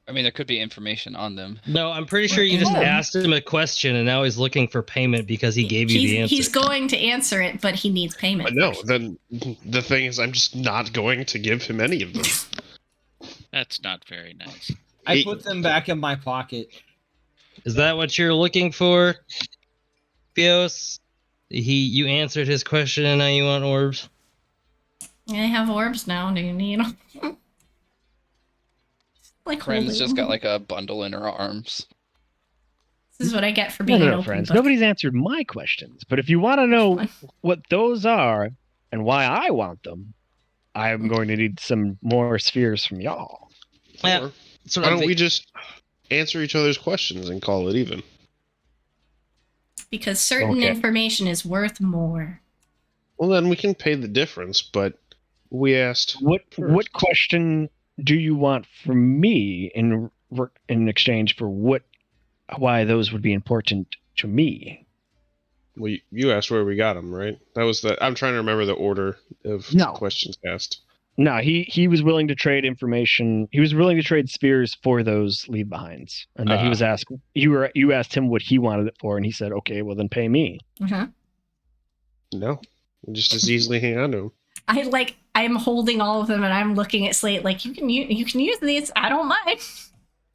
I mean, there could be information on them. No, I'm pretty sure We're you just in them. asked him a question and now he's looking for payment because he gave you the answer. He's going to answer it, but he needs payment. But no, first. then the thing is, I'm just not going to give him any of them. That's not very nice. I put them back in my pocket. Is that what you're looking for, Bios? You answered his question and now you want orbs? I have orbs now. Do you need them? Like Friend's holding just got them. like a bundle in her arms. This is what I get for being an open friends. book. Nobody's answered my questions. But if you want to know what those are and why I want them, I'm going to need some more spheres from y'all. Yeah. Or So why don't we just answer each other's questions and call it even? Because certain Okay. information is worth more. Well, then we can pay the difference, but we asked. What first. question do you want from me in exchange for why those would be important to me? Well, you asked where we got them, right? That was the. I'm trying to remember the order of No. questions asked. No, he was willing to trade information. He was willing to trade spheres for those leave behinds, and then he was asked. You asked him what he wanted it for, and he said, "Okay, well then pay me." Uh-huh. No, we just as easily hang on to them. I'm holding all of them and I'm looking at Slate like you can use these. I don't mind.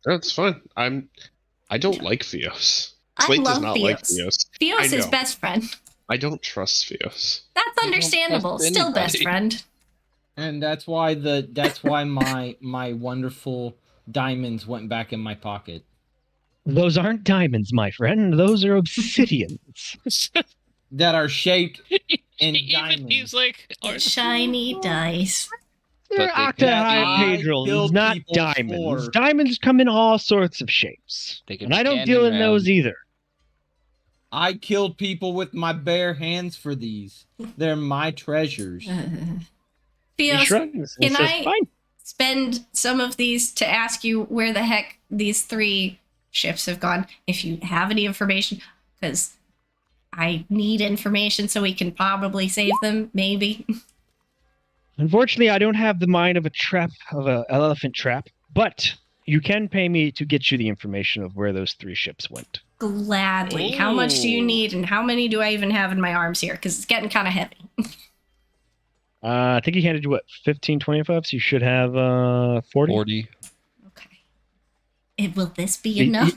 That's fine. I don't like Fios. I Slate love does not Fios. like Fios. Fios I is know. best friend. I don't trust Fios. That's don't understandable. trust Still best anybody. friend. And that's why my wonderful diamonds went back in my pocket. Those aren't diamonds, my friend. Those are obsidians. That are shaped in Even diamonds. he's like, It's shiny dice. They're But they can be- octahedrons, not people diamonds. for- Diamonds come in all sorts of shapes, They can and I don't stand deal in in those round. either. I killed people with my bare hands for these. They're my treasures. He Fios, shrugs and can says, I- "Fine." spend some of these to ask you where the heck these 3 ships have gone, if you have any information, because I need information so we can probably save them, maybe. Unfortunately, I don't have the mind of an elephant trap, but you can pay me to get you the information of where those 3 ships went. Gladly. How much do you Ooh. need, and how many do I even have in my arms here? Because it's getting kind of heavy. I think he handed you what, 15, 25, so you should have 40. 40. Okay. Will this be enough?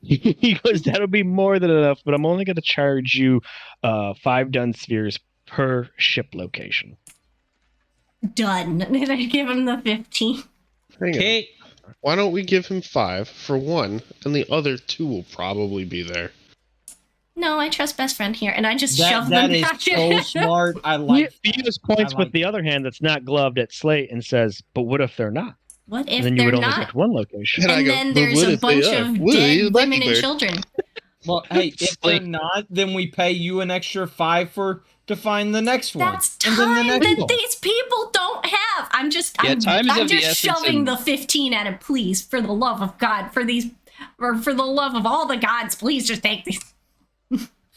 He goes, that'll be more than enough, but I'm only going to charge you 5 dun spheres per ship location. Done. Did I give him the 15? Hang on. Okay. Why don't we give him 5 for 1, and the other 2 will probably be there. No, I trust best friend here, and I just That shove them is back so in. smart. I like He that. just points I with like the other hand that's not gloved at Slate and says, but what if they're not? What if And then you they're would only not? get one location. And I And go, then "But there's what a if they bunch are? of What are you, dead lucky women and bird?" children. Well, hey, if they're Like- not, then we pay you an extra 5 to find the next one. That's And time then the next that one. these people don't have. I'm just Yeah, time is I'm of the just essence shoving and- the 15 at him, please, for the love of God, for the love of all the gods, please just take these.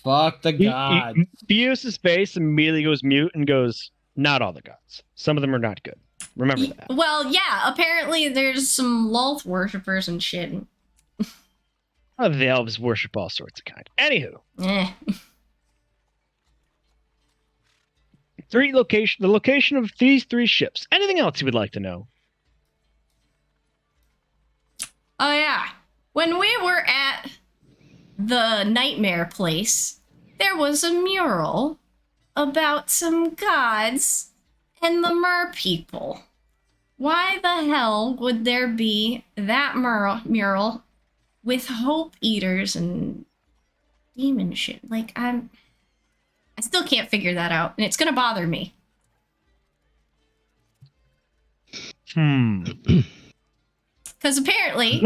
Fuck the god. Theos' face immediately goes mute and goes, not all the gods. Some of them are not good. Remember that. Well, yeah, apparently there's some Lolth worshippers and shit. The elves worship all sorts of kind. Anywho, Eh. the location of these 3 ships. Anything else you would like to know? Oh yeah. When we were at the nightmare place, there was a mural about some gods and the mer people. Why the hell would there be that mural with hope eaters and demon shit? Like, I still can't figure that out, and it's gonna bother me. Because apparently,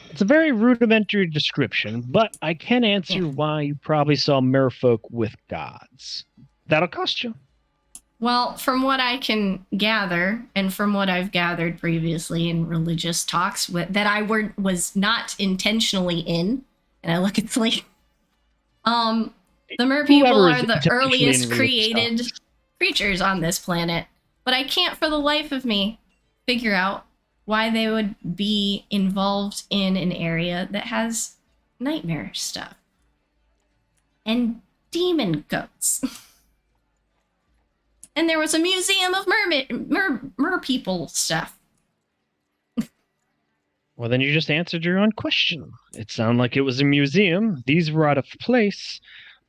It's a very rudimentary description, but I can answer Yeah. why you probably saw merfolk with gods. That'll cost you. well, from what I can gather, and from what I've gathered previously in religious talks that I was not intentionally in, and I look at Slate, the mer people Whoever is are the intentionally earliest in religious created talks. creatures on this planet, but I can't for the life of me figure out why they would be involved in an area that has nightmare stuff and demon goats. And there was a museum of mer people stuff. Well, then you just answered your own question. It sounded like it was a museum. These were out of place.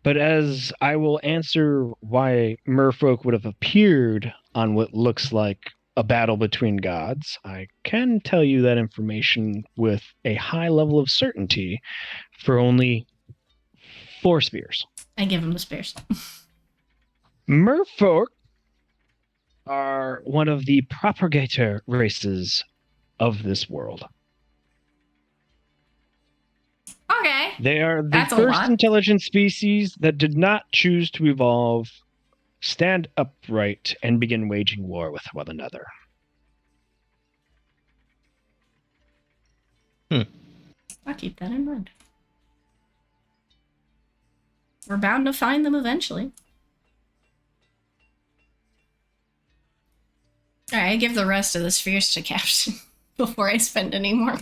But as I will answer why merfolk would have appeared on what looks like a battle between gods, I can tell you that information with a high level of certainty for only 4 spears. I give him the spears. Merfolk are one of the propagator races of this world. Okay. They are the That's a first lot. intelligent species that did not choose to evolve, stand upright, and begin waging war with one another. I'll keep that in mind. We're bound to find them eventually. Alright, I give the rest of the spheres to Captain before I spend any more.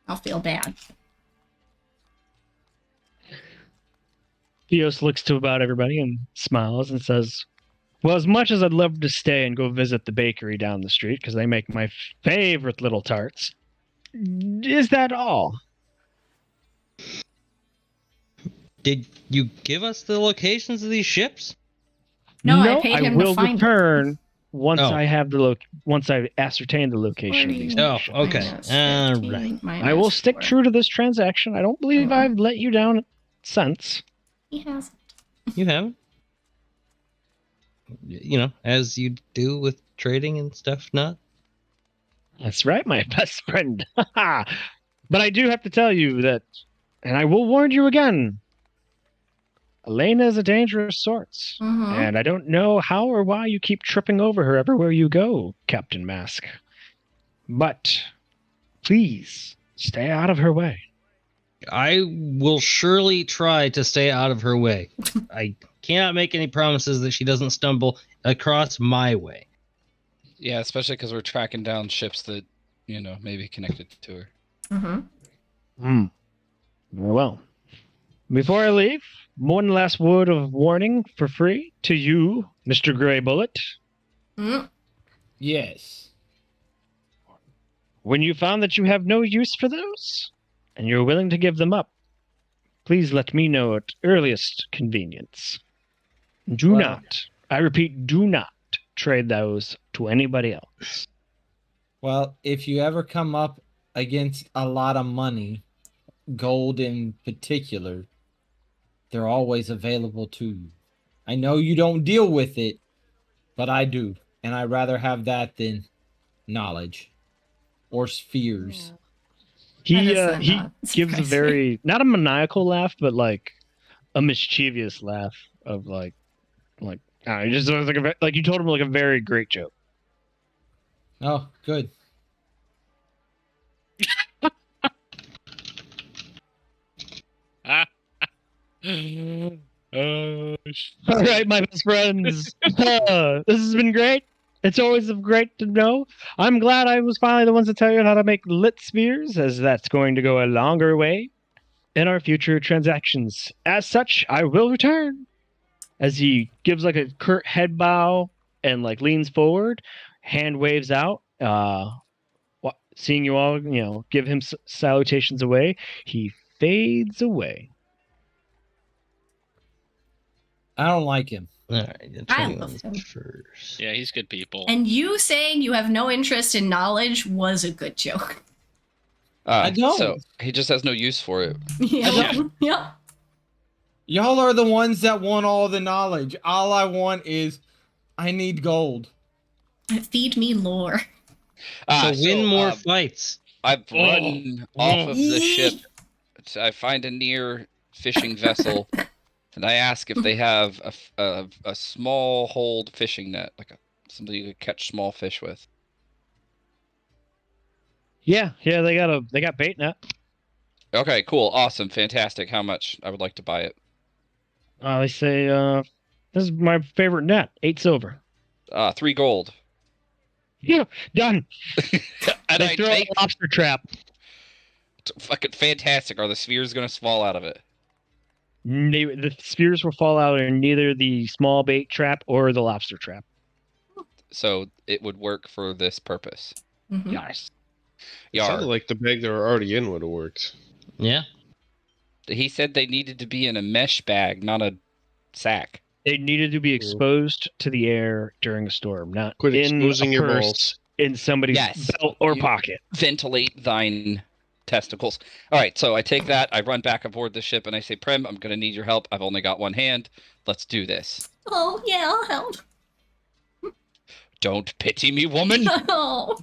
I'll feel bad. Theos looks to about everybody and smiles and says, well, as much as I'd love to stay and go visit the bakery down the street, because they make my favorite little tarts, is that all? Did you give us the locations of these ships? No, I paid him to will find it. return once Oh. I have once I've ascertained the location of these. Oh, ships. okay. Minus All 15, right. minus I will stick 4. true to this transaction. I don't believe Uh-huh. I've let you down since. He has. You haven't. You know, as you do with trading and stuff, not? That's right, my best friend. But I do have to tell you that, and I will warn you again, Elena is a dangerous sort. Mm-hmm. And I don't know how or why you keep tripping over her everywhere you go, Captain Mask. But please, stay out of her way. I will surely try to stay out of her way. I cannot make any promises that she doesn't stumble across my way. Yeah, especially because we're tracking down ships that, may be connected to her. Mm-hmm. Very well. Before I leave, one last word of warning for free to you, Mr. Grey Bullet. Mm. Yes. When you found that you have no use for those, and you're willing to give them up, please let me know at earliest convenience. Do Well- not, I repeat, do not trade those to anybody else. Well, if you ever come up against a lot of money, gold in particular, they're always available to you. I know you don't deal with it, but I do. And I'd rather have that than knowledge or spheres. He That is he not gives a surprising. very, not a maniacal laugh, but like a mischievous laugh of like I don't know, just like like you told him like a very great joke. Oh, good. All right, my best friends. This has been great. It's always great to know. I'm glad I was finally the ones to tell you how to make lit spheres, as that's going to go a longer way in our future transactions. As such, I will return. As he gives like a curt head bow and like leans forward, hand waves out. Seeing you all, give him salutations away, he fades away. I don't like him. All right, I love him. first. Yeah, he's good people. And you saying you have no interest in knowledge was a good joke. I don't. So he just has no use for it. Yeah. Yep. Y'all are the ones that want all the knowledge. All I want is I need gold. Feed me lore. So win more fights. I've run off of the ship. I find a near fishing vessel, and I ask if they have a small hold fishing net, like something you could catch small fish with. Yeah, they got bait net. Okay, cool, awesome, fantastic. How much? I would like to buy it. They say This is my favorite net. 8 silver. 3 gold. Yeah, done. And They I throw take a lobster trap. fucking fantastic. Are the spheres gonna fall out of it? The spheres will fall out in neither the small bait trap or the lobster trap. So it would work for this purpose. Mhm. Nice. It sounded Yar. like the bag they were already in would have worked. Yeah. He said they needed to be in a mesh bag, not a sack. They needed to be exposed to the air during a storm, not Quit in exposing a your purse, balls. in somebody's Yes. belt or You- pocket. Ventilate thine testicles. All right, so I take that, I run back aboard the ship, and I say, Prem, I'm going to need your help. I've only got one hand. Let's do this. Oh, yeah, I'll help. Don't pity me, woman. No.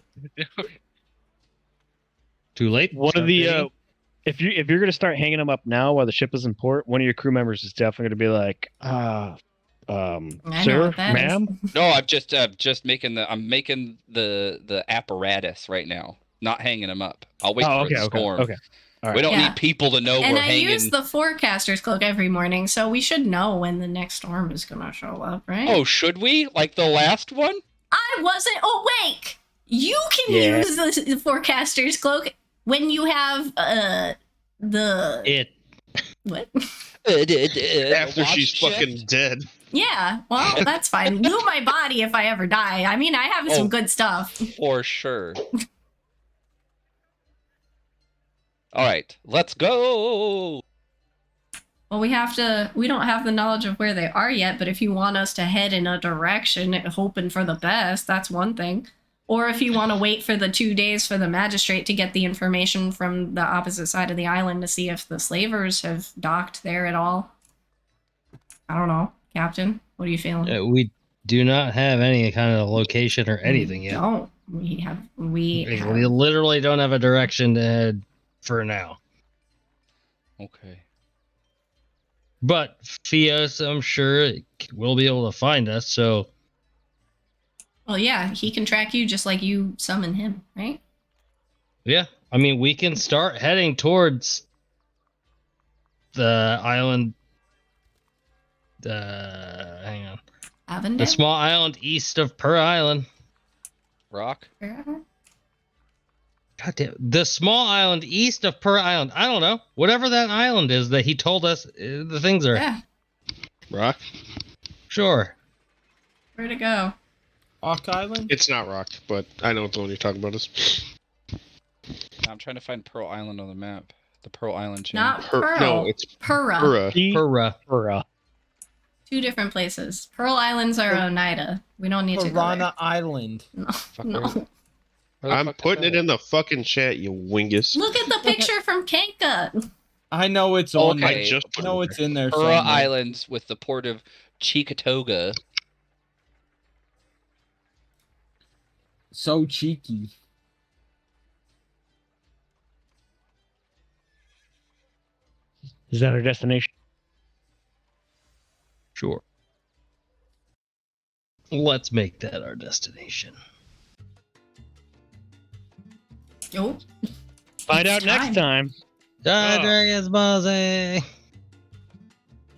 Too late. One of Start the digging. if you're gonna start hanging them up now while the ship is in port, one of your crew members is definitely gonna be like, I know sir, what that is. ma'am. No, I'm making the apparatus right now, not hanging them up. I'll wait for it to storm. Okay. All right. We don't Yeah. need people to know And we're I hanging. use the forecaster's cloak every morning, so we should know when the next storm is gonna show up, right? Oh, should we? Like the last one? I wasn't awake. You can Yeah. use the forecaster's cloak when you have the It. what? After Watch she's shift? fucking dead. Yeah, well, that's fine. Lube my body if I ever die. I mean, I have some Oh. good stuff. For sure. All right, let's go. Well, we don't have the knowledge of where they are yet, but if you want us to head in a direction, hoping for the best, that's one thing. Or if you want to wait for the 2 days for the magistrate to get the information from the opposite side of the island to see if the slavers have docked there at all. I don't know, Captain. What are you feeling? We do not have any kind of location or anything yet. No, we We literally don't have a direction to head for now. Okay. But Fios, I'm sure, will be able to find us. So Well, yeah, he can track you just like you summon him, right? yeah, I mean, we can start heading towards the island. Hang on, Avondale? the small island east of Per Island. Rock. God damn, the small island east of Per Island. I don't know, whatever that island is that he told us the things are. Yeah, Rock? Sure. where to go? Hawk Island? It's not Rock, but I know what the one you're talking about is. I'm trying to find Pearl Island on the map. The Pearl Island chain. Not Pearl. No, it's Pura. Pura. Pura. Two different places. Pearl Islands are Oneida. We don't need to go Piranha Island. there. Fuck, No, where is no. it? Where the I'm fuck is putting it that? in the fucking chat, you wingus. Look at the picture from Kenka. I know it's on Okay. there. I just I know it's in there Pearl somewhere. Islands with the port of Chicatoga. So cheeky. Is that our destination? Sure. Let's make that our destination. Oh, Find out It's next time. time. Die, Oh. Dragons Ball Z.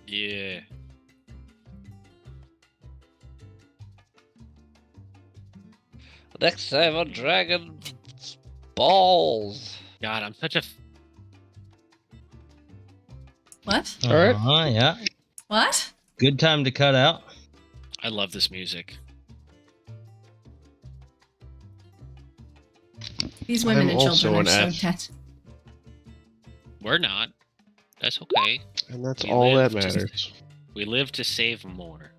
Yeah. Next time on Dragon Balls. God, I'm such a. what? All right. Yeah. What? Good time to cut out. I love this music. These women I'm and also children are an so F. dead. We're not. That's okay. And that's We all that live to- matters. We live to save more.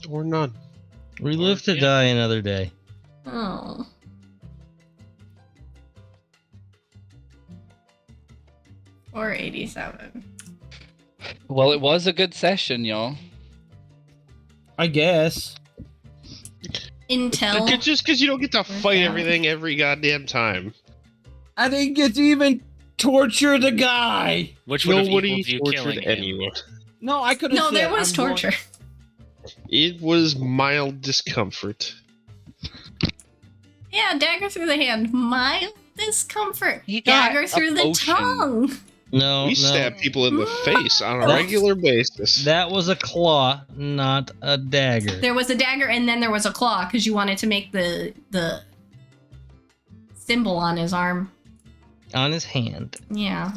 Or none. We live to Yeah. die another day. Oh. Or 87. Well, it was a good session, y'all. I guess. Intel. Just because you don't get to fight everything every goddamn time. I didn't get to even torture the guy. Which would have Nobody equaled you killing tortured him. anyone. No, I could have. No, there was torture. It was mild discomfort. Yeah, dagger through the hand. Mild discomfort. He got Dagger a through the potion. tongue. No, We no. stab people in the face on a That's- regular basis. That was a claw, not a dagger. There was a dagger and then there was a claw because you wanted to make the symbol on his arm. On his hand. Yeah.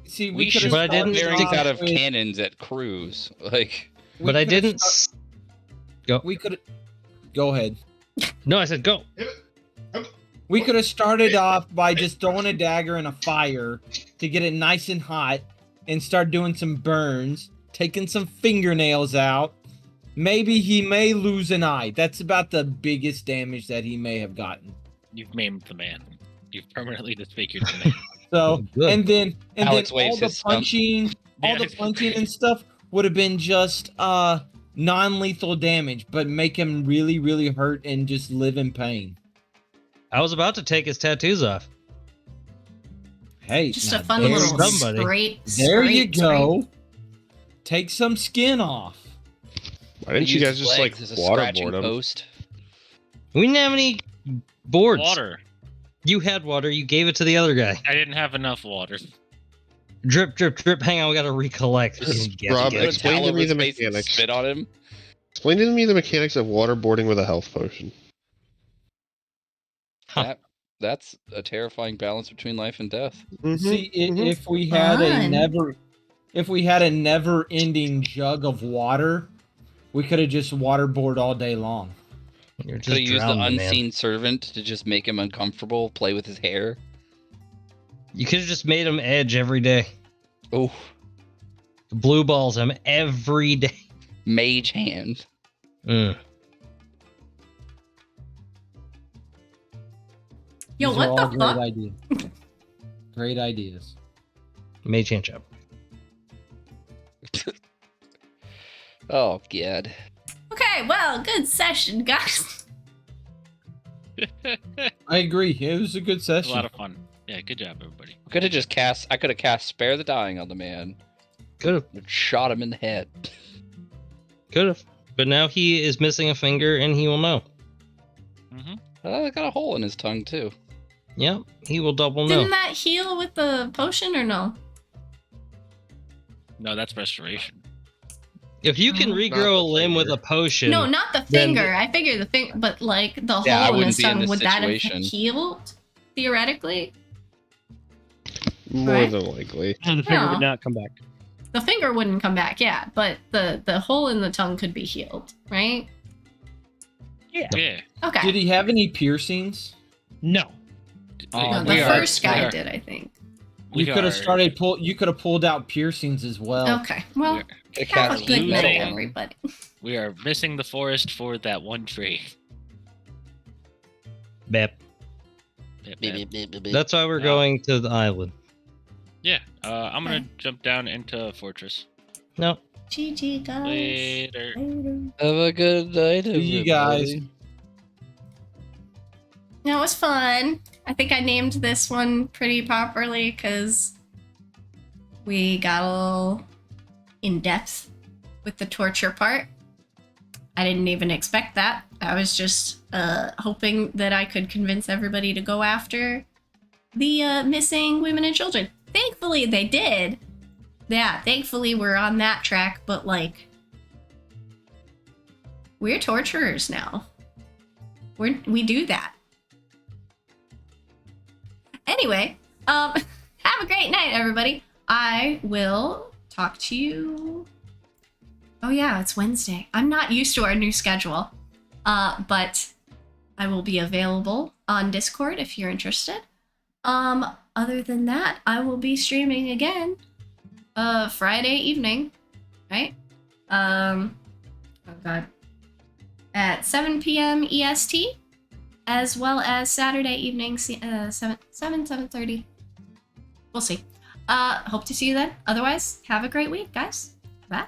See, We we should could But I have didn't firing stick- out of cannons at crews. Like, But I didn't. Go. We could. Go ahead. No, I said go. We could have started off by just throwing a dagger in a fire to get it nice and hot and start doing some burns, taking some fingernails out. Maybe he may lose an eye. That's about the biggest damage that he may have gotten. You've maimed the man. You've permanently disfigured the man. So, Good. and then Alex all waves the his stump. punching, all the Yeah. punching and stuff would have been just non-lethal damage, but make him really, really hurt and just live in pain. I was about to take his tattoos off. Hey, Just now a fun there- little somebody. There you scrape. go. Take some skin off. Why didn't you use guys just like legs as a scratching waterboard them? post. We didn't have any boards. Water. You had water. You gave it to the other guy. I didn't have enough water. Drip, drip, drip. Hang on, we gotta recollect. Rob, Put a explain towel to over me his the face and mechanics. spit on him. Explain to me the mechanics of waterboarding with a health potion. Huh. That's a terrifying balance between life and death. See, mhm. if we had Fun. if we had a never-ending jug of water, we could have just waterboard all day long. You're Could have just used the drowning, man. unseen servant to just make him uncomfortable, play with his hair. You could have just made him edge every day. Oh, Blue balls him every day. mage hand. Mm. Yo, These what are the all great fuck? ideas. Great ideas. Mage hand chop. Oh, God. Okay, well, good session, guys. I agree. It was a good It was session. a lot of fun. Yeah, good job, everybody. Could have just cast. I could have cast Spare the Dying on the man. Could have. And shot him in the head. Could have. But now he is missing a finger and he will know. Mm-hmm. I got a hole in his tongue, too. Yep. He will double Didn't know. that heal with the potion or no? No, that's restoration. If you can Not regrow a the limb with finger. a potion. No, not the Then finger. I figured the finger, but like the Yeah, I hole in wouldn't his be in tongue, this would that have situation. healed theoretically? More Right. than likely. And the finger Yeah. would not come back. The finger wouldn't come back, yeah, but the hole in the tongue could be healed, right? Yeah. Okay. Did he have any piercings? No. Oh, No, we the are- first guy did, I think. You could have You could have pulled out piercings as well. Okay, well, Could have cast a good night, losing. everybody. We are missing the forest for that one tree. Bep. Yep, yep. That's why we're No. going to the island. Yeah, I'm gonna Okay. jump down into Fortress. No. GG, guys. Later. Later. Have a good night, See you guys. everybody. No, it was fun. I think I named this one pretty properly because we got a little in depth with the torture part. I didn't even expect that. I was just hoping that I could convince everybody to go after the missing women and children. Thankfully, they did. Yeah, thankfully we're on that track, but like, we're torturers now. We do that. Anyway, have a great night, everybody. I will talk to you. Oh yeah, it's Wednesday. I'm not used to our new schedule, but I will be available on Discord if you're interested. Other than that, I will be streaming again, Friday evening, right? Oh god, at 7 p.m. EST. As well as Saturday evening, 7:30. We'll see. Hope to see you then. Otherwise, have a great week, guys. Bye.